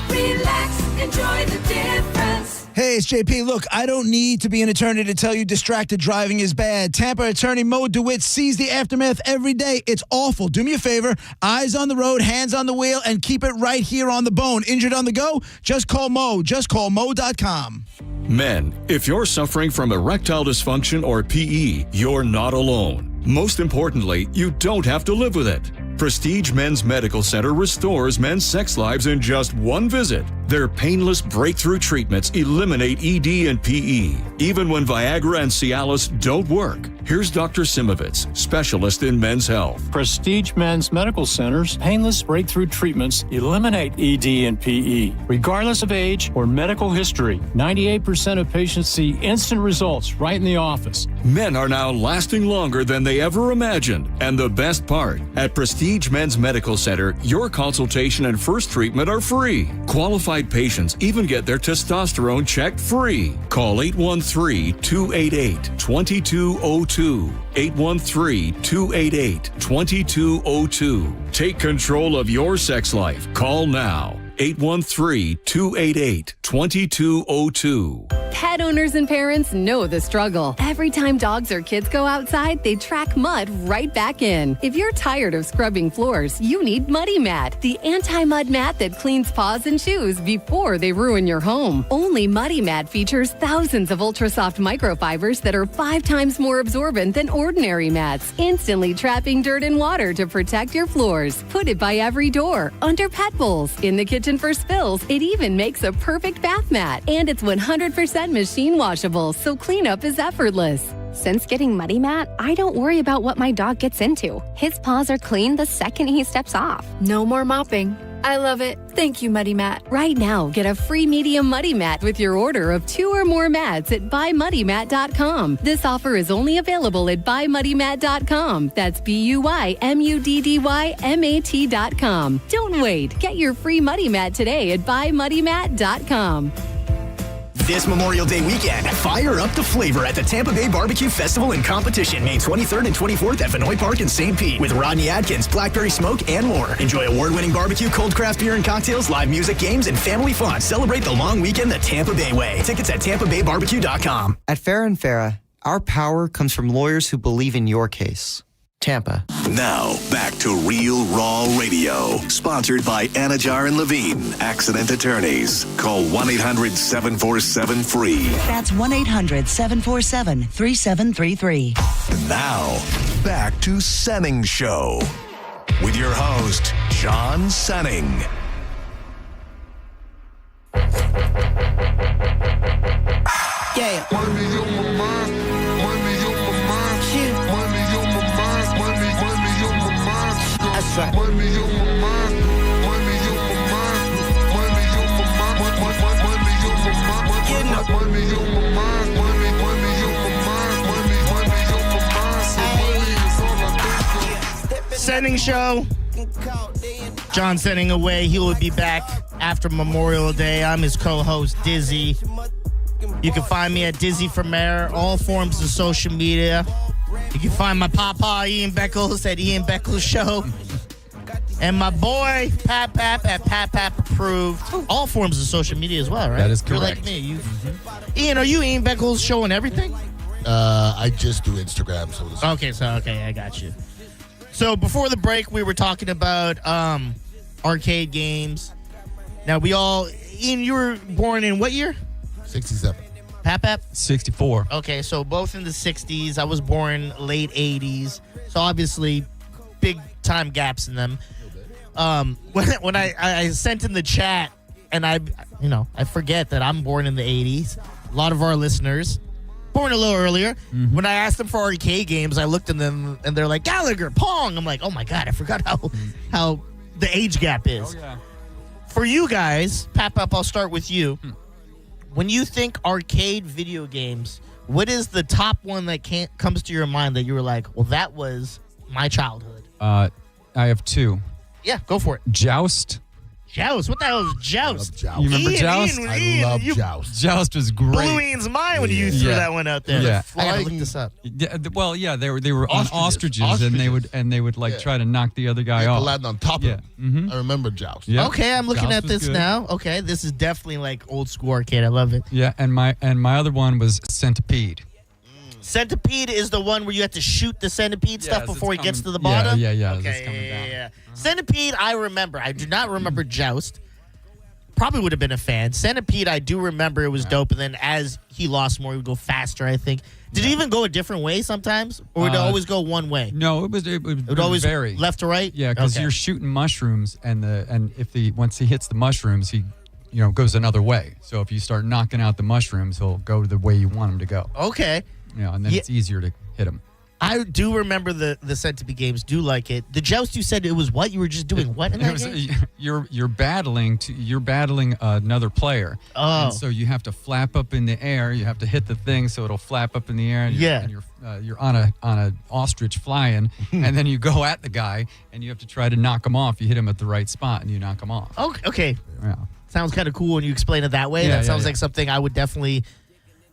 Relax, enjoy the difference. Hey, it's JP. Look, I don't need to be an attorney to tell you distracted driving is bad. Tampa attorney Mo DeWitt sees the aftermath every day. It's awful. Do me a favor. Eyes on the road, hands on the wheel, and keep it right here on the bone. Injured on the go? Just call Mo. Just call Mo.com. Men, if you're suffering from erectile dysfunction or PE, you're not alone. Most importantly, you don't have to live with it. Prestige Men's Medical Center restores men's sex lives in just one visit. Their painless breakthrough treatments eliminate ED and PE, even when Viagra and Cialis don't work. Here's Dr. Simovitz, specialist in men's health. Prestige Men's Medical Center's painless breakthrough treatments eliminate ED and PE, regardless of age or medical history. 98% of patients see instant results right in the office. Men are now lasting longer than they ever imagined. And the best part, at Prestige Men's Medical Center, your consultation and first treatment are free. Qualified patients even get their testosterone checked free. Call 813-288-2202. 813-288-2202. Take control of your sex life. Call now. 813-288-2202. Pet owners and parents know the struggle. Every time dogs or kids go outside, they track mud right back in. If you're tired of scrubbing floors, you need Muddy Mat, the anti-mud mat that cleans paws and shoes before they ruin your home. Only Muddy Mat features thousands of ultra-soft microfibers that are 5 times more absorbent than ordinary mats, instantly trapping dirt and water to protect your floors. Put it by every door, under pet bowls, in the kitchen for spills. It even makes a perfect bath mat. And it's 100% machine washable, so cleanup is effortless. Since getting Muddy Mat, I don't worry about what my dog gets into. His paws are clean the second he steps off. No more mopping. I love it. Thank you, Muddy Mat. Right now, get a free medium Muddy Mat with your order of 2 or more mats at buymuddymat.com. This offer is only available at buymuddymat.com. That's BUYMUDDYMAT.com. Don't wait. Get your free Muddy Mat today at buymuddymat.com. This Memorial Day weekend, fire up the flavor at the Tampa Bay Barbecue Festival and Competition, May 23rd and 24th at Vinoy Park in St. Pete, with Rodney Adkins, Blackberry Smoke, and more. Enjoy award-winning barbecue, cold craft beer and cocktails, live music, games, and family fun. Celebrate the long weekend the Tampa Bay way. Tickets at TampaBayBarbecue.com. At Farrah & Farrah, our power comes from lawyers who believe in your case. Tampa. Now, back to Real Raw Radio. Sponsored by Anajar and Levine, Accident Attorneys. Call 1-800-747-FREE. That's 1-800-747-3733. Now, back to Senning Show. With your host, John Senning. Yeah. Money on my mind. Money on my mind. Yeah. Money on my mind. Money on my mind. That's right. Money on my mind. Money on my mind. Money on my mind. Money on my mind. Money on my mind. Money on my mind. Money on my mind. So money is all I think of. Senning Show. John Senning away. He will be back after Memorial Day. I'm his co-host, Dizzy. You can find me at Dizzy for Mayor, all forms of social media. You can find my papa, Ian Beckles, at Ian Beckles Show. And my boy, Pat at Pat Approved. All forms of social media as well, right? That is correct. You're like me. Ian, are you Ian Beckles Show and everything? I just do Instagram. Okay, I got you. So before the break, we were talking about arcade games. Now, Ian, you were born in what year? 67. Pap? 64. Okay, so both in the 60s. I was born late 80s. So obviously, big time gaps in them. When I sent in the chat, and I forget that I'm born in the 80s. A lot of our listeners born a little earlier. Mm-hmm. When I asked them for arcade games, I looked at them and they're like, Gallagher, Pong. I'm like, oh my God, I forgot how the age gap is. Oh, yeah. For you guys, Pap, I'll start with you. When you think arcade video games, what is the top one that comes to your mind that you were like, well, that was my childhood? I have two. Yeah, go for it. Joust Joust. What the hell is Joust? Joust. You remember Joust? I love Joust. Joust was great. Blew Ian's mind when you threw that one out there. Yeah. I gotta look this up. Yeah, they were on ostriches, and they would like try to knock the other guy off. Land on top of him. Mm-hmm. I remember Joust. Yeah. Okay, I'm looking Joust at this was good. now. Okay, this is definitely like old school arcade. I love it. Yeah, and my other one was Centipede. Centipede is the one where you have to shoot the centipede stuff before he gets to the bottom? Yeah. Okay, yeah. Centipede, I remember. I do not remember Joust. Probably would have been a fan. Centipede, I do remember it was dope. And then as he lost more, he would go faster, I think. Did it even go a different way sometimes? Or would it always go one way? No, it would always vary. Left to right? Yeah, because you're shooting mushrooms, and once he hits the mushrooms, he goes another way. So if you start knocking out the mushrooms, he'll go the way you want him to go. Okay. And then it's easier to hit him. I do remember the Centipede games. Do like it. The Joust, you said it was what? You were just doing what in that game? You're battling another player. Oh. And so you have to flap up in the air. You have to hit the thing so it'll flap up in the air. And you're on a ostrich flying, and then you go at the guy, and you have to try to knock him off. You hit him at the right spot, and you knock him off. Okay. Yeah. Sounds kind of cool when you explain it that way. That sounds like something I would definitely...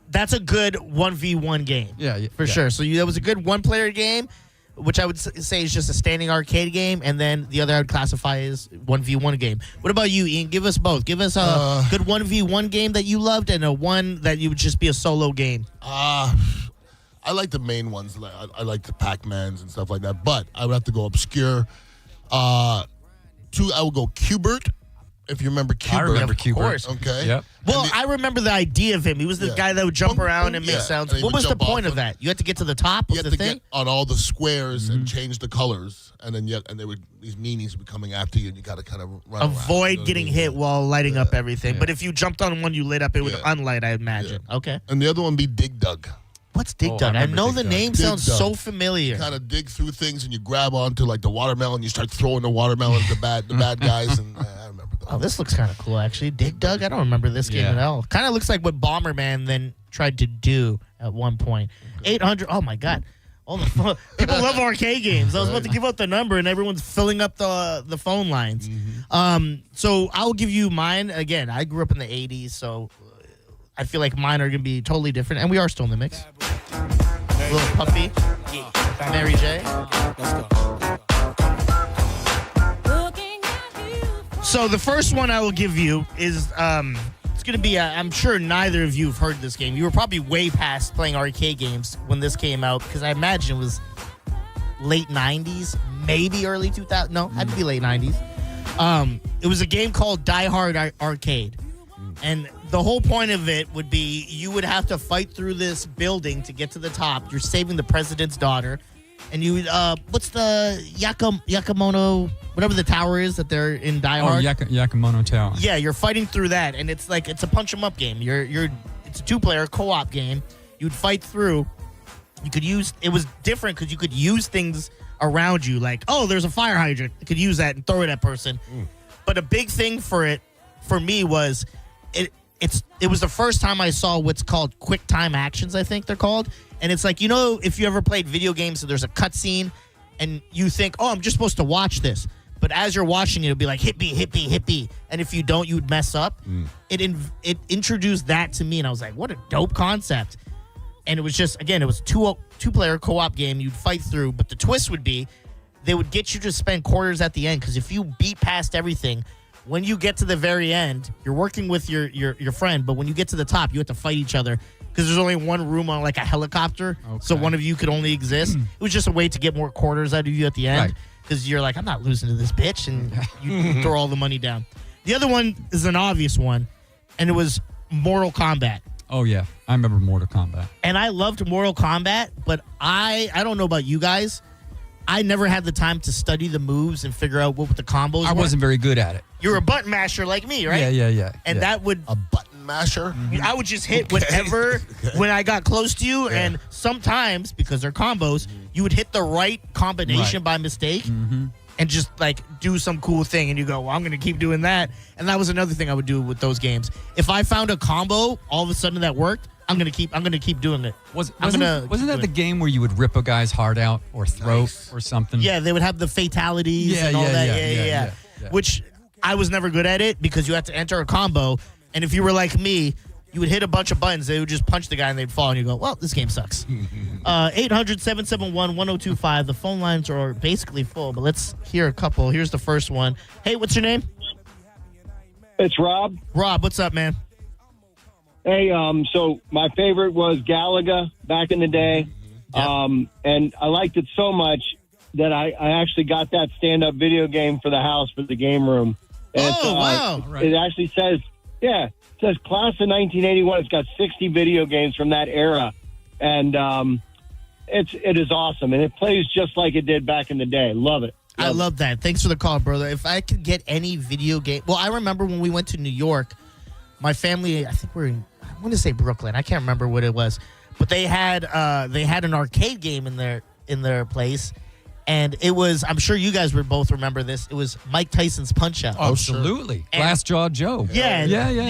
That's a good 1v1 game. For sure. So that was a good one-player game, which I would say is just a standing arcade game, and then the other I would classify as 1v1 game. What about you, Ian? Give us both. Give us a good 1v1 game that you loved and a one that you would just be a solo game. I like the main ones. I like the Pac-Mans and stuff like that, but I would have to go obscure. I would go Qbert. If you remember Qbert. I remember Qbert. Of course. Okay. Yep. Well, I remember the idea of him. He was the guy that would jump around and make sounds. And What was the point of that? You had to get to the top of the thing? Get on all the squares and change the colors, and then these meanies would be coming after you, and you got to kind of run Avoid around, getting hit while lighting up everything. But if you jumped on one you lit up, it would unlight, I imagine. Okay. And the other one be Dig Dug. What's Dig Dug? I know the name sounds so familiar. You kind of dig through things, and you grab onto like the watermelon. You start throwing the watermelon at the bad guys, and I remember. Oh, this looks kind of cool, actually. Dig Dug? I don't remember this game at all. Kind of looks like what Bomberman then tried to do at one point. 800. Oh, my God. All the people love arcade games. I was about to give out the number, and everyone's filling up the phone lines. So I'll give you mine. Again, I grew up in the 80s, so I feel like mine are going to be totally different, and we are still in the mix. Little Puffy. Mary J. Let's go. So the first one I will give you is it's going to be I'm sure neither of you have heard this game. You were probably way past playing arcade games when this came out because I imagine it was late 90s, maybe early 2000s. No, had to be late 90s. It was a game called Die Hard Arcade. And the whole point of it would be you would have to fight through this building to get to the top. You're saving the president's daughter. And you, what's the Yakamono, whatever the tower is that they're in Die Hard? Yakamono Tower. Yeah, you're fighting through that, and it's a punch 'em up game. It's a two-player co-op game. You'd fight through. It was different because you could use things around you, like, oh, there's a fire hydrant. You could use that and throw it at person. But a big thing for me was it was the first time I saw what's called quick time actions, I think they're called. And it's like, if you ever played video games, so there's a cutscene, and you think, oh, I'm just supposed to watch this. But as you're watching it, it'll be like, hit me. And if you don't, you'd mess up. It introduced that to me, and I was like, what a dope concept. And it was just, again, it was two-player co-op game you'd fight through. But the twist would be they would get you to spend quarters at the end, because if you beat past everything, when you get to the very end, you're working with your friend, but when you get to the top, you have to fight each other. Because there's only one room on like a helicopter, so one of you could only exist. It was just a way to get more quarters out of you at the end, because you're like, I'm not losing to this bitch, and you throw all the money down. The other one is an obvious one, and it was Mortal Kombat. Oh, yeah. I remember Mortal Kombat. And I loved Mortal Kombat, but I don't know about you guys. I never had the time to study the moves and figure out what the combos were. I wasn't very good at it. You're a button masher like me, right? Yeah. And that would... A button masher? I would just hit whatever when I got close to you, and sometimes, because they're combos, you would hit the right combination by mistake and just, like, do some cool thing, and you go, well, I'm going to keep doing that. And that was another thing I would do with those games. If I found a combo, all of a sudden that worked, I'm gonna keep doing it. Wasn't that the game where you would rip a guy's heart out or throat or something? Yeah, they would have the fatalities and all that. Yeah. Which I was never good at it because you had to enter a combo. And if you were like me, you would hit a bunch of buttons. They would just punch the guy and they'd fall. And you go, well, this game sucks. 800-771-1025. The phone lines are basically full, but let's hear a couple. Here's the first one. Hey, what's your name? It's Rob. Rob, what's up, man? Hey, so my favorite was Galaga back in the day. Yep. And I liked it so much that I actually got that stand-up video game for the house for the game room. And wow. It actually says, it says class of 1981. It's got 60 video games from that era. And it is awesome. And it plays just like it did back in the day. Love it. I love that. Thanks for the call, brother. If I could get any video game. Well, I remember when we went to New York, my family, I think I want to say Brooklyn. I can't remember what it was. But they had an arcade game in their place. And it was, I'm sure you guys would both remember this. It was Mike Tyson's Punch-Out. Oh, absolutely. Glass-Jaw Joe. Yeah.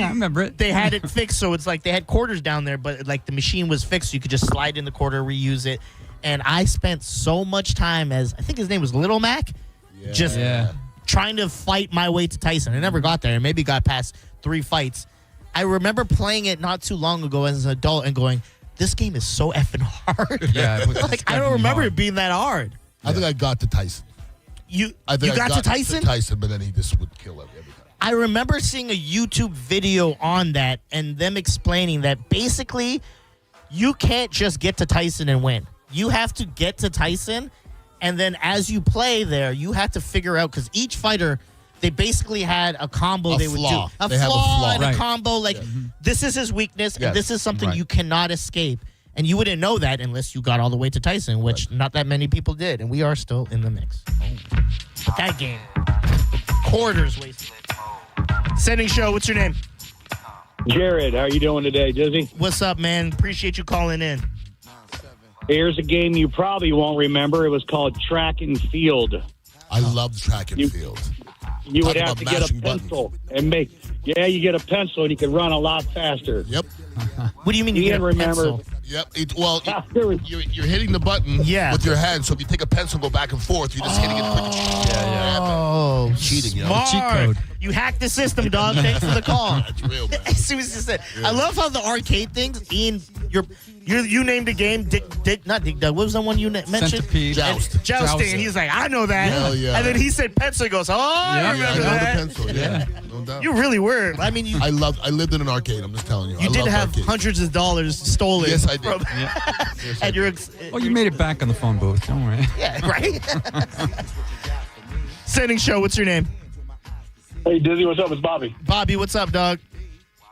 I remember it. They had it fixed, so it's like they had quarters down there, but like the machine was fixed, so you could just slide in the quarter, reuse it. And I spent so much time I think his name was Little Mac, just trying to fight my way to Tyson. I never got there. Maybe got past 3 fights. I remember playing it not too long ago as an adult and going, this game is so effing hard. Yeah. I don't remember it being that hard. I think I got to Tyson. You got to Tyson? But then he just would kill him every time. I remember seeing a YouTube video on that and them explaining that basically you can't just get to Tyson and win. You have to get to Tyson, and then as you play there, you have to figure out, because each fighter, they basically had a combo they would do. A flaw and a combo. Like, this is his weakness, and this is something you cannot escape. And you wouldn't know that unless you got all the way to Tyson, which not that many people did. And we are still in the mix. But that game, quarters wasted. Senning Show, what's your name? Jared, how are you doing today, Dizzy? What's up, man? Appreciate you calling in. Here's a game you probably won't remember. It was called Track and Field. I love track and field. You would have to get a pencil and you get a pencil and you could run a lot faster. Yep. What do you mean you get a pencil? Yep. You're hitting the button with your hand. So if you take a pencil and go back and forth, you're just hitting it quick. Oh, cheating, yo. Smart. Cheat code. You hacked the system, dog. Thanks for the call. That's real, man. As soon as you said, I love how the arcade things, Ian, you named a game, not Dick Dug. What was the one you mentioned? Centipede. Jousting. And he's like, I know that. Hell yeah. And then he said pencil. He goes, I remember that. Pencil, no doubt. You really were. I mean, I lived in an arcade. I'm just telling you. You did have arcades. Hundreds of dollars stolen. Yes, I did. And you made it back on the phone booth. Don't worry. Yeah, right? Senning Show, what's your name? Hey, Dizzy, what's up? It's Bobby. Bobby, what's up, dog?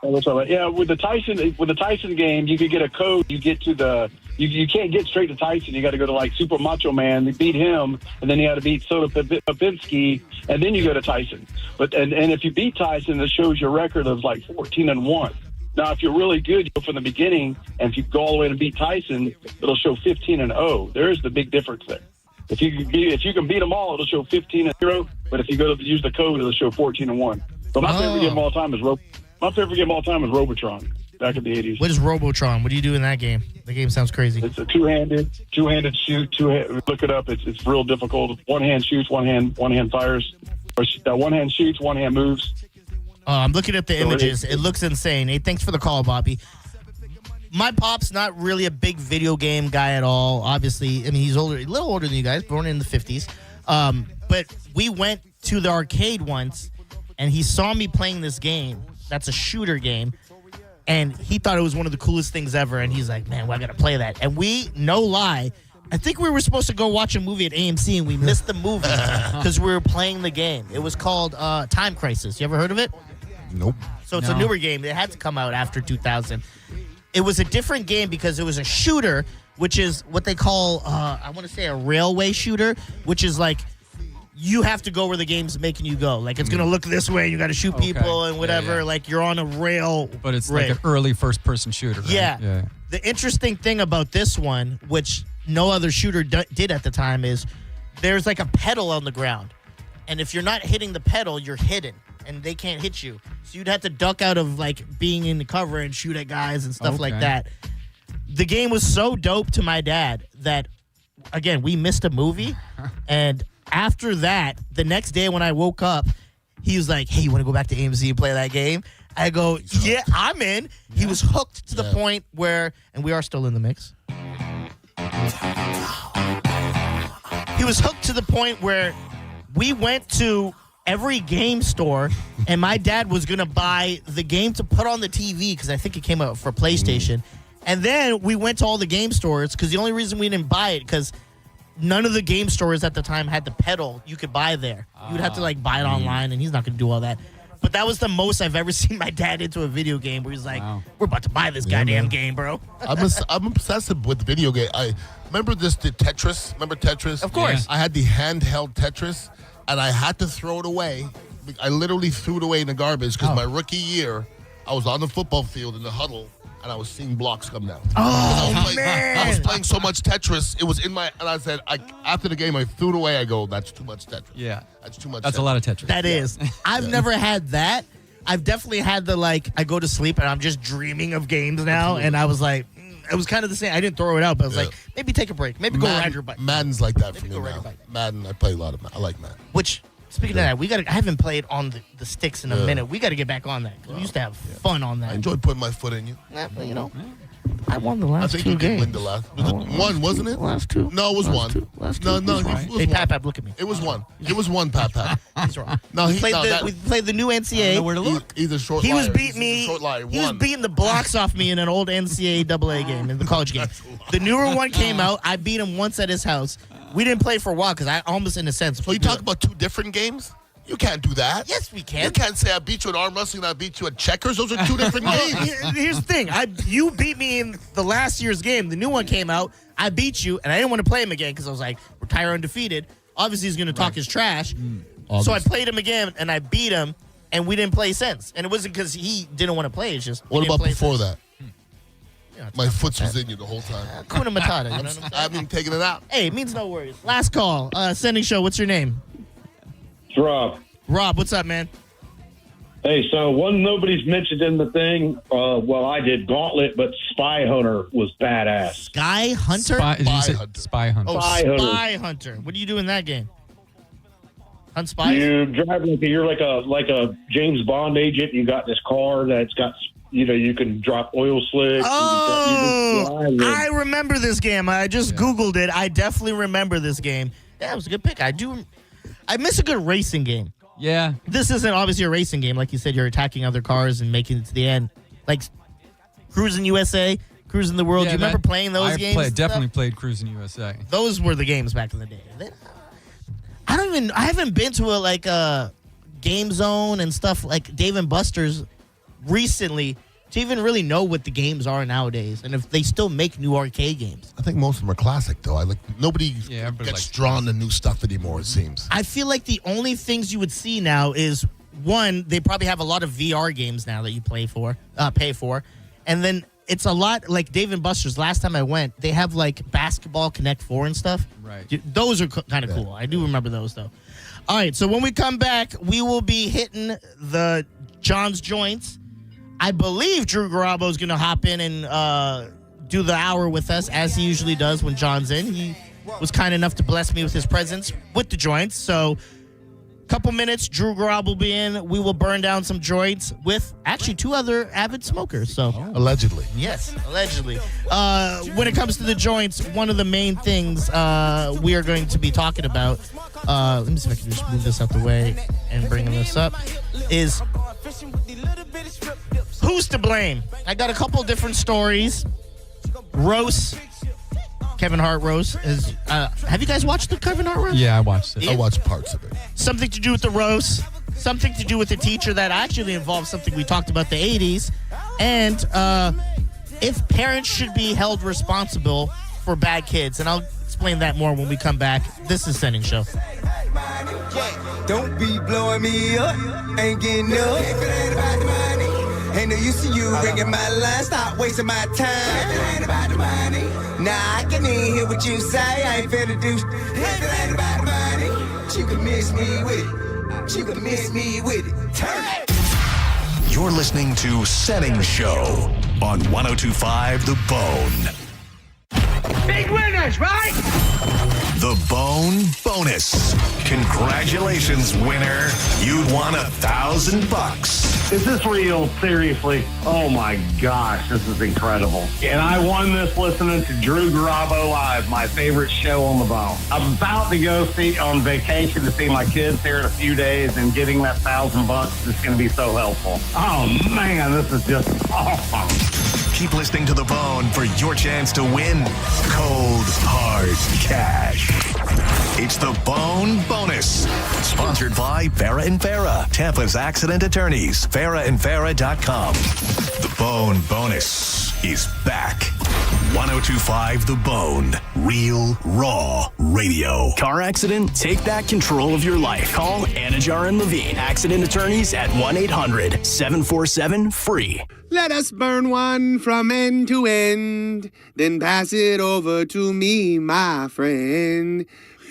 Hey, what's up? Yeah, with the Tyson game, you could get a code. You get to you can't get straight to Tyson. You got to go to like Super Macho Man. You beat him, and then you had to beat Soda Popinski, and then you go to Tyson. But and if you beat Tyson, it shows your record of like 14-1. Now, if you're really good, you go from the beginning, and if you go all the way to beat Tyson, it'll show 15-0. There is the big difference there. If you can beat them all, it'll show 15-0. But if you go to use the code, it'll show 14-1. But my favorite game of all time is Robotron. Back in the 80s. What is Robotron? What do you do in that game? The game sounds crazy. It's a two-handed shoot. Look it up. It's real difficult. One hand shoots, one hand fires. Or one hand shoots, one hand moves. I'm looking at the images. It looks insane. Hey, thanks for the call, Bobby. My pop's not really a big video game guy at all. Obviously, I mean, he's a little older than you guys, born in the 50s. But we went to the arcade once, and he saw me playing this game. That's a shooter game. And he thought it was one of the coolest things ever. And he's like, man, I got to play that. And no lie, I think we were supposed to go watch a movie at AMC, and we missed the movie because we were playing the game. It was called Time Crisis. You ever heard of it? Nope. So it's a newer game. It had to come out after 2000. It was a different game because it was a shooter, which is what they call, I want to say a railway shooter, which is like you have to go where the game's making you go. Like, it's going to look this way, you got to shoot people and whatever. Yeah. Like, you're on a rail. But it's like an early first-person shooter, right? Yeah. The interesting thing about this one, which no other shooter did at the time, is there's like a pedal on the ground. And if you're not hitting the pedal, you're hidden, and they can't hit you. So you'd have to duck out of, like, being in the cover and shoot at guys and stuff like that. The game was so dope to my dad that, again, we missed a movie, and after that, the next day when I woke up, He was like, hey, you want to go back to AMC and play that game? I go, yeah, I'm in. Yeah. He was hooked to the point where, and we are still in the mix. He was hooked to the point where we went to every game store, and my dad was going to buy the game to put on the TV because I think it came out for PlayStation. And then we went to all the game stores because the only reason we didn't buy it because none of the game stores at the time had the pedal you could buy there. You would have to buy it online, and he's not going to do all that. But that was the most I've ever seen my dad into a video game where he's like, we're about to buy this goddamn game, bro. I'm obsessive with video game. I remember the Tetris. Remember Tetris? Of course. I had the handheld Tetris, and I had to throw it away. I literally threw it away in the garbage because my rookie year, I was on the football field in the huddle, and I was seeing blocks come down. Man. I was playing so much Tetris. It was in my, and I said, after the game, I threw it away. I go, that's too much Tetris. Yeah. That's too much That's Tetris. a lot of Tetris. That is. I've never had that. I've definitely had the, I go to sleep, and I'm just dreaming of games now, and I was like, it was kind of the same. I didn't throw it out, but I was like, maybe take a break. Maybe go ride your bike. Madden's like that for me now. Madden, I play a lot of Madden. I like Madden. Which, speaking of that, I haven't played on the sticks in a minute. We got to get back on that. We used to have fun on that. I enjoyed putting my foot in you. I won the last 2 games. I think you did win the last. Was it one, wasn't it? Last 2. No, it was one. No, it was Hey, one. Pap, look at me. It was one. It was one, Pap. He's wrong. No, we played the new NCAA. Where to look? He's a short He was liar. beating me. He was beating the blocks off me in an old NCAA AA game, in the college game. The newer one came out. I beat him once at his house. We didn't play for a while because I almost, in a sense. So you talk about 2 different games? You can't do that. Yes, we can. You can't say I beat you at arm wrestling and I beat you at checkers. Those are 2 different games. Here's the thing. You beat me in the last year's game. The new one came out. I beat you, and I didn't want to play him again because I was like, retire undefeated. Obviously, he's going to talk his trash. So I played him again, and I beat him, and we didn't play since. And it wasn't because he didn't want to play. It's just what about before since. that? My foot was in you the whole time. Kuna Matata. You know what I'm saying? I haven't even taken it out. Hey, it means no worries. Last call. Senning Show. What's your name? It's Rob. Rob, what's up, man? Hey, so one nobody's mentioned in the thing. I did Gauntlet, but Spy Hunter was badass. Sky Hunter? Spy Hunter. Oh, Spy Hunter. What do you do in that game? Hunt spies? You drive you're like a James Bond agent. You got this car that's got, you can drop oil slicks. I remember this game. I just Googled it. I definitely remember this game. Yeah, it was a good pick. I miss a good racing game. Yeah. This isn't obviously a racing game. Like you said, you're attacking other cars and making it to the end. Like Cruising USA, Cruising the World. Do you remember playing those games? I definitely played Cruising USA. Those were the games back in the day. I haven't been to a Game Zone and stuff like Dave & Buster's recently to even really know what the games are nowadays and if they still make new arcade games. I think most of them are classic, though. Nobody gets drawn to new stuff anymore, it seems. I feel like the only things you would see now is, one, they probably have a lot of VR games now that you pay for. And then it's a lot like Dave & Buster's. Last time I went, they have Basketball Connect 4 and stuff. Right. Those are kind of cool. I do remember those, though. All right, so when we come back, we will be hitting the John's Joints. I believe Drew Garabo is going to hop in and do the hour with us, as he usually does when John's in. He was kind enough to bless me with his presence with the joints. So a couple minutes, Drew Garabo will be in. We will burn down some joints with actually 2 other avid smokers. So allegedly. Yes, allegedly. When it comes to the joints, one of the main things we are going to be talking about, let me see if I can just move this out the way and bring this up, is who's to blame? I got a couple different stories. Roast, Kevin Hart roast. Have you guys watched the Kevin Hart roast? Yeah, I watched it. I watched parts of it. Something to do with the roast. Something to do with the teacher that actually involves something we talked about the 80s. And if parents should be held responsible for bad kids. And I'll explain that more when we come back. This is Senning Show. Don't be blowing me up. Ain't getting up. If it ain't about the money. Ain't no use to you ringing my line. Stop wasting my time. If it ain't about the money. Nah, I can even hear what you say. I ain't finna do. If it ain't about the money. You can miss me with it. You can miss me with it. Turn it. You're listening to Senning Show on 102.5 The Bone. Big winners, right? The Bone Bonus. Congratulations, winner. You'd won $1,000. Is this real? Seriously? Oh my gosh, this is incredible. And I won this listening to Drew Garabo Live, my favorite show on the bone. I'm about to go on vacation to see my kids here in a few days, and getting that $1,000 is going to be so helpful. Oh man, this is just awesome. Keep listening to The Bone for your chance to win cold, hard cash. It's The Bone Bonus. Sponsored by Farah & Farah, Tampa's accident attorneys. FarahandFarah.com. The Bone Bonus is back. 102.5 The Bone. Real, raw radio. Car accident? Take back control of your life. Call Anajar and Levine, accident attorneys at 1-800-747-FREE. Let us burn one from end to end, then pass it over to me, my friend.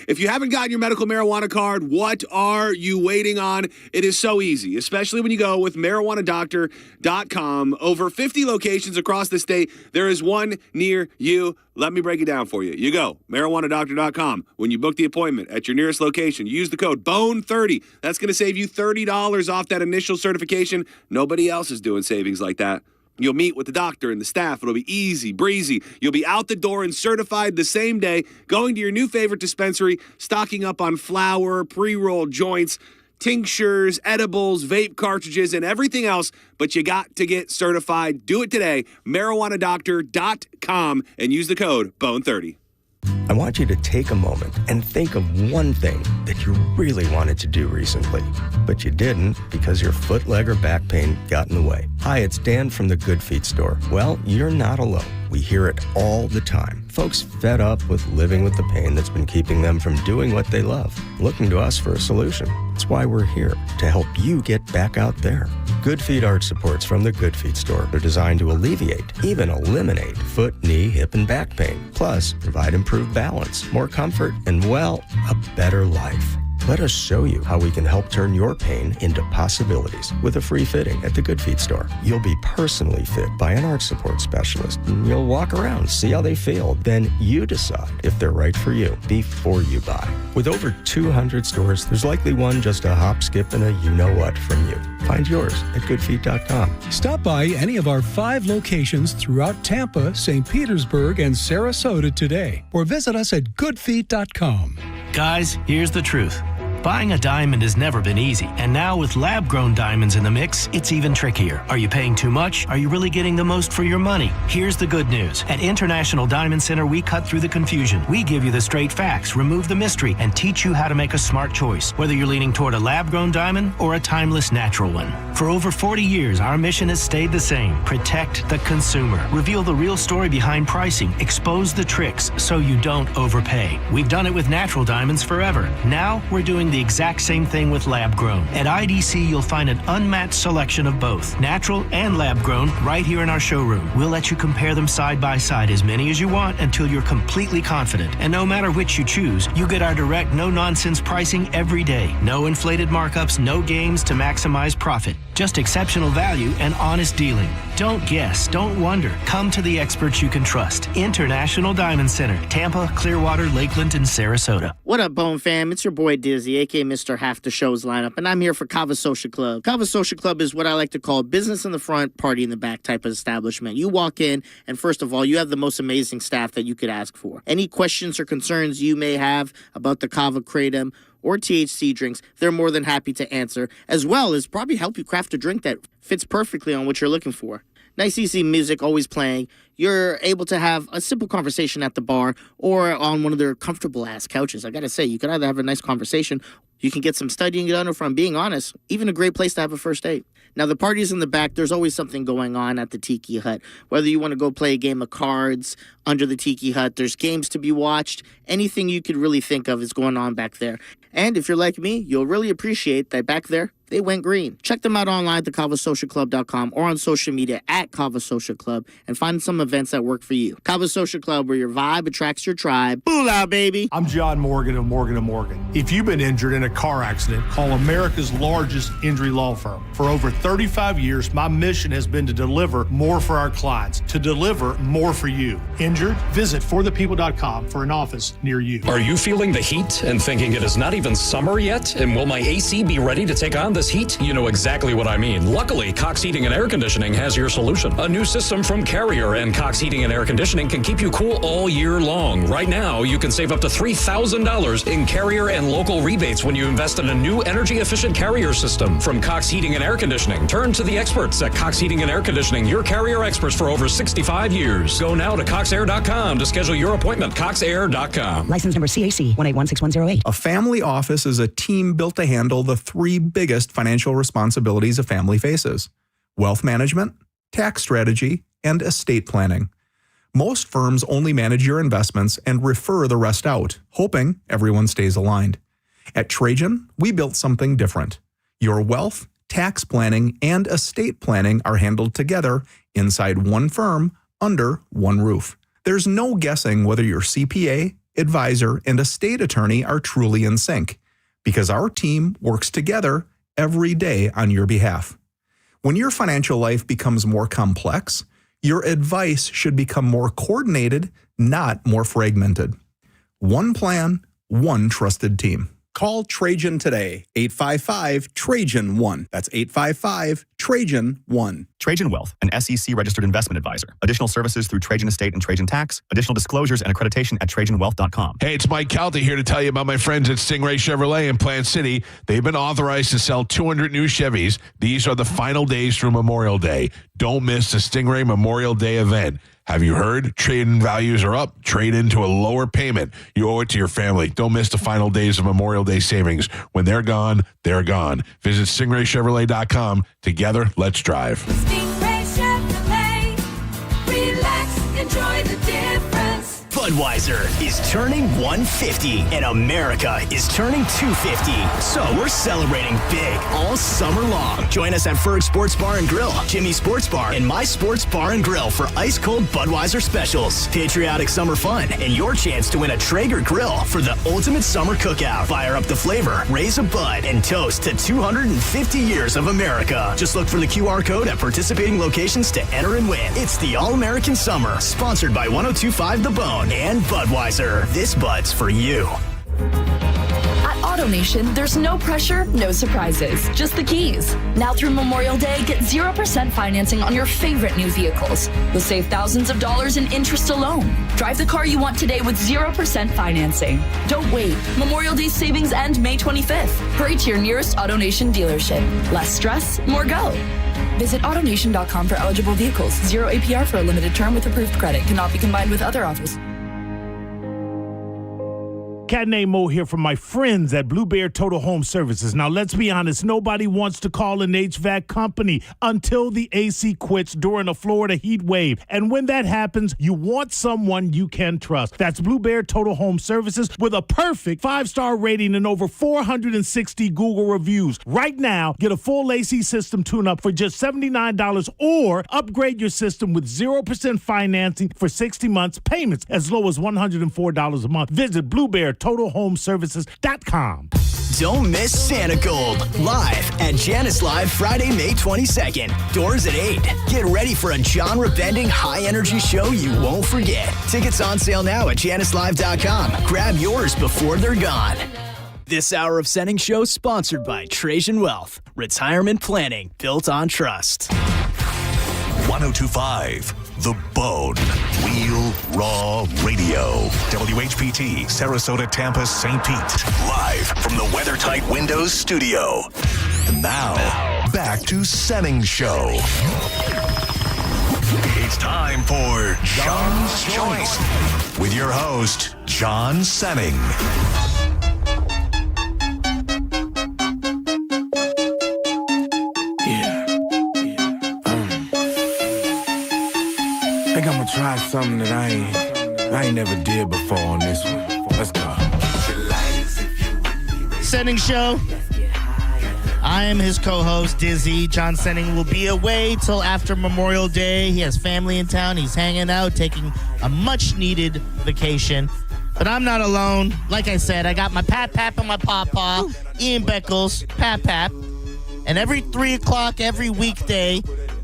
If you haven't gotten your medical marijuana card, what are you waiting on? It is so easy, especially when you go with marijuanadoctor.com. Over 50 locations across the state. There is one near you. Let me break it down for you. You go, marijuanadoctor.com. When you book the appointment at your nearest location, use the code BONE30. That's going to save you $30 off that initial certification. Nobody else is doing savings like that. You'll meet with the doctor and the staff. It'll be easy, breezy. You'll be out the door and certified the same day, going to your new favorite dispensary, stocking up on flour, pre-rolled joints, tinctures, edibles, vape cartridges, and everything else. But you got to get certified. Do it today. marijuanadoctor.com and use the code BONE30. I want you to take a moment and think of one thing that you really wanted to do recently, but you didn't because your foot, leg, or back pain got in the way. Hi, it's Dan from the Good Feet store. Well, you're not alone. We hear it all the time. Folks fed up with living with the pain that's been keeping them from doing what they love, looking to us for a solution. That's why we're here, to help you get back out there. Good Feet arch supports from the Good Feet store are designed to alleviate, even eliminate, foot, knee, hip, and back pain. Plus, provide improved balance, more comfort, and, well, a better life. Let us show you how we can help turn your pain into possibilities with a free fitting at the Good Feet store. You'll be personally fit by an arch support specialist. You'll walk around, see how they feel. Then you decide if they're right for you before you buy. With over 200 stores, there's likely one just a hop, skip, and a you-know-what from you. Find yours at goodfeet.com. Stop by any of our 5 locations throughout Tampa, St. Petersburg, and Sarasota today, or visit us at goodfeet.com. Guys, here's the truth. Buying a diamond has never been easy, and now with lab-grown diamonds in the mix, it's even trickier. Are you paying too much? Are you really getting the most for your money? Here's the good news. At International Diamond Center, we cut through the confusion. We give you the straight facts, remove the mystery, and teach you how to make a smart choice, whether you're leaning toward a lab-grown diamond or a timeless natural one. For over 40 years, our mission has stayed the same. Protect the consumer. Reveal the real story behind pricing. Expose the tricks so you don't overpay. We've done it with natural diamonds forever. Now, we're doing the exact same thing with lab-grown. At IDC, you'll find an unmatched selection of both, natural and lab-grown, right here in our showroom. We'll let you compare them side by side, as many as you want, until you're completely confident. And no matter which you choose, you get our direct, no-nonsense pricing every day. No inflated markups, no games to maximize profit. Just exceptional value and honest dealing. Don't guess, don't wonder. Come to the experts you can trust. International Diamond Center, Tampa, Clearwater, Lakeland, and Sarasota. What up, Bone fam? It's your boy Dizzy, aka Mr. Half the Show's lineup, and I'm here for Kava Social Club. Kava Social Club is what I like to call business in the front, party in the back type of establishment. You walk in, and first of all, you have the most amazing staff that you could ask for. Any questions or concerns you may have about the Kava Kratom or THC drinks, they're more than happy to answer, as well as probably help you craft a drink that fits perfectly on what you're looking for. Nice, easy music always playing. You're able to have a simple conversation at the bar or on one of their comfortable-ass couches. I gotta say, you could either have a nice conversation, you can get some studying done, or if I'm being honest, even a great place to have a first date. Now, the party's in the back. There's always something going on at the Tiki Hut. Whether you want to go play a game of cards under the Tiki Hut, there's games to be watched. Anything you could really think of is going on back there. And if you're like me, you'll really appreciate that back there, they went green. Check them out online at thekavasocialclub.com or on social media at Kava Social Club and find some events that work for you. Kava Social Club, where your vibe attracts your tribe. Boolah, baby. I'm John Morgan of Morgan & Morgan. If you've been injured in a car accident, call America's largest injury law firm. For over 35 years, my mission has been to deliver more for our clients, to deliver more for you. Injured? Visit forthepeople.com for an office near you. Are you feeling the heat and thinking it is not even summer yet? And will my AC be ready to take on this heat? You know exactly what I mean. Luckily, Cox Heating and Air Conditioning has your solution. A new system from Carrier and Cox Heating and Air Conditioning can keep you cool all year long. Right now, you can save up to $3,000 in Carrier and local rebates when you invest in a new energy-efficient Carrier system. From Cox Heating and Air Conditioning, turn to the experts at Cox Heating and Air Conditioning, your Carrier experts for over 65 years. Go now to coxair.com to schedule your appointment. coxair.com. License number CAC 1816108. A family office is a team built to handle the three biggest financial responsibilities a family faces: wealth management, tax strategy, and estate planning. Most firms only manage your investments and refer the rest out, hoping everyone stays aligned. At Trajan, we built something different. Your wealth, tax planning, and estate planning are handled together inside one firm under one roof. There's no guessing whether your CPA, advisor, and estate attorney are truly in sync, because our team works together every day on your behalf. When your financial life becomes more complex, your advice should become more coordinated, not more fragmented. One plan, one trusted team. Call Trajan today, 855-TRAJAN-1. That's 855-TRAJAN-1. Trajan Wealth, an SEC-registered investment advisor. Additional services through Trajan Estate and Trajan Tax. Additional disclosures and accreditation at TrajanWealth.com. Hey, it's Mike Calta here to tell you about my friends at Stingray Chevrolet in Plant City. They've been authorized to sell 200 new Chevys. These are the final days through Memorial Day. Don't miss the Stingray Memorial Day event. Have you heard? Trade-in values are up. Trade into a lower payment. You owe it to your family. Don't miss the final days of Memorial Day savings. When they're gone, they're gone. Visit StingrayChevrolet.com. Together, let's drive. Stingray Chevrolet. Relax, enjoy the difference. Budweiser is turning 150 and America is turning 250. So we're celebrating big all summer long. Join us at Ferg Sports Bar and Grill, Jimmy's Sports Bar, and My Sports Bar and Grill for ice cold Budweiser specials, patriotic summer fun, and your chance to win a Traeger grill for the ultimate summer cookout. Fire up the flavor, raise a bud, and toast to 250 years of America. Just look for the QR code at participating locations to enter and win. It's the All-American Summer, sponsored by 1025 The Bone and Budweiser. This Bud's for you. At AutoNation, there's no pressure, no surprises, just the keys. Now through Memorial Day, get 0% financing on your favorite new vehicles. You'll save thousands of dollars in interest alone. Drive the car you want today with 0% financing. Don't wait. Memorial Day savings end May 25th. Hurry to your nearest AutoNation dealership. Less stress, more go. Visit AutoNation.com for eligible vehicles. 0 APR for a limited term with approved credit. Cannot be combined with other offers. Cat named Mo here from my friends at Blue Bear Total Home Services. Now, let's be honest, nobody wants to call an HVAC company until the AC quits during a Florida heat wave. And when that happens, you want someone you can trust. That's Blue Bear Total Home Services with a perfect 5-star rating and over 460 Google reviews. Right now, get a full AC system tune-up for just $79 or upgrade your system with 0% financing for 60 months, payments as low as $104 a month. Visit BlueBearTotalHomeServices.com. Don't miss Santa Gold, live at Janice Live Friday, May 22nd. Doors at 8. Get ready for a genre-bending, high-energy show you won't forget. Tickets on sale now at JaniceLive.com. Grab yours before they're gone. This hour of Senning Show sponsored by Trajan Wealth. Retirement planning built on trust. 1025 The Bone. Real Raw Radio. WHPT, Sarasota, Tampa, St. Pete. Live from the WeatherTight Windows studio. And now, back to Senning Show. It's time for John's Choice with your host, John Senning. I think I'm gonna try something that I ain't never did before on this one. Let's go. Senning Show. I am his co-host, Dizzy. John Senning will be away till after Memorial Day. He has family in town. He's hanging out, taking a much-needed vacation. But I'm not alone. Like I said, I got my Pap and my Pawpaw, Ian Beckles, Pap. And every 3 o'clock, every weekday,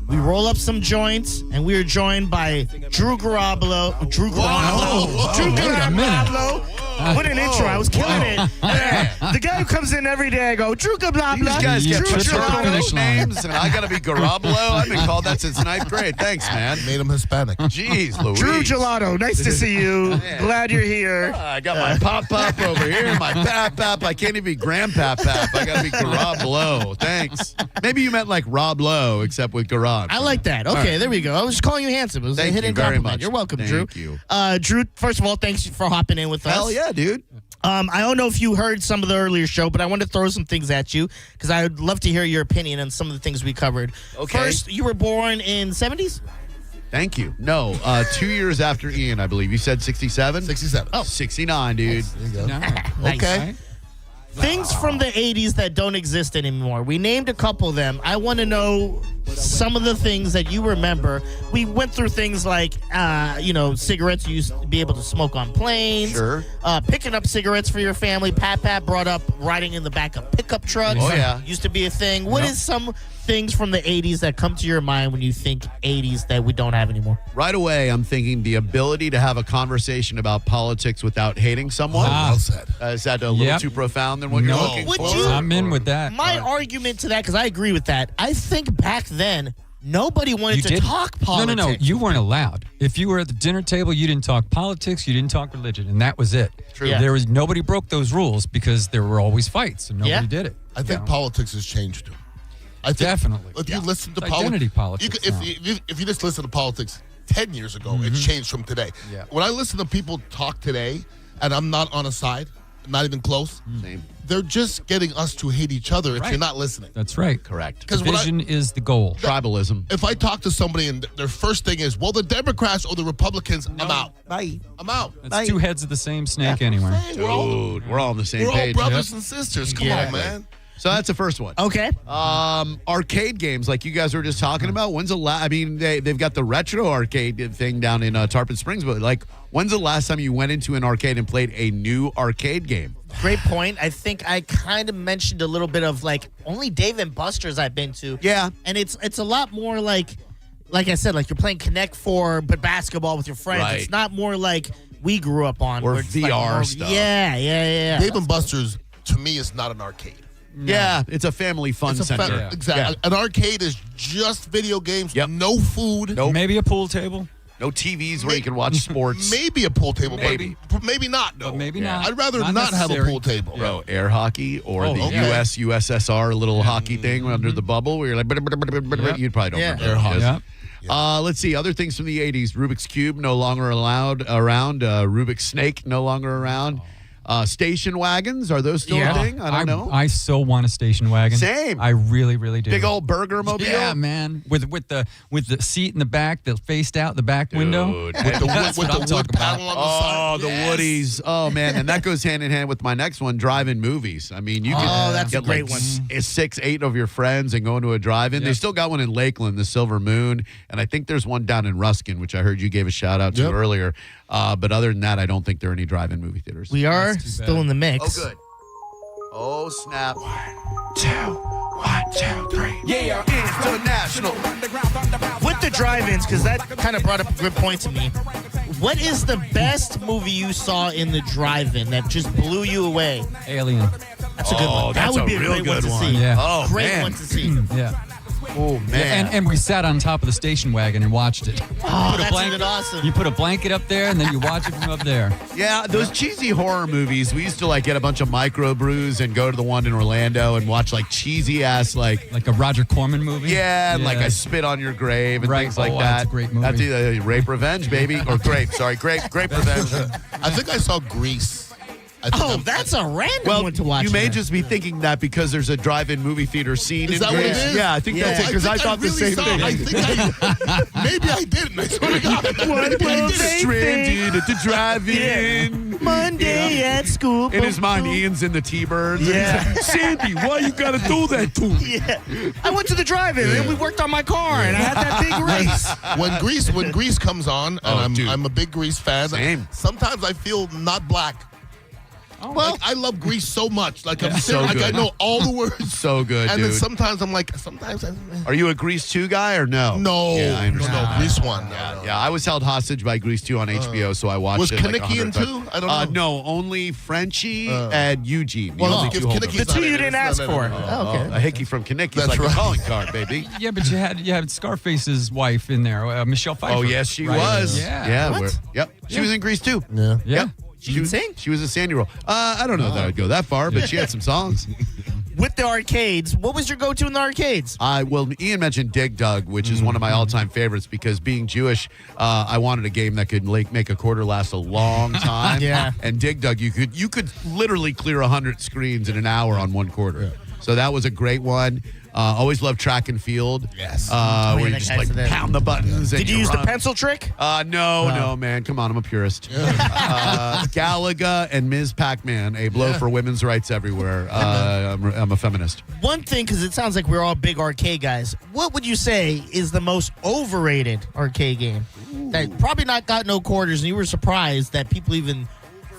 we roll up some joints, and we are joined by Drew Garabalo. Wait a minute. What an intro. I was killing it. The guy who comes in every day, I go, Drew Garabalo. These guys get Drew finish names, and I got to be Garabalo. I've been called that since 9th grade. Thanks, man. Made him Hispanic. Jeez, Louise. Drew Gelato, nice to see you. Yeah. Glad you're here. I got my Pop over here, my Pap. I can't even be Grandpap. I got to be Garabalo. Thanks. Maybe you meant like Rob Lowe, except with Garab. I like that. Okay, there we go. I was just calling you handsome. It was a hidden compliment. You're welcome, Drew. Thank you. Drew, first of all, thanks for hopping in with us. Hell yeah, dude. I don't know if you heard some of the earlier show, but I want to throw some things at you because I would love to hear your opinion on some of the things we covered. Okay. First, you were born in 70s? Thank you. No, 2 years after Ian, I believe. You said 67? 67. Oh, 69, dude. There you go. Nice. Okay. Things from the 80s that don't exist anymore. We named a couple of them. I want to know some of the things that you remember. We went through things like, cigarettes. You used to be able to smoke on planes. Sure. Picking up cigarettes for your family. Pat brought up riding in the back of pickup trucks. Oh, yeah. Used to be a thing. What is some things from the 80s that come to your mind when you think 80s that we don't have anymore? Right away, I'm thinking the ability to have a conversation about politics without hating someone. Well said. Is that a little too profound than what you're looking for? I'm in with that. My argument to that, because I agree with that, I think back then, nobody wanted to talk politics. No. You weren't allowed. If you were at the dinner table, you didn't talk politics, you didn't talk religion, and that was it. True. Yeah. There was nobody broke those rules because there were always fights, and nobody did it. I think politics has changed too. I think Definitely. If you listen to identity politics. if you just listen to politics 10 years ago, it's changed from today. Yeah. When I listen to people talk today, and I'm not on a side, not even close, Same. they're just getting us to hate each other if you're not listening. That's right. Correct. Division is the goal. Tribalism. If I talk to somebody and their first thing is, well, the Democrats or the Republicans, I'm out. Bye. I'm out. It's two heads of the same snake anyway. Dude, we're all on the same We're page. all brothers and sisters. Come on, man. So that's the first one. Okay. Arcade games, like you guys were just talking about. When's the last? I mean, they've got the retro arcade thing down in Tarpon Springs, but like, when's the last time you went into an arcade and played a new arcade game? Great point. I think I kind of mentioned a little bit of like only Dave and Buster's I've been to. Yeah, and it's a lot more like I said, like you're playing Connect 4 but basketball with your friends. Right. It's not more like we grew up on or where it's VR like stuff. Yeah. Dave and Buster's to me is not an arcade. No. Yeah, it's a family fun center. Exactly. Yeah. An arcade is just video games, no food. Nope. Maybe a pool table. No TVs where you can watch sports. Maybe a pool table. Maybe. Maybe not, no. But maybe not. I'd rather not have a pool table. Bro, air hockey or the USSR little hockey thing under the bubble where you're like, you probably don't remember. Air hockey. Let's see. Other things from the 80s. Rubik's Cube, no longer allowed around. Rubik's Snake, no longer around. Station wagons, are those still a thing? I don't know. I so want a station wagon. Same. I really, really do. Big old burger mobile. Yeah, man. With the seat in the back that faced out the back window. With the wood panel on the side. The Woodies. Oh, man. And that goes hand in hand with my next one, drive-in movies. I mean, you can that's get a great like one. 6, 8 of your friends and go into a drive-in. They still got one in Lakeland, the Silver Moon. And I think there's one down in Ruskin, which I heard you gave a shout out to earlier. But other than that, I don't think there are any drive-in movie theaters. We are still in the mix. Oh, good. Oh, snap. 1, 2, 3. Yeah, international. With the drive-ins, because that kind of brought up a good point to me. What is the best movie you saw in the drive-in that just blew you away? Alien. That's a good one. That would be a great one to see. Yeah. Oh, great one to see. Yeah. Oh, man. And we sat on top of the station wagon and watched it. Oh, that's even awesome. You put a blanket up there, and then you watch it from up there. Yeah, those cheesy horror movies, we used to like get a bunch of microbrews and go to the one in Orlando and watch like cheesy ass like a Roger Corman movie. Yeah, and like I Spit on Your Grave and things like that. That's a great movie. That's either Rape Revenge, baby, or Grape. Sorry, Grape Revenge. I think I saw Grease. That's a random one to watch. You may just be thinking that because there's a drive-in movie theater scene. Is that what it is? Yeah, I think that's it, because I thought the same thing. Maybe I didn't. I swear to God. Stranded at the drive-in. Monday at school. In his mind, Ian's in the T-Birds. Yeah. And he's like, Sandy, why you got to do that to me? Yeah. I went to the drive-in and we worked on my car and I had that big race. When Grease comes on, and I'm a big Grease fan. Same. Sometimes I feel not black. Oh, well, I love Grease so much. Like I'm so like good. I know all the words. So good, and dude. then sometimes I'm like, Are you a Grease 2 guy or no? No. Yeah, I understand. No, Grease 1. Yeah, I was held hostage by Grease 2 on HBO, so I watched was it. Kinnicky in 2? I don't know. No, only Frenchie and Eugene. Well, The if two Kinnicky's The holders. two you didn't ask for. Okay. A hickey from Kinnicky's That's like right. a calling card, baby. Yeah, but you had Scarface's wife in there, Michelle Pfeiffer. Oh, yes, she right? was. Yeah. Yep. She Yeah. was in Grease 2. Yeah. Yeah. Yep. She can sing? She was a Sandy role. I don't know that I'd go that far, but she had some songs. With the arcades, what was your go-to in the arcades? Well, Ian mentioned Dig Dug, which is one of my all-time favorites because being Jewish, I wanted a game that could make a quarter last a long time. Yeah. And Dig Dug, you could literally clear 100 screens in an hour on one quarter. Yeah. So that was a great one. Always loved Track and Field. Yes. Where you just like pound the buttons. And Did you use run. the pencil trick? No, man. Come on, I'm a purist. Galaga and Ms. Pac-Man, a blow for women's rights everywhere. I'm a feminist. One thing, because it sounds like we're all big arcade guys. What would you say is the most overrated arcade game that probably not got no quarters, and you were surprised that people even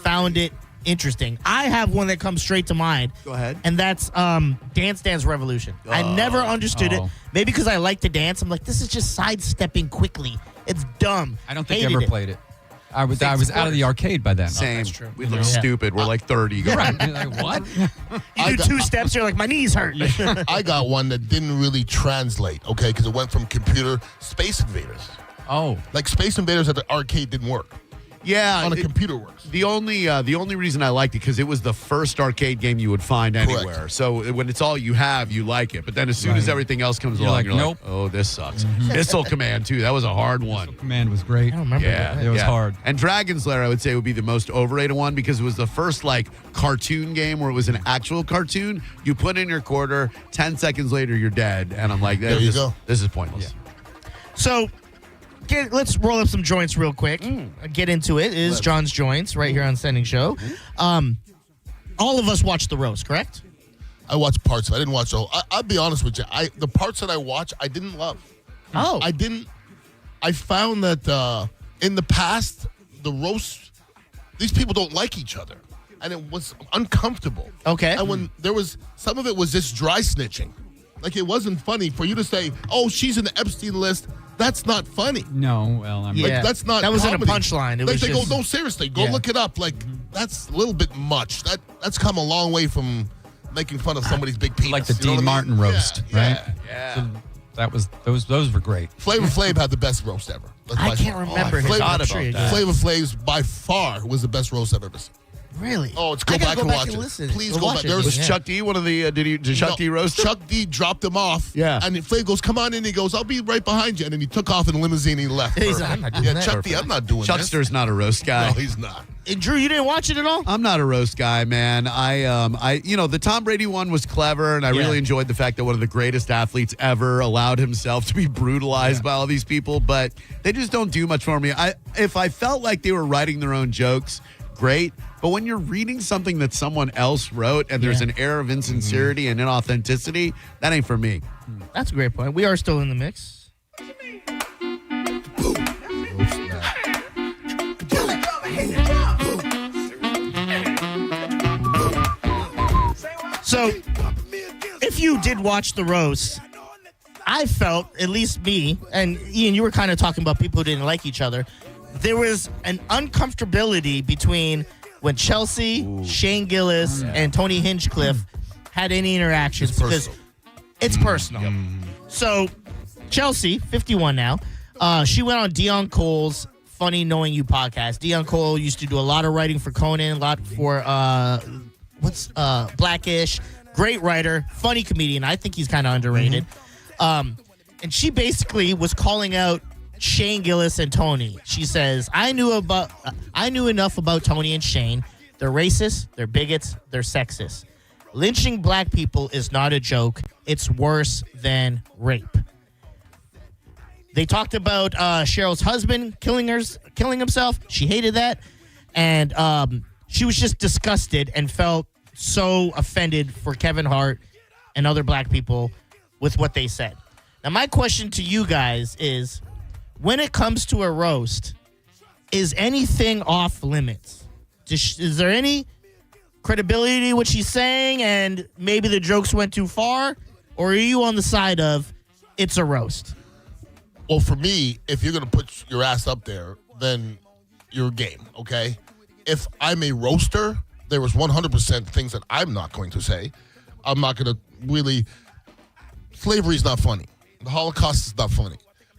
found it interesting? I have one that comes straight to mind. Go ahead. And that's Dance Dance Revolution. I never understood it. Maybe because I like to dance. I'm like, this is just sidestepping quickly. It's dumb. I don't think I ever played it. I was out of the arcade by then. Same. that's true. We look stupid. We're like 30. Right. You're like, what? You do 2 steps, you're like, my knees hurt. I got one that didn't really translate, okay, because it went from computer Space Invaders. Oh. Like Space Invaders at the arcade didn't work. Yeah, On a computer works. The only reason I liked it because it was the first arcade game you would find anywhere. Correct. So when it's all you have, you like it. But then as soon as everything else comes along, you're nope. like, oh, this sucks. Missile Command too. That was a hard one. Command was great. I don't remember that. It was hard. And Dragon's Lair, I would say, would be the most overrated one because it was the first like cartoon game where it was an actual cartoon. You put in your quarter, 10 seconds later, you're dead. And I'm like, There you go. This is pointless. So, let's roll up some joints real quick. Get into it. It is John's Joints right here on Senning Show. All of us watched the roast, correct? I watched parts of it. I didn't watch the whole. I'll be honest with you. The parts that I watched, I didn't love. Oh. I didn't. I found that in the past, the roast, these people don't like each other. And it was uncomfortable. Okay. And when there was, some of it was just dry snitching. Like, it wasn't funny for you to say, oh, she's in the Epstein list. That's not funny. No, well, I mean, Yeah. Like, that's not That wasn't a comedy. punchline. It Like, was they just- go, no, seriously, go Yeah. look it up. Like, that's a little bit much. That's come a long way from making fun of somebody's big penis. like the You know Dean what I mean? Martin roast, Yeah, right? Yeah. So that was those were great. Flavor Flav had the best roast ever. That's I by can't far. remember his. Flavor, I'm sure you did. Flavor Flav's by far was the best roast I've ever seen. Really? Oh, I gotta go back and it. listen. Please Or go watch back. it. There Was Yeah. Chuck D one of the, did Chuck D roast him? Chuck D dropped him off. Yeah. And Flav goes, come on in. He goes, I'll be right behind you. And then he took off in a limousine and he left. He's like, I'm not doing yeah, that. Chuck D, I'm not doing Chuckster's not a roast guy. this. No, he's not. And Drew, you didn't watch it at all? I'm not a roast guy, man. The Tom Brady one was clever, and I really enjoyed the fact that one of the greatest athletes ever allowed himself to be brutalized by all these people, but they just don't do much for me. If I felt like they were writing their own jokes, great. But when you're reading something that someone else wrote and there's an air of insincerity and inauthenticity, that ain't for me. That's a great point. We are still in the mix. So, if you did watch the roast, I felt, at least me, and Ian, you were kind of talking about people who didn't like each other. There was an uncomfortability between when Chelsea, Shane Gillis, and Tony Hinchcliffe had any interactions because it's personal. So, Chelsea, 51 now, she went on Dion Cole's Funny Knowing You podcast. Dion Cole used to do a lot of writing for Conan, a lot for Blackish. Great writer, funny comedian. I think he's kind of underrated. And she basically was calling out Shane Gillis and Tony. She says, I knew enough about Tony and Shane. They're racist, they're bigots, they're sexist. Lynching black people is not a joke. It's worse than rape. They talked about Cheryl's husband killing himself. She hated that. And she was just disgusted and felt so offended for Kevin Hart and other black people with what they said. Now, my question to you guys is, when it comes to a roast, is anything off limits? Is there any credibility to what she's saying and maybe the jokes went too far? Or are you on the side of it's a roast? Well, for me, if you're going to put your ass up there, then you're game, okay? If I'm a roaster, there was 100% things that I'm not going to say. I'm not going to really... Slavery is not funny. The Holocaust is not funny.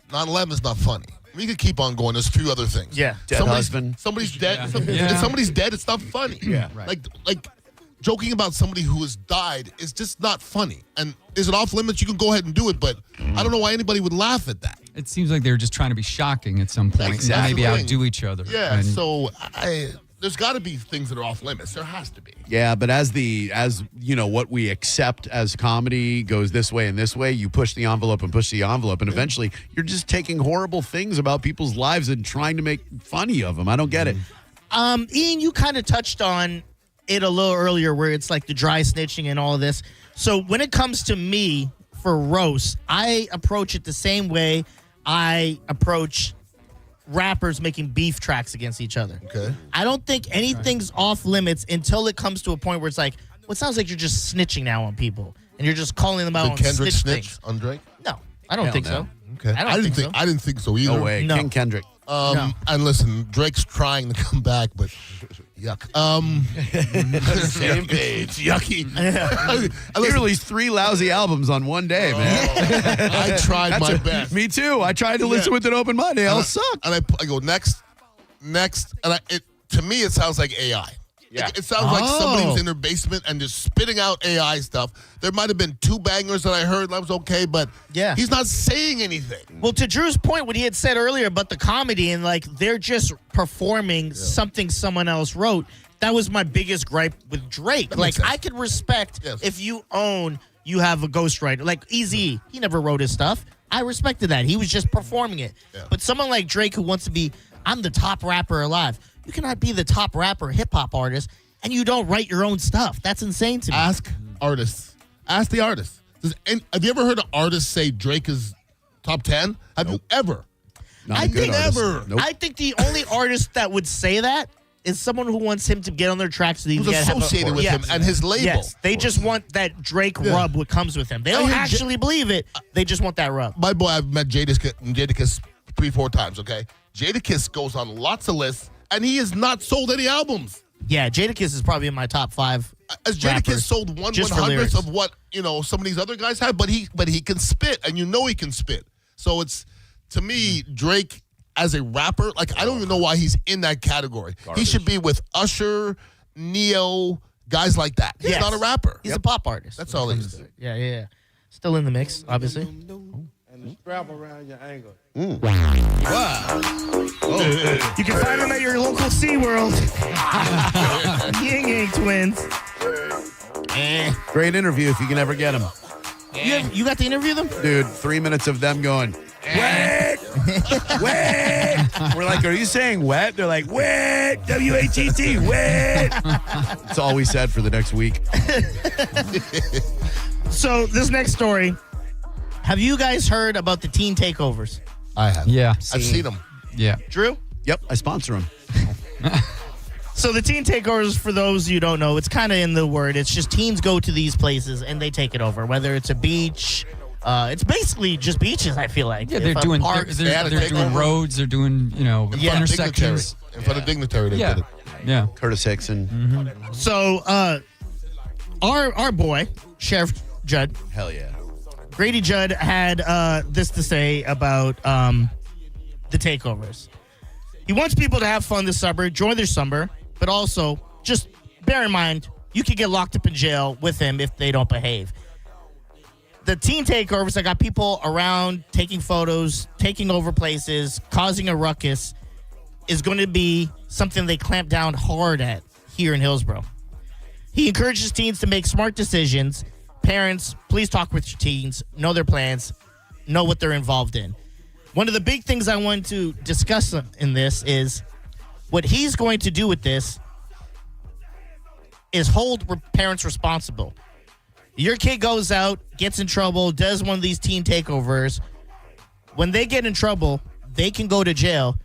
9/11 is not funny. We could keep on going. There's a few other things. Yeah. Dead husband. Somebody's dead. If somebody's dead, it's not funny. Yeah. Right. Like joking about somebody who has died is just not funny. And is it off limits? You can go ahead and do it, but I don't know why anybody would laugh at that. It seems like they were just trying to be shocking at some point Exactly. and maybe outdo each other. Yeah, And so there's got to be things that are off limits. There has to be. Yeah, but as you know, what we accept as comedy goes this way and this way, you push the envelope, and eventually you're just taking horrible things about people's lives and trying to make funny of them. I don't get it. Ian, you kind of touched on it a little earlier where it's like the dry snitching and all of this. So when it comes to me for roast, I approach it the same way I approach rappers making beef tracks against each other. Okay. I don't think anything's off limits until it comes to a point where it's like, well, it sounds like you're just snitching now on people and you're just calling them out on Kendrick snitch snitch on Drake? No, I don't think so. Okay. I didn't think so either. No way. No. King Kendrick. No. And listen, Drake's trying to come back, but yuck. Same page. It's yucky. He released 3 lousy albums on one day, man. I tried my best. Me too. I tried to listen with an open mind. They all suck. And I go next, and to me it sounds like AI. Yeah. It sounds like somebody was in their basement and just spitting out AI stuff. There might have been 2 bangers that I heard that was okay, but he's not saying anything. Well, to Drew's point, what he had said earlier about the comedy and like they're just performing something someone else wrote, that was my biggest gripe with Drake. Like, I could respect if you have a ghostwriter. Like Eazy, he never wrote his stuff. I respected that. He was just performing it. Yeah. But someone like Drake who wants to be, I'm the top rapper alive. You cannot be the top rapper, hip-hop artist, and you don't write your own stuff. That's insane to me. Ask artists. Ask the artists. Have you ever heard an artist say Drake is top 10? Have you ever? I think the only artist that would say that is someone who wants him to get on their tracks. So who's associated with him and his label. Yes, they just want that Drake rub what comes with him. They don't actually believe it. They just want that rub. My boy, I've met Jadakiss 3-4 times, okay? Jadakiss goes on lots of lists, and he has not sold any albums. Yeah, Jadakiss is probably in my top 5. As Jadakiss sold 1/100th of what some of these other guys have, but he can spit, and he can spit. So it's, to me, Drake as a rapper, like I don't even know why he's in that category. Garbage. He should be with Usher, Neo, guys like that. He's not a rapper. He's a pop artist. That's all he is. Yeah. Still in the mix, obviously. And the strap around your ankle. Wow. You can find them at your local SeaWorld. Ying Yang Twins. Great interview if you can ever get them. You got to interview them? Dude, 3 minutes of them going, wet, wet. We're like, are you saying wet? They're like, wet, W-A-T-T, wet. That's all we said for the next week. So this next story, have you guys heard about the teen takeovers? I have. Yeah. I've seen them. Yeah. Drew? Yep, I sponsor them. So the teen takeovers, for those you don't know, it's kind of in the word. It's just teens go to these places and they take it over, whether it's a beach. It's basically just beaches, I feel like. Yeah, they're doing parks. they're doing roads. They're doing, intersections. In front of Dignitary, they did it. Yeah. Curtis Hickson. Mm-hmm. So our boy, Sheriff Judd. Hell yeah. Grady Judd had this to say about the takeovers. He wants people to have fun this summer, enjoy their summer, but also just bear in mind, you could get locked up in jail with him if they don't behave. The teen takeovers, I got people around taking photos, taking over places, causing a ruckus, is going to be something they clamp down hard at here in Hillsborough. He encourages teens to make smart decisions. Parents, please talk with your teens, know their plans, know what they're involved in. One of the big things I want to discuss in this is what he's going to do with this is hold parents responsible. Your kid goes out, gets in trouble, does one of these teen takeovers. When they get in trouble, they can go to jail,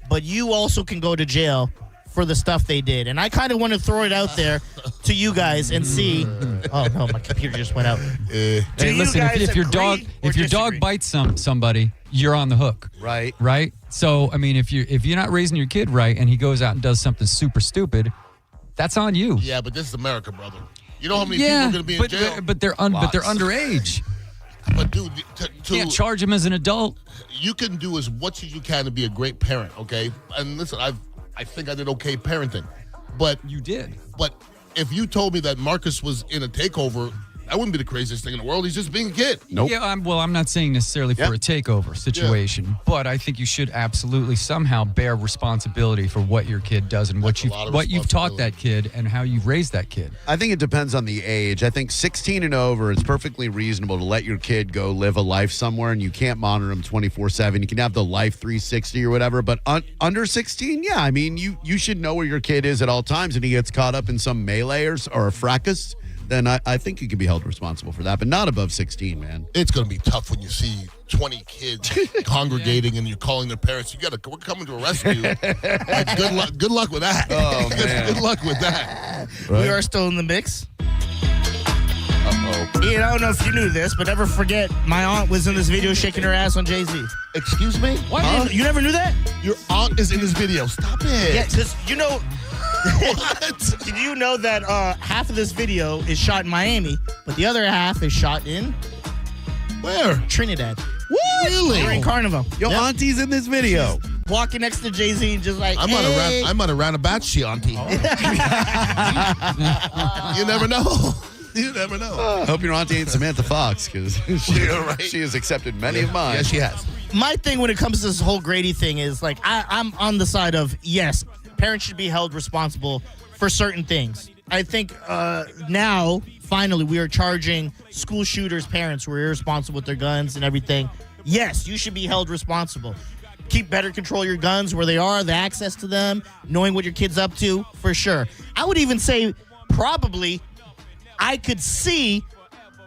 but you also can go to jail for the stuff they did. And I kind of want to throw it out there to you guys and see. Oh no, my computer just went out. Hey, listen, if your dog bites somebody, you're on the hook. Right? So, I mean, if you're not raising your kid right and he goes out and does something super stupid, that's on you. Yeah, but this is America, brother. You know how many people are going to be in jail? But they're underage. But dude, can't charge him as an adult. You can do as much as you can to be a great parent, okay? And listen, I think I did okay parenting, but you did. But if you told me that Marcus was in a takeover, that wouldn't be the craziest thing in the world. He's just being a kid. Nope. Yeah, I'm not saying necessarily for a takeover situation, but I think you should absolutely somehow bear responsibility for what your kid does and what you've taught that kid and how you've raised that kid. I think it depends on the age. I think 16 and over, it's perfectly reasonable to let your kid go live a life somewhere, and you can't monitor them 24/7. You can have the Life 360 or whatever, but under 16, yeah, I mean, you should know where your kid is at all times, and he gets caught up in some melee or a fracas, then I think you can be held responsible for that, but not above 16, man. It's going to be tough when you see 20 kids congregating and you're calling their parents. We're coming to arrest you. Like, good luck with that. Oh, man. Good luck with that. Right. We are still in the mix. Ian, I don't know if you knew this, but never forget, my aunt was in this video shaking her ass on Jay-Z. Excuse me? What? Huh? You never knew that? Your aunt is in this video. Stop it. Yeah, because you know... What? Did you know that half of this video is shot in Miami, but the other half is shot in... Where? Trinidad. What? Really? During Carnival. Your auntie's in this video. She's walking next to Jay-Z and just like, I might have ran a batch, auntie. Oh. You never know. You never know. I hope your auntie ain't Samantha Fox, because she has accepted many of mine. Yeah, she has. My thing when it comes to this whole Grady thing is, like, I'm on the side of, yes, parents should be held responsible for certain things. I think now, finally, we are charging school shooters' parents who are irresponsible with their guns and everything. Yes, you should be held responsible. Keep better control of your guns where they are, the access to them, knowing what your kid's up to, for sure. I would even say probably I could see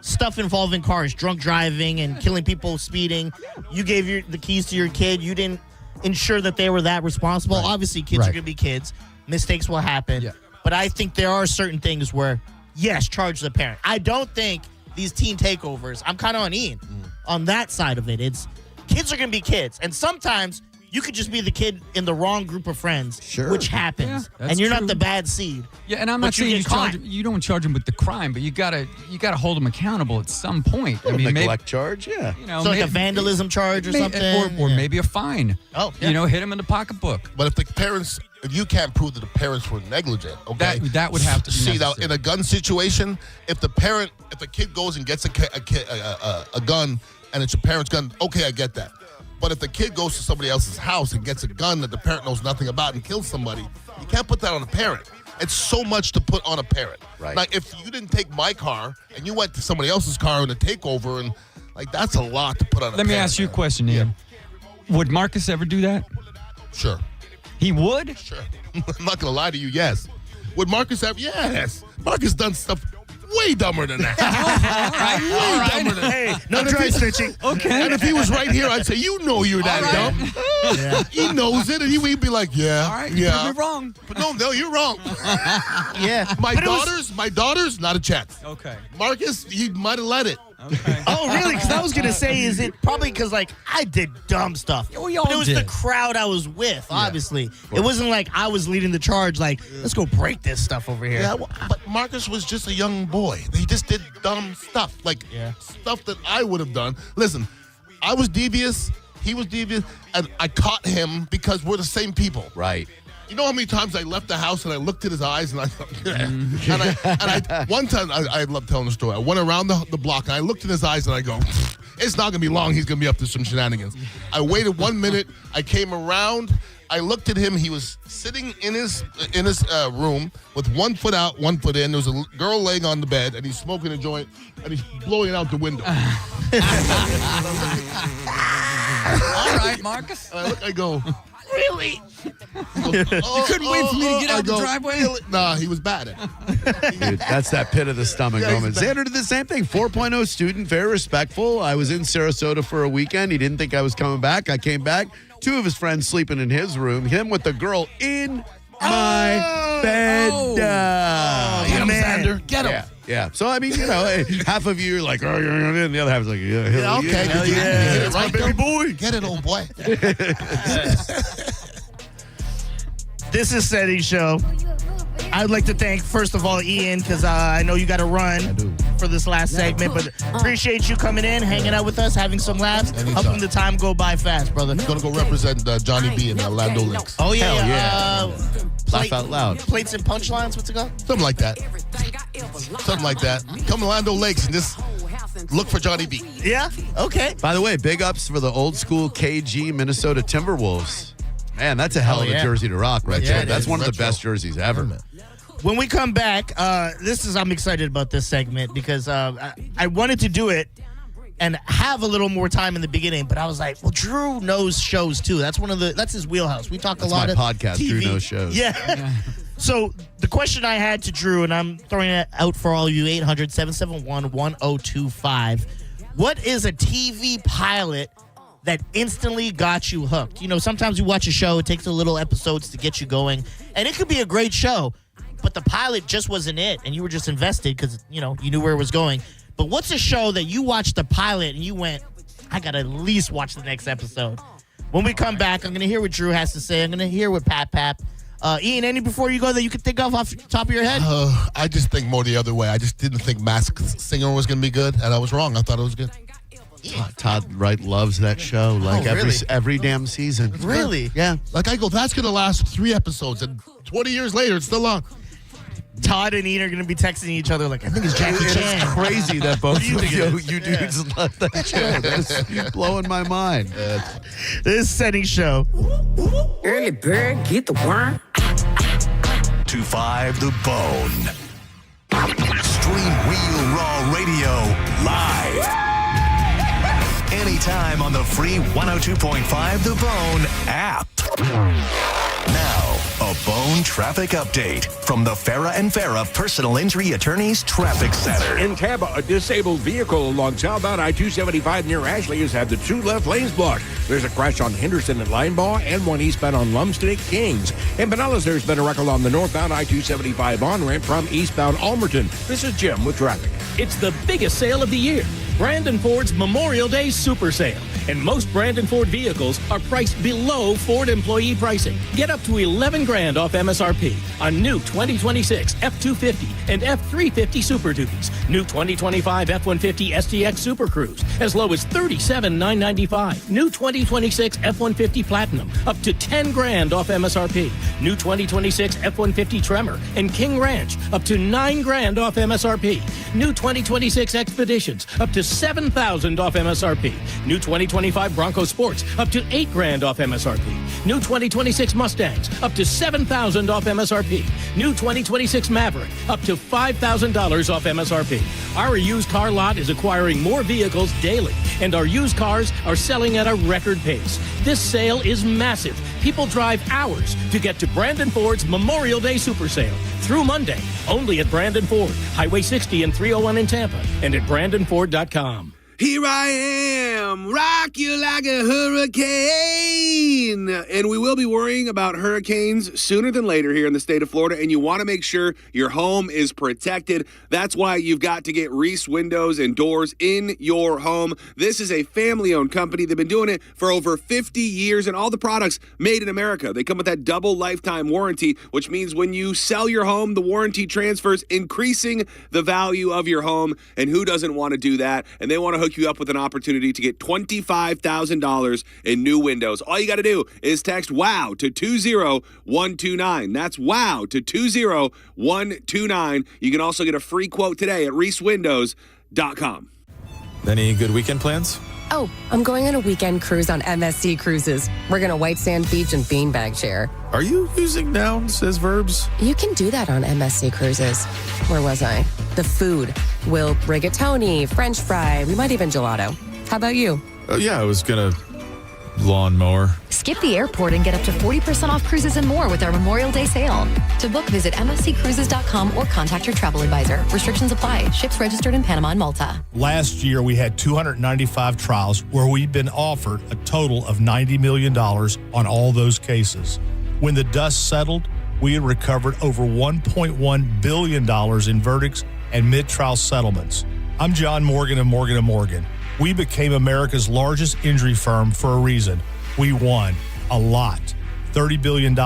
stuff involving cars, drunk driving and killing people, speeding. You gave the keys to your kid. You didn't ensure that they were that responsible. Right. Obviously, kids are going to be kids. Mistakes will happen. Yeah. But I think there are certain things where, yes, charge the parent. I don't think these teen takeovers, I'm kind of on Ian on that side of it. It's kids are going to be kids. And sometimes you could just be the kid in the wrong group of friends, which happens. Yeah, and you're true. not the bad seed. Yeah, and I'm not saying you don't charge them with the crime, but you gotta hold them accountable at some point. I mean, neglect charge, yeah. You know, so like a vandalism charge or something, or maybe a fine. Oh, yeah. You know, hit them in the pocketbook. But if you can't prove that the parents were negligent, okay, that would have to be see now in a gun situation. If a kid goes and gets a gun and it's a parent's gun, okay, I get that. But if the kid goes to somebody else's house and gets a gun that the parent knows nothing about and kills somebody, you can't put that on a parent. It's so much to put on a parent. Right. Like, if you didn't take my car and you went to somebody else's car in a takeover, and like that's a lot to put on a parent. Let me ask you a question, Ian. Yeah. Would Marcus ever do that? Sure. He would? Sure. I'm not going to lie to you, yes. Would Marcus ever? Yes. Marcus done stuff way dumber than that. All right. Dumber than hey, no dry snitching. Okay. And if he was right here, I'd say, you know you're that dumb. Yeah. He knows it, and he'd be like, yeah. All right, yeah. you're wrong. But no, you're wrong. Yeah. My daughters, not a chance. Okay. Marcus, he might have let it. Okay. Oh, really? Because I was going to say, is it probably because, like, I did dumb stuff. We all but it was did. the crowd I was with, obviously. It wasn't like I was leading the charge, like, let's go break this stuff over here. Yeah, but Marcus was just a young boy. He just did dumb stuff, like stuff that I would have done. Listen, I was devious, he was devious, and I caught him because we're the same people. Right. You know how many times I left the house and I looked at his eyes and I thought, one time I love telling the story. I went around the block and I looked in his eyes and I go, it's not gonna be long. He's gonna be up to some shenanigans. I waited 1 minute. I came around. I looked at him. He was sitting in his room with 1 foot out, 1 foot in. There was a girl laying on the bed and he's smoking a joint and he's blowing it out the window. All right, Marcus. And I go, Really? You couldn't wait for me to get out the driveway? Really? Nah, he was bad at it. Dude, that's that pit of the stomach Yeah, moment. he's bad. Xander did the same thing. 4.0 student, very respectful. I was in Sarasota for a weekend. He didn't think I was coming back. I came back. 2 of his friends sleeping in his room. Him with the girl in my bed. Get him, Xander. Get him. Yeah. So, I mean, half of you are like, oh, and the other half is like, yeah, Okay. hell You yeah. hit it right, baby boy. Get it, old boy. This is Senning Show. I'd like to thank, first of all, Ian, because I know you got to run for this last segment, but appreciate you coming in, hanging out with us, having some laughs, helping the time go by fast, brother. He's going to go represent Johnny B in the Orlando Lakes. Oh, yeah. Hell yeah. Laugh out loud. Plates and punchlines, what's it called? Something like that. Something like that. Come to Orlando Lakes and just look for Johnny B. Yeah? Okay. By the way, big ups for the old school KG Minnesota Timberwolves. Man, that's a hell of a jersey to rock right there. That's one of the best jerseys ever. When we come back, I'm excited about this segment because I wanted to do it and have a little more time in the beginning, but I was like, well, Drew knows shows too. That's his wheelhouse. We talk a lot of podcast, TV. Drew Knows Shows. Yeah. So the question I had to Drew, and I'm throwing it out for all you, 800-771-1025. What is a TV pilot that instantly got you hooked? Sometimes you watch a show, it takes a little episodes to get you going, and it could be a great show, but the pilot just wasn't it, and you were just invested because, you knew where it was going. But what's a show that you watched the pilot and you went, I got to at least watch the next episode? When we come back, I'm going to hear what Drew has to say. I'm going to hear what Pap. Ian, any before you go that you could think of off the top of your head? I just think more the other way. I just didn't think Masked Singer was going to be good, and I was wrong. I thought it was good. Todd Wright loves that show, every damn season. Really? Yeah. Like I go, that's going to last 3 episodes, and 20 years later, it's still on. Todd and Ian are going to be texting each other like, I think it's Jackie Chan. It's crazy that both of you dudes love that show. That's blowing my mind. This is Senning Show. Early bird, get the worm. 25 The Bone. Stream Real Raw Radio live. Anytime on the free 102.5 The Bone app. Now, a Bone traffic update from the Farah and Farah Personal Injury Attorneys Traffic Center. In Tampa, a disabled vehicle along southbound I-275 near Ashley has had the 2 left lanes blocked. There's a crash on Henderson at Linebaugh and one eastbound on Lumsden at Kings. In Pinellas, there's been a wreck along the northbound I-275 on-ramp from eastbound Almerton. This is Jim with traffic. It's the biggest sale of the year. Brandon Ford's Memorial Day Super Sale. And most Brandon Ford vehicles are priced below Ford employee pricing. Get up to $11,000 off MSRP on new 2026 F-250 and F-350 Super Dukes. New 2025 F-150 STX Super Cruise as low as $37,995. New 2026 F-150 Platinum up to $10,000 off MSRP. New 2026 F-150 Tremor and King Ranch up to $9,000 off MSRP. New 2026 Expeditions up to $7,000 off MSRP. New 2025 Bronco Sports up to $8,000 off MSRP. New 2026 Mustangs up to $7,000 off MSRP. New 2026 Maverick up to $5,000 off MSRP. Our used car lot is acquiring more vehicles daily, and our used cars are selling at a record pace. This sale is massive. People drive hours to get to Brandon Ford's Memorial Day Super Sale through Monday, only at Brandon Ford, Highway 60 and 301 in Tampa, and at BrandonFord.com. Here I am, rock you like a hurricane. And we will be worrying about hurricanes sooner than later here in the state of Florida, and you want to make sure your home is protected. That's why you've got to get Reese windows and doors in your home. This is a family-owned company. They've been doing it for over 50 years, and all the products made in America. They come with that double lifetime warranty, which means when you sell your home, the warranty transfers, increasing the value of your home. And who doesn't want to do that? And they want to hook you up with an opportunity to get $25,000 in new windows. All you got to do is text WOW to 20129. That's WOW to 20129. You can also get a free quote today at reesewindows.com. Any good weekend plans? Oh, I'm going on a weekend cruise on MSC Cruises. We're going to White Sand Beach and beanbag share. Are you using nouns as verbs? You can do that on MSC Cruises. Where was I? The food. We'll rigatoni, French fry, we might even gelato. How about you? Oh, yeah, I was going to lawnmower. Skip the airport and get up to 40% off cruises and more with our Memorial Day sale. To book, visit msccruises.com or contact your travel advisor. Restrictions apply. Ships registered in Panama and Malta. Last year, we had 295 trials where we've been offered a total of $90 million on all those cases. When the dust settled, we had recovered over $1.1 billion in verdicts and mid-trial settlements. I'm John Morgan of Morgan & Morgan. We became America's largest injury firm for a reason. We won a lot, $30 billion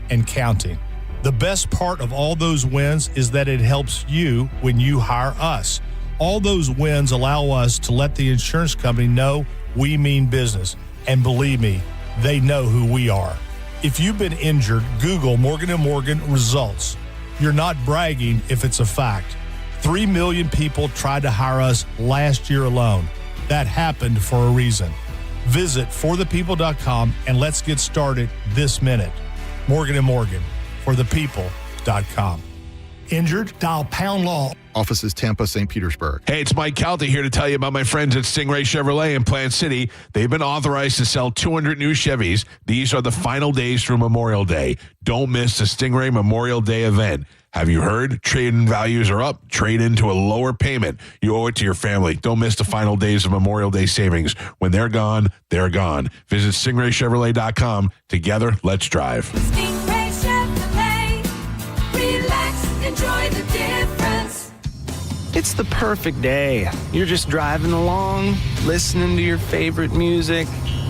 and counting. The best part of all those wins is that it helps you when you hire us. All those wins allow us to let the insurance company know we mean business. And believe me, they know who we are. If you've been injured, Google Morgan & Morgan results. You're not bragging if it's a fact. 3 million people tried to hire us last year alone. That happened for a reason. Visit forthepeople.com and let's get started this minute. Morgan & Morgan, forthepeople.com. Injured? Dial pound law. Offices Tampa, St. Petersburg. Hey, it's Mike Calta here to tell you about my friends at Stingray Chevrolet in Plant City. They've been authorized to sell 200 new Chevys. These are the final days through Memorial Day. Don't miss the Stingray Memorial Day event. Have you heard? Trade-in values are up. Trade into a lower payment. You owe it to your family. Don't miss the final days of Memorial Day savings. When they're gone, they're gone. Visit StingrayChevrolet.com. Together, let's drive. Stingray Chevrolet. Relax, enjoy the difference. It's the perfect day. You're just driving along, listening to your favorite music,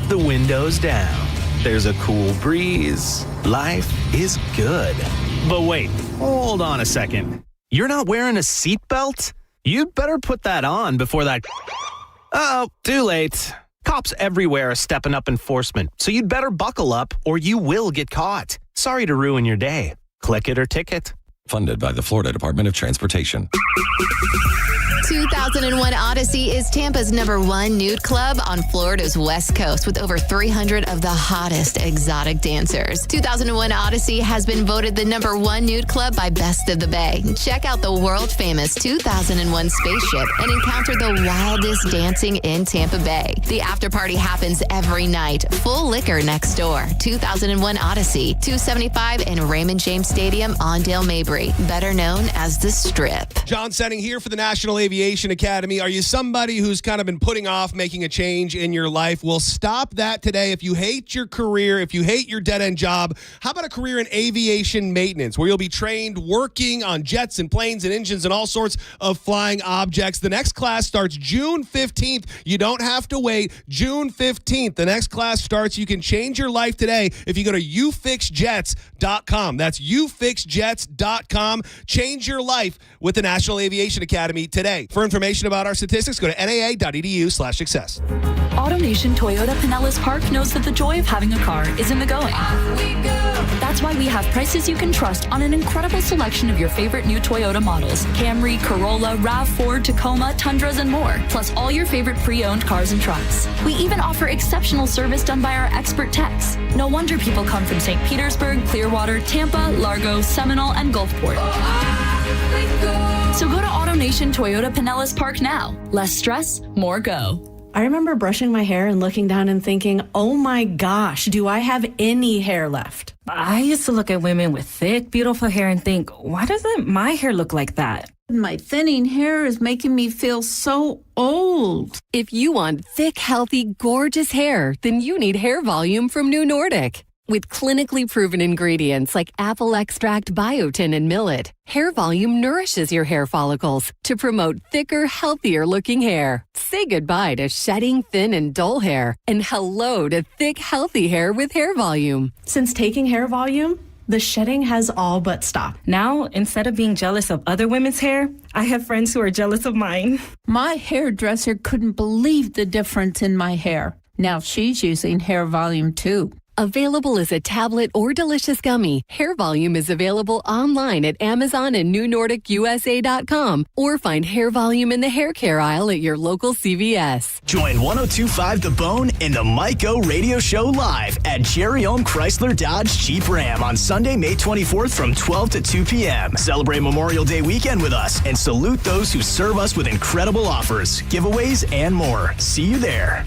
the windows down. There's a cool breeze. Life is good. But wait, hold on a second. You're not wearing a seatbelt? You'd better put that on before that... Uh-oh, too late. Cops everywhere are stepping up enforcement, so you'd better buckle up or you will get caught. Sorry to ruin your day. Click it or ticket. Funded by the Florida Department of Transportation. 2001 Odyssey is Tampa's #1 nude club on Florida's West Coast with over 300 of the hottest exotic dancers. 2001 Odyssey has been voted the #1 nude club by Best of the Bay. Check out the world-famous 2001 spaceship and encounter the wildest dancing in Tampa Bay. The after party happens every night. Full liquor next door. 2001 Odyssey, 275 in Raymond James Stadium on Dale Mabry, better known as the Strip. John Senning here for the National Aviation Academy. Are you somebody who's kind of been putting off making a change in your life? Well, stop that today. If you hate your career, if you hate your dead-end job, how about a career in aviation maintenance where you'll be trained working on jets and planes and engines and all sorts of flying objects? The next class starts June 15th. You don't have to wait. June 15th. The next class starts. You can change your life today if you go to youfixjets.com. That's youfixjets.com. Change your life with the National Aviation Academy today. For information about our statistics, go to naa.edu/success. AutoNation Toyota Pinellas Park knows that the joy of having a car is in the going. That's why we have prices you can trust on an incredible selection of your favorite new Toyota models. Camry, Corolla, RAV4, Tacoma, Tundras, and more. Plus all your favorite pre-owned cars and trucks. We even offer exceptional service done by our expert techs. No wonder people come from St. Petersburg, Clearwater, Tampa, Largo, Seminole, and Gulfport. So go to AutoNation Toyota Pinellas Park now. Less stress, more go. I remember brushing my hair and looking down and thinking, oh my gosh, do I have any hair left? I used to look at women with thick, beautiful hair and think, why doesn't my hair look like that? My thinning hair is making me feel so old. If you want thick, healthy, gorgeous hair, then you need Hair Volume from New Nordic. With clinically proven ingredients like apple extract, biotin, and millet, Hair Volume nourishes your hair follicles to promote thicker, healthier-looking hair. Say goodbye to shedding, thin, and dull hair, and hello to thick, healthy hair with Hair Volume. Since taking Hair Volume, the shedding has all but stopped. Now, instead of being jealous of other women's hair, I have friends who are jealous of mine. My hairdresser couldn't believe the difference in my hair. Now she's using Hair Volume too. Available as a tablet or delicious gummy, Hair Volume is available online at Amazon and NewNordicUSA.com, or find Hair Volume in the hair care aisle at your local CVS. Join 102.5 The Bone and the Mike O Radio Show live at Jerry Ohm Chrysler Dodge Jeep Ram on Sunday, May 24th from 12 to 2 p.m. Celebrate Memorial Day weekend with us and salute those who serve us with incredible offers, giveaways, and more. See you there.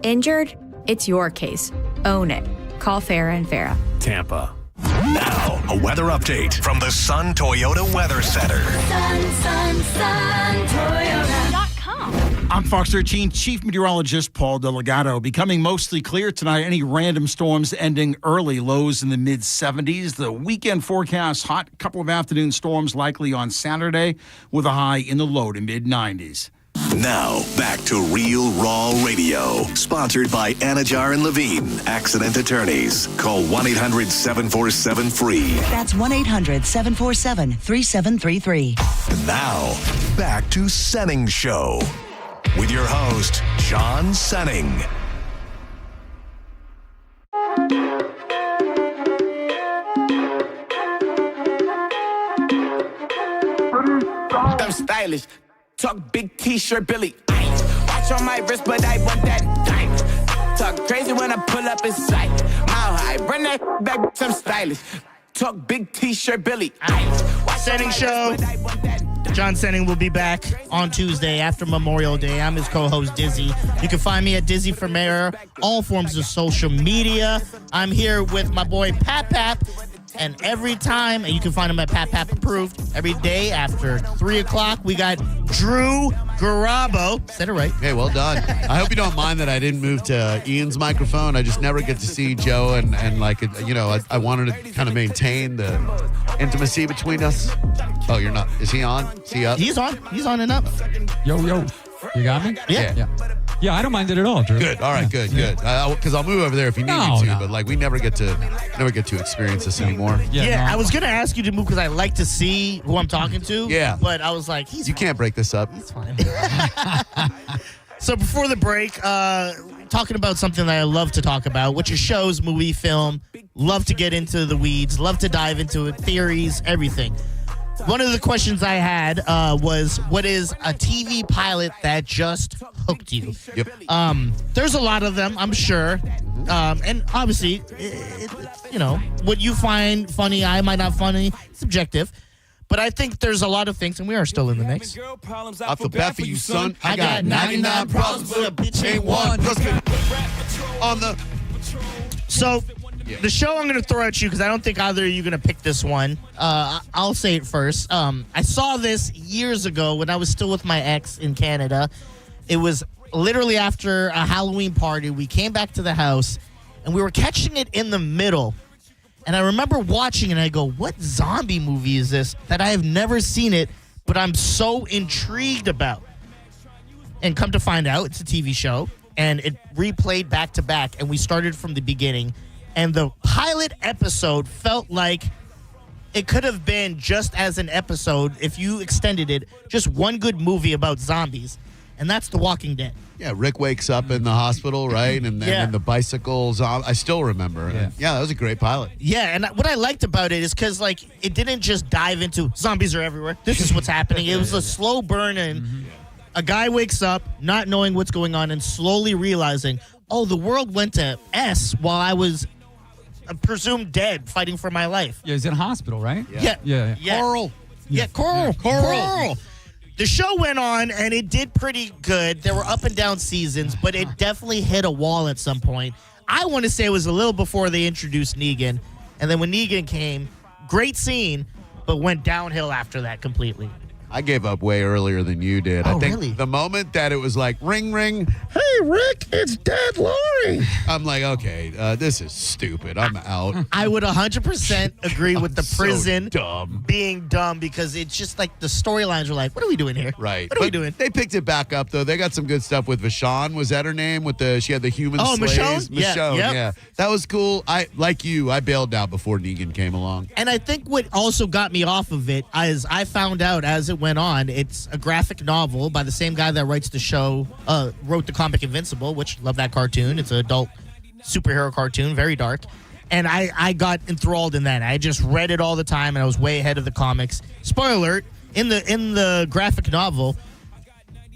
Injured? It's your case. Own it. Call Farah & Farah. Tampa. Now, a weather update from the Sun Toyota Weather Center. SunToyota.com. I'm Fox 13 Chief Meteorologist Paul Delgado. Becoming mostly clear tonight. Any random storms ending early. Lows in the mid-70s. The weekend forecast, hot. Couple of afternoon storms likely on Saturday with a high in the low to mid-90s. Now, back to Real Raw Radio. Sponsored by Anajar and Levine, Accident Attorneys. Call 1-800-747-FREE. That's 1-800-747-3733. And now, back to Senning Show. With your host, John Senning. I'm stylish. Talk big t-shirt, Billy. Watch on my wrist, but I want that diamond. Talk crazy when I pull up in sight. Mile high, run that back, I'm stylish. Talk big t-shirt, Billy. Senning Show. John Senning will be back on Tuesday after Memorial Day. I'm his co-host, Dizzy. You can find me at Dizzy for Mayor, all forms of social media. I'm here with my boy, Pat. And every time, and you can find him at Pat Approved, every day after 3 o'clock, we got Drew Garabo. Said it right. Hey, well done. I hope you don't mind that I didn't move to Ian's microphone. I just never get to see Joe, and like, you know, I wanted to kind of maintain the intimacy between us. Oh, you're not. Is he on? Is he up? He's on. He's on and up. Yo. You got me? Yeah. Yeah, I don't mind it at all, Drew. Good. All right. Good. Because I'll move over there if you need me to. But like, we never get to experience this anymore. Yeah, I was gonna ask you to move because I like to see who I'm talking to. Yeah. But I was like, you can't break this up. He's fine. So before the break, talking about something that I love to talk about, which is shows, movie, film. Love to get into the weeds. Love to dive into it, theories, everything. One of the questions I had was, what is a TV pilot that just hooked you? Yep. There's a lot of them, I'm sure. And obviously, what you find funny, I might not funny, subjective. But I think there's a lot of things, and we are still in the mix. I feel bad for you, son. I got 99 problems, but a bitch ain't one. On the... So... Yeah. The show I'm going to throw at you because I don't think either of you are going to pick this one. I'll say it first. I saw this years ago when I was still with my ex in Canada. It was literally after a Halloween party. We came back to the house, and we were catching it in the middle. And I remember watching it, and I go, what zombie movie is this that I have never seen it, but I'm so intrigued about? And come to find out, it's a TV show, and it replayed back to back, and we started from the beginning. And the pilot episode felt like it could have been just as an episode, if you extended it, just one good movie about zombies. And that's The Walking Dead. Yeah, Rick wakes up in the hospital, right? And then the bicycles. I still remember. Yeah, that was a great pilot. Yeah, and what I liked about it is because, like, it didn't just dive into zombies are everywhere. This is what's happening. It was a slow burn, and a guy wakes up not knowing what's going on and slowly realizing, oh, the world went to S while I was presumed dead, fighting for my life. Yeah, he's in a hospital, right? Yeah. Coral. Yeah, Coral. The show went on, and it did pretty good. There were up and down seasons, but it definitely hit a wall at some point. I want to say it was a little before they introduced Negan, and then when Negan came, great scene, but went downhill after that completely. I gave up way earlier than you did. Oh, I think really? The moment that it was like, ring, ring, hey, Rick, it's Dead Laurie. I'm like, okay, this is stupid. I'm out. I would 100% agree with the prison dumb. being dumb because it's just like the storylines are like, what are we doing here? Right. What are we doing? They picked it back up, though. They got some good stuff with Vashon. Was that her name? She had the human slaves. Michonne? Michonne, Yep. yeah. That was cool. I bailed out before Negan came along. And I think what also got me off of it is I found out as it went on, it's a graphic novel by the same guy that writes the show, wrote the comic Invincible, which love that cartoon. It's an adult superhero cartoon, very dark. And I got enthralled in that. I just read it all the time, and I was way ahead of the comics. Spoiler alert, in the graphic novel,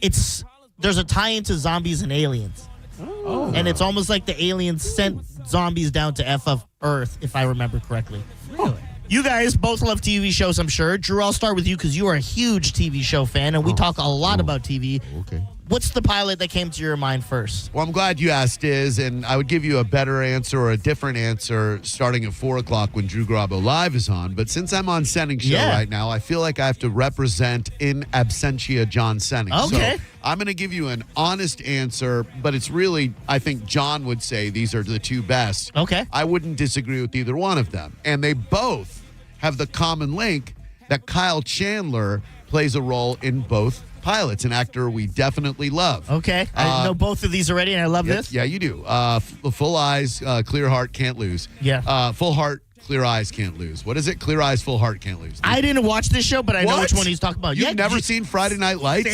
there's a tie into zombies and aliens. Oh. And it's almost like the aliens sent zombies down to F of Earth, if I remember correctly. Really? You guys both love TV shows, I'm sure. Drew, I'll start with you because you are a huge TV show fan, and we talk a lot about TV. Okay. what's the pilot that came to your mind first? Well, I'm glad you asked, and I would give you a better answer or a different answer starting at 4 o'clock when Drew Garabo Live is on. But since I'm on Senning Show right now, I feel like I have to represent in absentia John Senning. Okay. So I'm going to give you an honest answer, but it's really, I think John would say these are the two best. Okay. I wouldn't disagree with either one of them. And they both have the common link that Kyle Chandler plays a role in both pilots, an actor we definitely love. Okay. I know both of these already, and I love this. Yeah, you do. Full eyes, clear heart, can't lose. Yeah. Full heart, clear eyes, can't lose. What is it? Clear eyes, full heart, can't lose. I didn't watch this show, but I know which one he's talking about. You've never seen Friday Night Lights?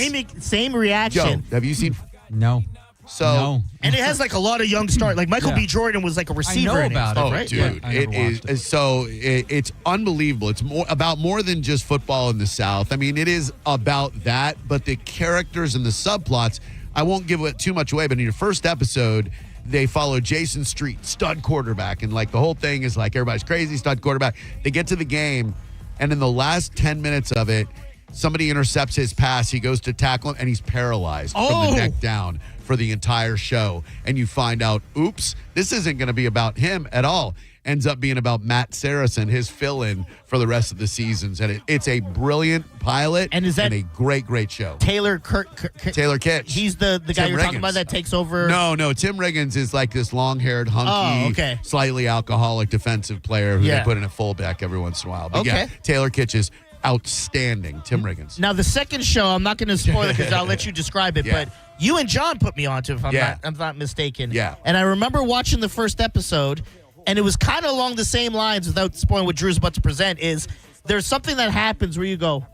Same reaction. Joe, have you seen? No. So, and it has like a lot a young stars. Like Michael B. Jordan was like a receiver. I know in about it, it. right? dude, I never watched it. So it's unbelievable. It's more than just football in the South. I mean, it is about that, but the characters and the subplots, I won't give it too much away, but in your first episode, they follow Jason Street, stud quarterback, and like the whole thing is like everybody's crazy, stud quarterback. They get to the game, and in the last 10 minutes of it, somebody intercepts his pass. He goes to tackle him, and he's paralyzed from the neck down for the entire show. And you find out, oops, this isn't going to be about him at all. Ends up being about Matt Saracen, his fill-in for the rest of the seasons. And it's a brilliant pilot and a great, great show. Taylor Kitsch. He's the guy you're talking about that takes over. No. Tim Riggins is like this long-haired, hunky, slightly alcoholic defensive player who they put in a fullback every once in a while. But yeah, Taylor Kitsch is outstanding. Tim Riggins. Now, the second show, I'm not going to spoil it because I'll let you describe it, but you and John put me onto it, if I'm not mistaken. Yeah. And I remember watching the first episode, and it was kind of along the same lines, without spoiling what Drew's about to present, is there's something that happens where you go,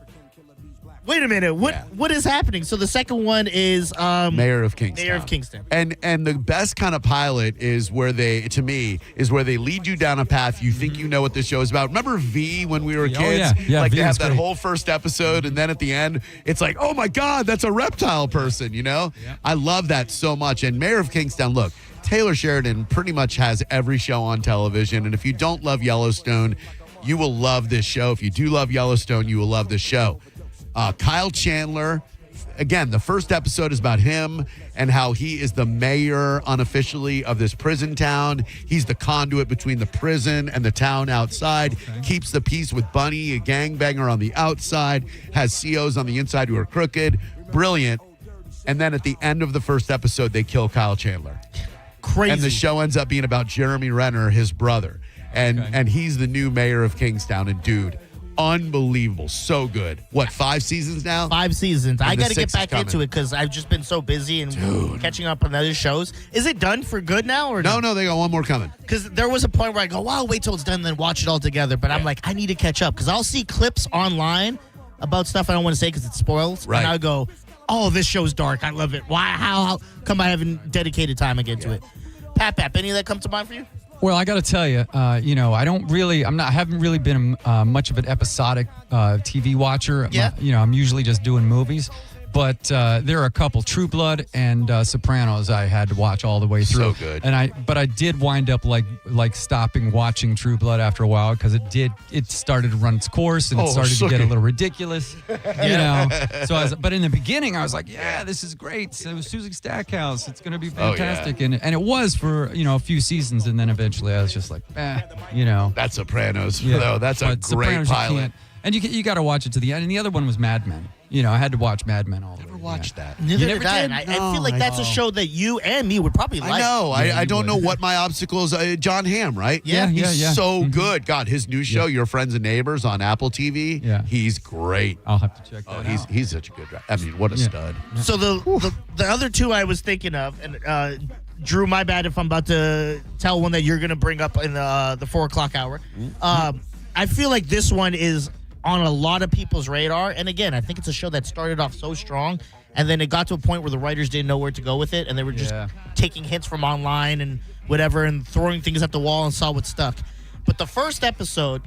wait a minute, what is happening? So the second one is Mayor of Kingstown. Mayor of Kingstown. And the best kind of pilot is where they lead you down a path you think you know what this show is about. Remember V when we were kids? Like they have that whole first episode, and then at the end, it's like, oh my God, that's a reptile person, you know? Yeah. I love that so much. And Mayor of Kingstown, look, Taylor Sheridan pretty much has every show on television. And if you don't love Yellowstone, you will love this show. If you do love Yellowstone, you will love this show. Kyle Chandler, again, the first episode is about him and how he is the mayor unofficially of this prison town. He's the conduit between the prison and the town outside, keeps the peace with Bunny, a gangbanger on the outside, has COs on the inside who are crooked. Brilliant. And then at the end of the first episode, they kill Kyle Chandler. Crazy. And the show ends up being about Jeremy Renner, his brother. And he's the new mayor of Kingstown. And dude, unbelievable. So good. What, 5 seasons now? 5 seasons. And I got to the get 6th is back into it because I've just been so busy and catching up on other shows. Is it done for good now? Or No, they got one more coming. Because there was a point where I go, wow, wait till it's done and then watch it all together. But I'm like, I need to catch up because I'll see clips online about stuff I don't want to say because it spoils. Right. And I go, oh, this show's dark. I love it. Why? How come I haven't dedicated time again to it? Pap, any of that come to mind for you? Well, I got to tell you, I haven't really been much of an episodic TV watcher. Yeah. I'm usually just doing movies. But there are a couple, True Blood and Sopranos, I had to watch all the way through. So good. But I did wind up like stopping watching True Blood after a while because it started to run its course and it started to get a little ridiculous, you know. So but in the beginning I was like, yeah, this is great. So Susie Stackhouse, it's going to be fantastic, and it was for a few seasons, and then eventually I was just like, That's Sopranos, though. That's a great Sopranos, pilot. And you got to watch it to the end. And the other one was Mad Men. I had to watch Mad Men all the way. Never watched that. Neither never did I. did? And I feel like that's a show that you and me would probably like. I know. I don't know what my obstacles. John Hamm, right? Yeah. He's so good. God, his new show, Your Friends and Neighbors, on Apple TV. Yeah. He's great. I'll have to check that out. He's such a good guy. I mean, what a stud. So the other two I was thinking of, and Drew, my bad if I'm about to tell one that you're going to bring up in the 4 o'clock hour. I feel like this one is on a lot of people's radar. And again, I think it's a show that started off so strong, and then it got to a point where the writers didn't know where to go with it, and they were just taking hints from online and whatever and throwing things at the wall and saw what stuck. But the first episode,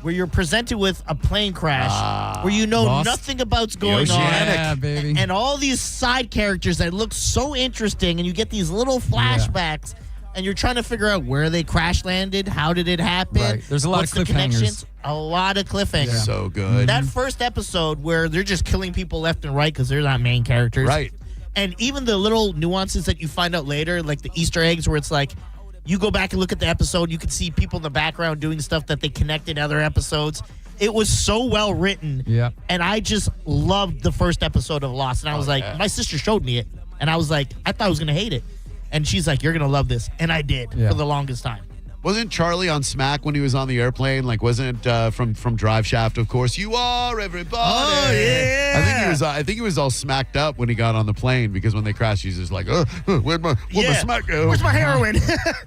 where you're presented with a plane crash, where you know Lost. nothing about what's going on, Yeah, baby. and all these side characters that look so interesting, and you get these little flashbacks, and you're trying to figure out where they crash landed, how did it happen? Right. There's a lot what's of the cliffhangers. connections? A lot of cliffhangers. So good. That first episode where they're just killing people left and right because they're not main characters. Right. And even the little nuances that you find out later, like the Easter eggs where it's like, you go back and look at the episode, you can see people in the background doing stuff that they connect in other episodes. It was so well written. Yeah. And I just loved the first episode of Lost. And I was my sister showed me it. And I was like, I thought I was going to hate it. And she's like, you're going to love this. And I did for the longest time. Wasn't Charlie on Smack when he was on the airplane? Like, wasn't from Drive Shaft, of course, you are everybody. Oh, yeah. I think he was all smacked up when he got on the plane because when they crashed, he's just like, where'd my smack go? Where's my heroin?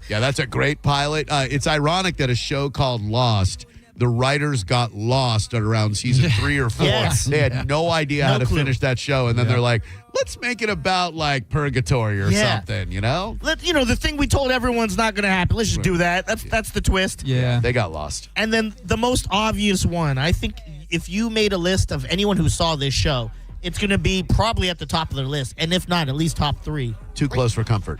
Yeah, that's a great pilot. It's ironic that a show called Lost, the writers got lost at around season 3 or 4. Yes. They had no idea how to clue. finish that show. And then they're like, let's make it about like purgatory or something, you know? The thing we told everyone's not going to happen. Let's just do that. That's the twist. Yeah. They got lost. And then the most obvious one, I think if you made a list of anyone who saw this show, it's going to be probably at the top of their list. And if not, at least top 3. Too close for comfort.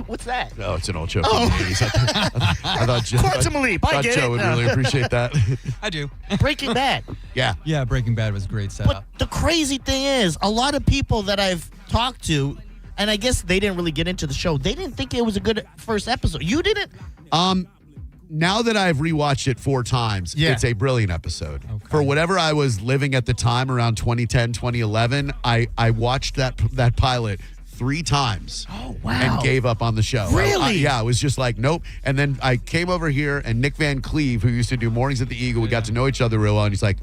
What's that? Oh, it's an old joke. I thought Joe would really appreciate that. I do. Breaking Bad. Yeah, Breaking Bad was a great setup. But the crazy thing is, a lot of people that I've talked to, and I guess they didn't really get into the show, they didn't think it was a good first episode. You didn't? Now that I've rewatched it 4 times, it's a brilliant episode. Okay. For whatever I was living at the time, around 2010, 2011, I watched that pilot 3 times. Oh, wow. And gave up on the show. Really? I was just like, nope. And then I came over here, and Nick Van Cleve, who used to do Mornings at the Eagle, we got to know each other real well, and he's like,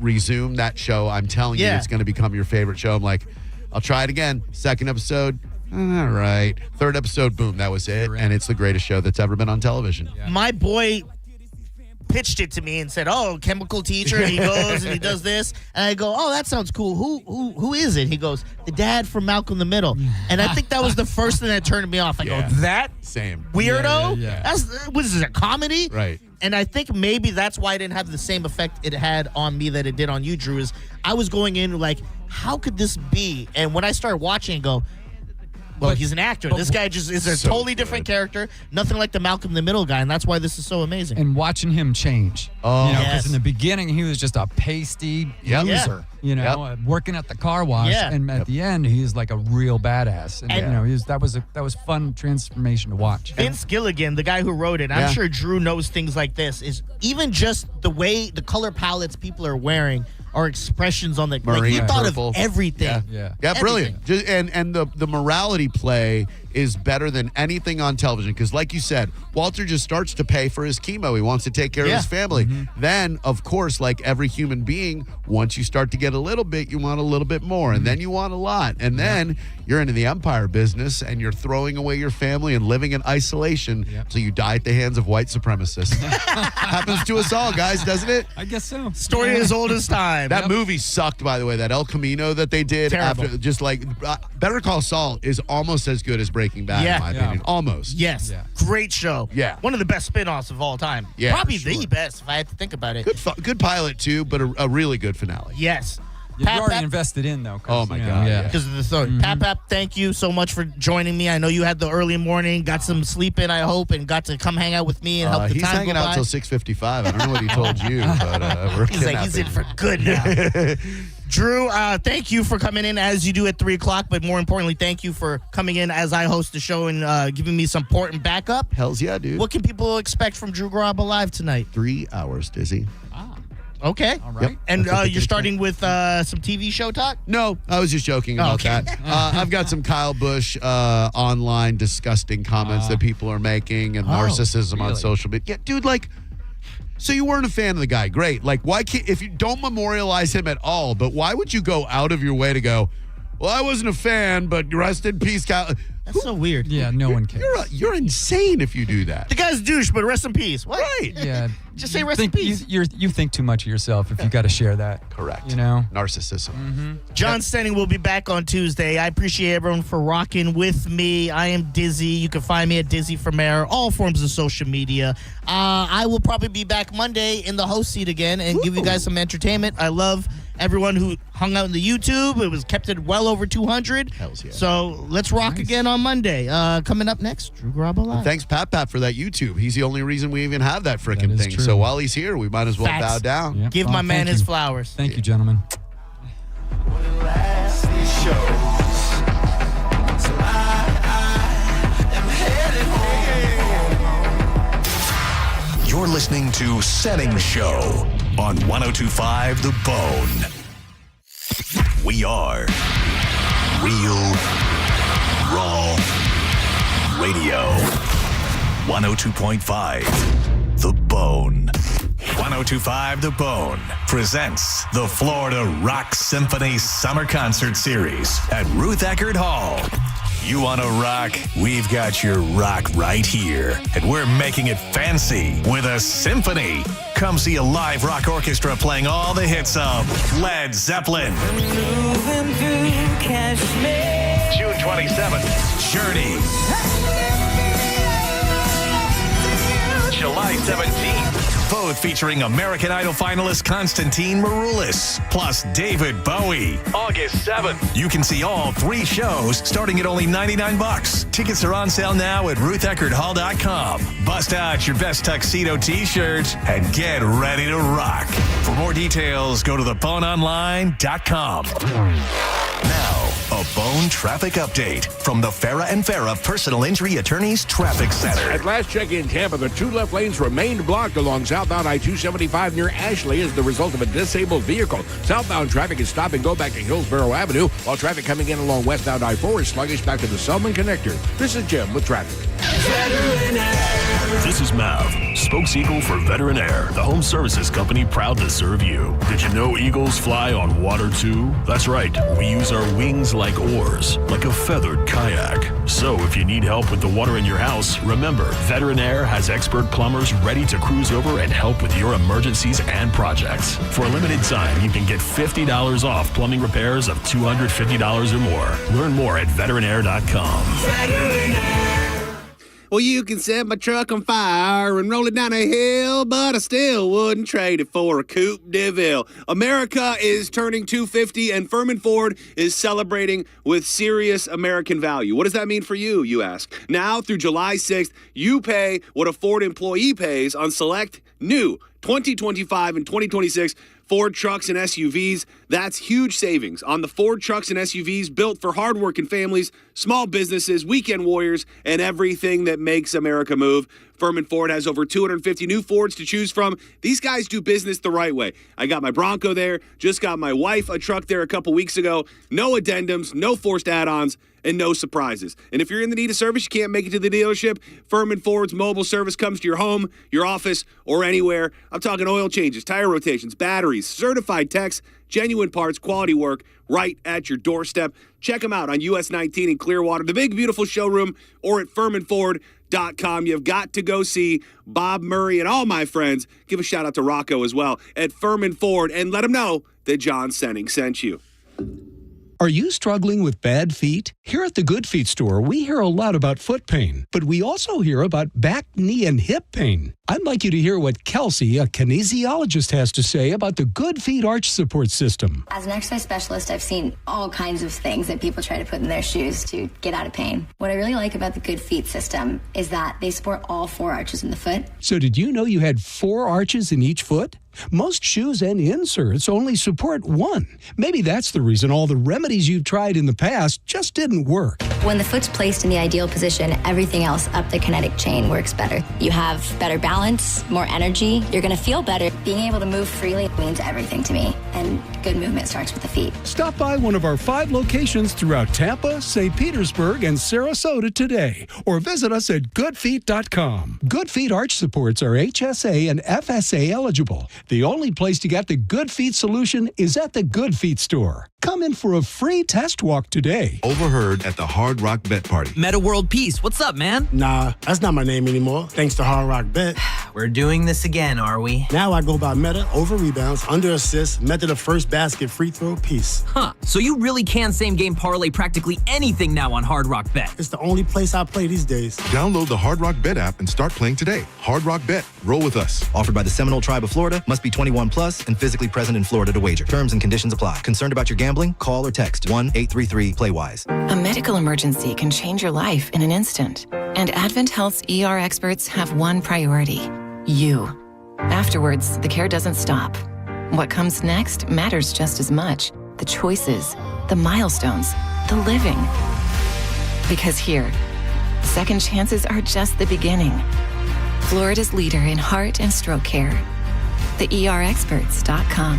resume that show. I'm telling you, it's going to become your favorite show. I'm like, I'll try it again. 2nd episode, all right. 3rd episode, boom, that was it. And it's the greatest show that's ever been on television. Yeah. My boy pitched it to me and said, chemical teacher, and he goes and he does this, and I go, that sounds cool. Who is it? He goes, the dad from Malcolm in the Middle. And I think that was the first thing that turned me off. I go, that same weirdo? Yeah. Was this a comedy? Right. And I think maybe that's why it didn't have the same effect it had on me that it did on you, Drew, is I was going in like, how could this be? And when I started watching and go, well, he's an actor. This guy just is a totally different character. Nothing like the Malcolm in the Middle guy, and that's why this is so amazing. And watching him change. Because in the beginning he was just a pasty loser. Working at the car wash, and at the end he's like a real badass. And that was fun transformation to watch. Vince Gilligan, the guy who wrote it, I'm sure Drew knows things like this. Is even just the way the color palettes people are wearing. Our expressions on the Marine, he thought purple. of everything. Yeah, brilliant. And the morality play is better than anything on television because, like you said, Walter just starts to pay for his chemo. He wants to take care of his family. Then, of course, like every human being, once you start to get a little bit, you want a little bit more, and then you want a lot, and then you're into the empire business, and you're throwing away your family and living in isolation until you die at the hands of white supremacists. Happens to us all, guys, doesn't it? I guess so. Story as old as time. That movie sucked, by the way. That El Camino that they did Terrible. after, just like Better Call Saul is almost as good as Breaking Bad, in my opinion. Almost. Yes. Great show. Yeah. One of the best spin-offs of all time. Yeah, Probably for sure. the best if I had to think about it. Good pilot too, but a really good finale. Yes. You're already invested in though. Oh my God. Yeah. Because of the story. Pap, thank you so much for joining me. I know you had the early morning, got some sleep in, I hope, and got to come hang out with me and help the he's time hanging go out by. till 6:55. I don't know what he told you, but we're He's like, he's in for good now. Drew, thank you for coming in as you do at 3 o'clock, but more importantly, thank you for coming in as I host the show and giving me some important backup. Hells yeah, dude. What can people expect from Drew Garabo Live tonight? 3 hours, Dizzy. Okay. All right. Yep. And you're starting with some TV show talk? No, I was just joking about that. I've got some Kyle Busch online disgusting comments that people are making and narcissism on social media. Yeah, dude, like, so you weren't a fan of the guy. Great. Like, why can't, if you don't memorialize him at all, but why would you go out of your way to go, well, I wasn't a fan, but rest in peace, Kyle. That's so weird. Yeah, no one cares. You're insane if you do that. The guy's douche, but rest in peace. What? Right. Yeah. Just say rest in peace. You think too much of yourself if you got to share that. Correct. You know? Narcissism. John Senning will be back on Tuesday. I appreciate everyone for rocking with me. I am Dizzy. You can find me at Dizzy for Mayor, all forms of social media. I will probably be back Monday in the host seat again and give you guys some entertainment. I love everyone who hung out in the YouTube. It was kept at well over 200. Hells yeah. So let's rock again on Monday. Coming up next, Drew Garabo Live. Thanks, Pat, for that YouTube. He's the only reason we even have that freaking thing. True. So while he's here, we might as well bow down. Yep. Give my man thank his you. flowers. Thank you, gentlemen. Last shows. listening to Senning Show on 102.5 The Bone. We are Real Raw Radio. 102.5 The Bone. 102.5 The Bone presents the Florida Rock Symphony Summer Concert Series at Ruth Eckerd Hall. You want to rock? We've got your rock right here. And we're making it fancy with a symphony. Come see a live rock orchestra playing all the hits of Led Zeppelin. June 27th, Journey. July 17th, both featuring American Idol finalist Konstantin Maroulis, plus David Bowie. August 7th, you can see all 3 shows starting at only $99. Tickets are on sale now at rutheckerdhall.com. Bust out your best tuxedo t-shirts and get ready to rock. For more details, go to theboneonline.com. Now, a Bone traffic update from the Farah and Farah Personal Injury Attorneys Traffic Center. At last check in Tampa, the 2 left lanes remained blocked along southbound I-275 near Ashley as the result of a disabled vehicle. Southbound traffic is stop and go back to Hillsborough Avenue, while traffic coming in along westbound I-4 is sluggish back to the Selman Connector. This is Jim with traffic. This is Mav, spokes eagle for Veteran Air, the home services company proud to serve you. Did you know eagles fly on water too? That's right, we use our wings like oars, like a feathered kayak. So if you need help with the water in your house, remember, Veteran Air has expert plumbers ready to cruise over and help with your emergencies and projects. For a limited time, you can get $50 off plumbing repairs of $250 or more. Learn more at veteranair.com. Veteran Air. Well, you can set my truck on fire and roll it down a hill, but I still wouldn't trade it for a Coupe de Ville. America is turning 250, and Furman Ford is celebrating with serious American value. What does that mean for you, you ask? Now, through July 6th, you pay what a Ford employee pays on select new 2025 and 2026 Ford trucks and SUVs. That's huge savings on the Ford trucks and SUVs built for hardworking families, small businesses, weekend warriors, and everything that makes America move. Furman Ford has over 250 new Fords to choose from. These guys do business the right way. I got my Bronco there, just got my wife a truck there a couple weeks ago. No addendums, no forced add-ons, and no surprises. And if you're in the need of service, you can't make it to the dealership, Furman Ford's mobile service comes to your home, your office, or anywhere. I'm talking oil changes, tire rotations, batteries, certified techs, genuine parts, quality work, right at your doorstep. Check them out on US 19 in Clearwater, the big, beautiful showroom, or at FurmanFord.com. You've got to go see Bob Murray and all my friends. Give a shout out to Rocco as well at Furman Ford, and let them know that John Senning sent you. Are you struggling with bad feet? Here at the Good Feet store, we hear a lot about foot pain, but we also hear about back, knee, and hip pain. I'd like you to hear what Kelsey, a kinesiologist, has to say about the Good Feet arch support system. As an exercise specialist, I've seen all kinds of things that people try to put in their shoes to get out of pain. What I really like about the Good Feet system is that they support all 4 arches in the foot. So did you know you had 4 arches in each foot? Most shoes and inserts only support 1. Maybe that's the reason all the remedies you've tried in the past just didn't work. When the foot's placed in the ideal position, everything else up the kinetic chain works better. You have better balance, more energy. You're going to feel better. Being able to move freely means everything to me. And good movement starts with the feet. Stop by one of our 5 locations throughout Tampa, St. Petersburg, and Sarasota today, or visit us at goodfeet.com. Good Feet arch supports are HSA and FSA eligible. The only place to get the Good Feet solution is at the Good Feet store. Come in for a free test walk today. Overheard at the Hard Rock Bet Party. Meta World Peace, what's up, man? Nah, that's not my name anymore, thanks to Hard Rock Bet. We're doing this again, are we? Now I go by meta, over rebounds, under assists, method of first basket, free throw, piece. Huh, so you really can same game parlay practically anything now on Hard Rock Bet. It's the only place I play these days. Download the Hard Rock Bet app and start playing today. Hard Rock Bet, roll with us. Offered by the Seminole Tribe of Florida, must be 21 plus and physically present in Florida to wager. Terms and conditions apply. Concerned about your gambling? Call or text 1-833-PLAY-WISE. A medical emergency can change your life in an instant. And Advent Health's ER experts have one priority: you. Afterwards, the care doesn't stop. What comes next matters just as much. The choices, the milestones, the living. Because here, second chances are just the beginning. Florida's leader in heart and stroke care. TheERexperts.com.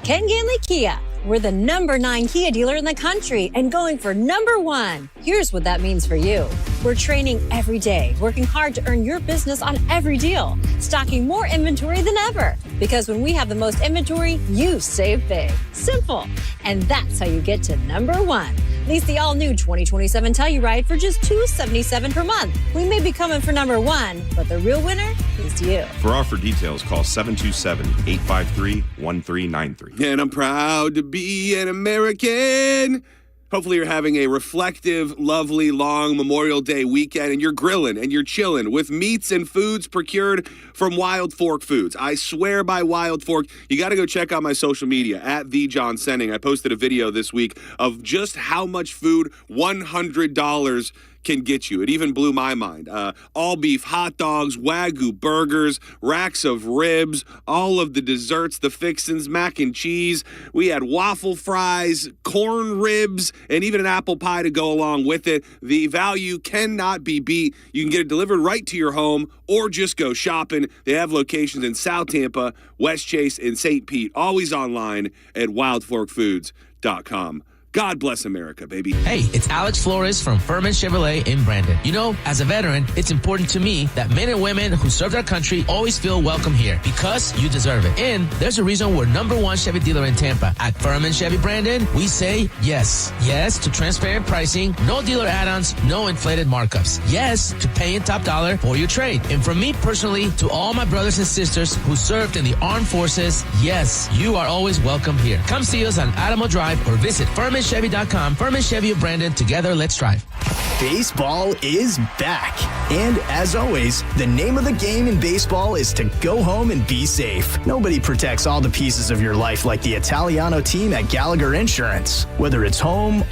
Ken Ganley Kia. We're the #9 Kia dealer in the country and going for #1. Here's what that means for you. We're training every day, working hard to earn your business on every deal, stocking more inventory than ever. Because when we have the most inventory, you save big. Simple. And that's how you get to #1. Lease the all-new 2027 Telluride for just $277 per month. We may be coming for #1, but the real winner is you. For offer details, call 727-853-1393. And I'm proud to be an American. Hopefully you're having a reflective, lovely, long Memorial Day weekend, and you're grilling and you're chilling with meats and foods procured from Wild Fork Foods. I swear by Wild Fork. You got to go check out my social media at @TheJohnSenning. I posted a video this week of just how much food $100 can get you. It even blew my mind. All beef hot dogs, Wagyu burgers, racks of ribs, all of the desserts, the fixins, mac and cheese. We had waffle fries, corn ribs, and even an apple pie to go along with it. The value cannot be beat. You can get it delivered right to your home or just go shopping. They have locations in South Tampa, West Chase, and St. Pete. Always online at wildforkfoods.com. God bless America, baby. Hey, it's Alex Flores from Furman Chevrolet in Brandon. You know, as a veteran, it's important to me that men and women who served our country always feel welcome here because you deserve it. And there's a reason we're #1 Chevy dealer in Tampa. At Furman Chevy Brandon, we say yes. Yes to transparent pricing, no dealer add-ons, no inflated markups. Yes to paying top dollar for your trade. And from me personally to all my brothers and sisters who served in the armed forces, yes, you are always welcome here. Come see us on Adamo Drive or visit FurmanChevy.com. Furman Chevy of Brandon. Together, let's drive. Baseball is back. And as always, the name of the game in baseball is to go home and be safe. Nobody protects all the pieces of your life like the Italiano team at Gallagher Insurance. Whether it's home,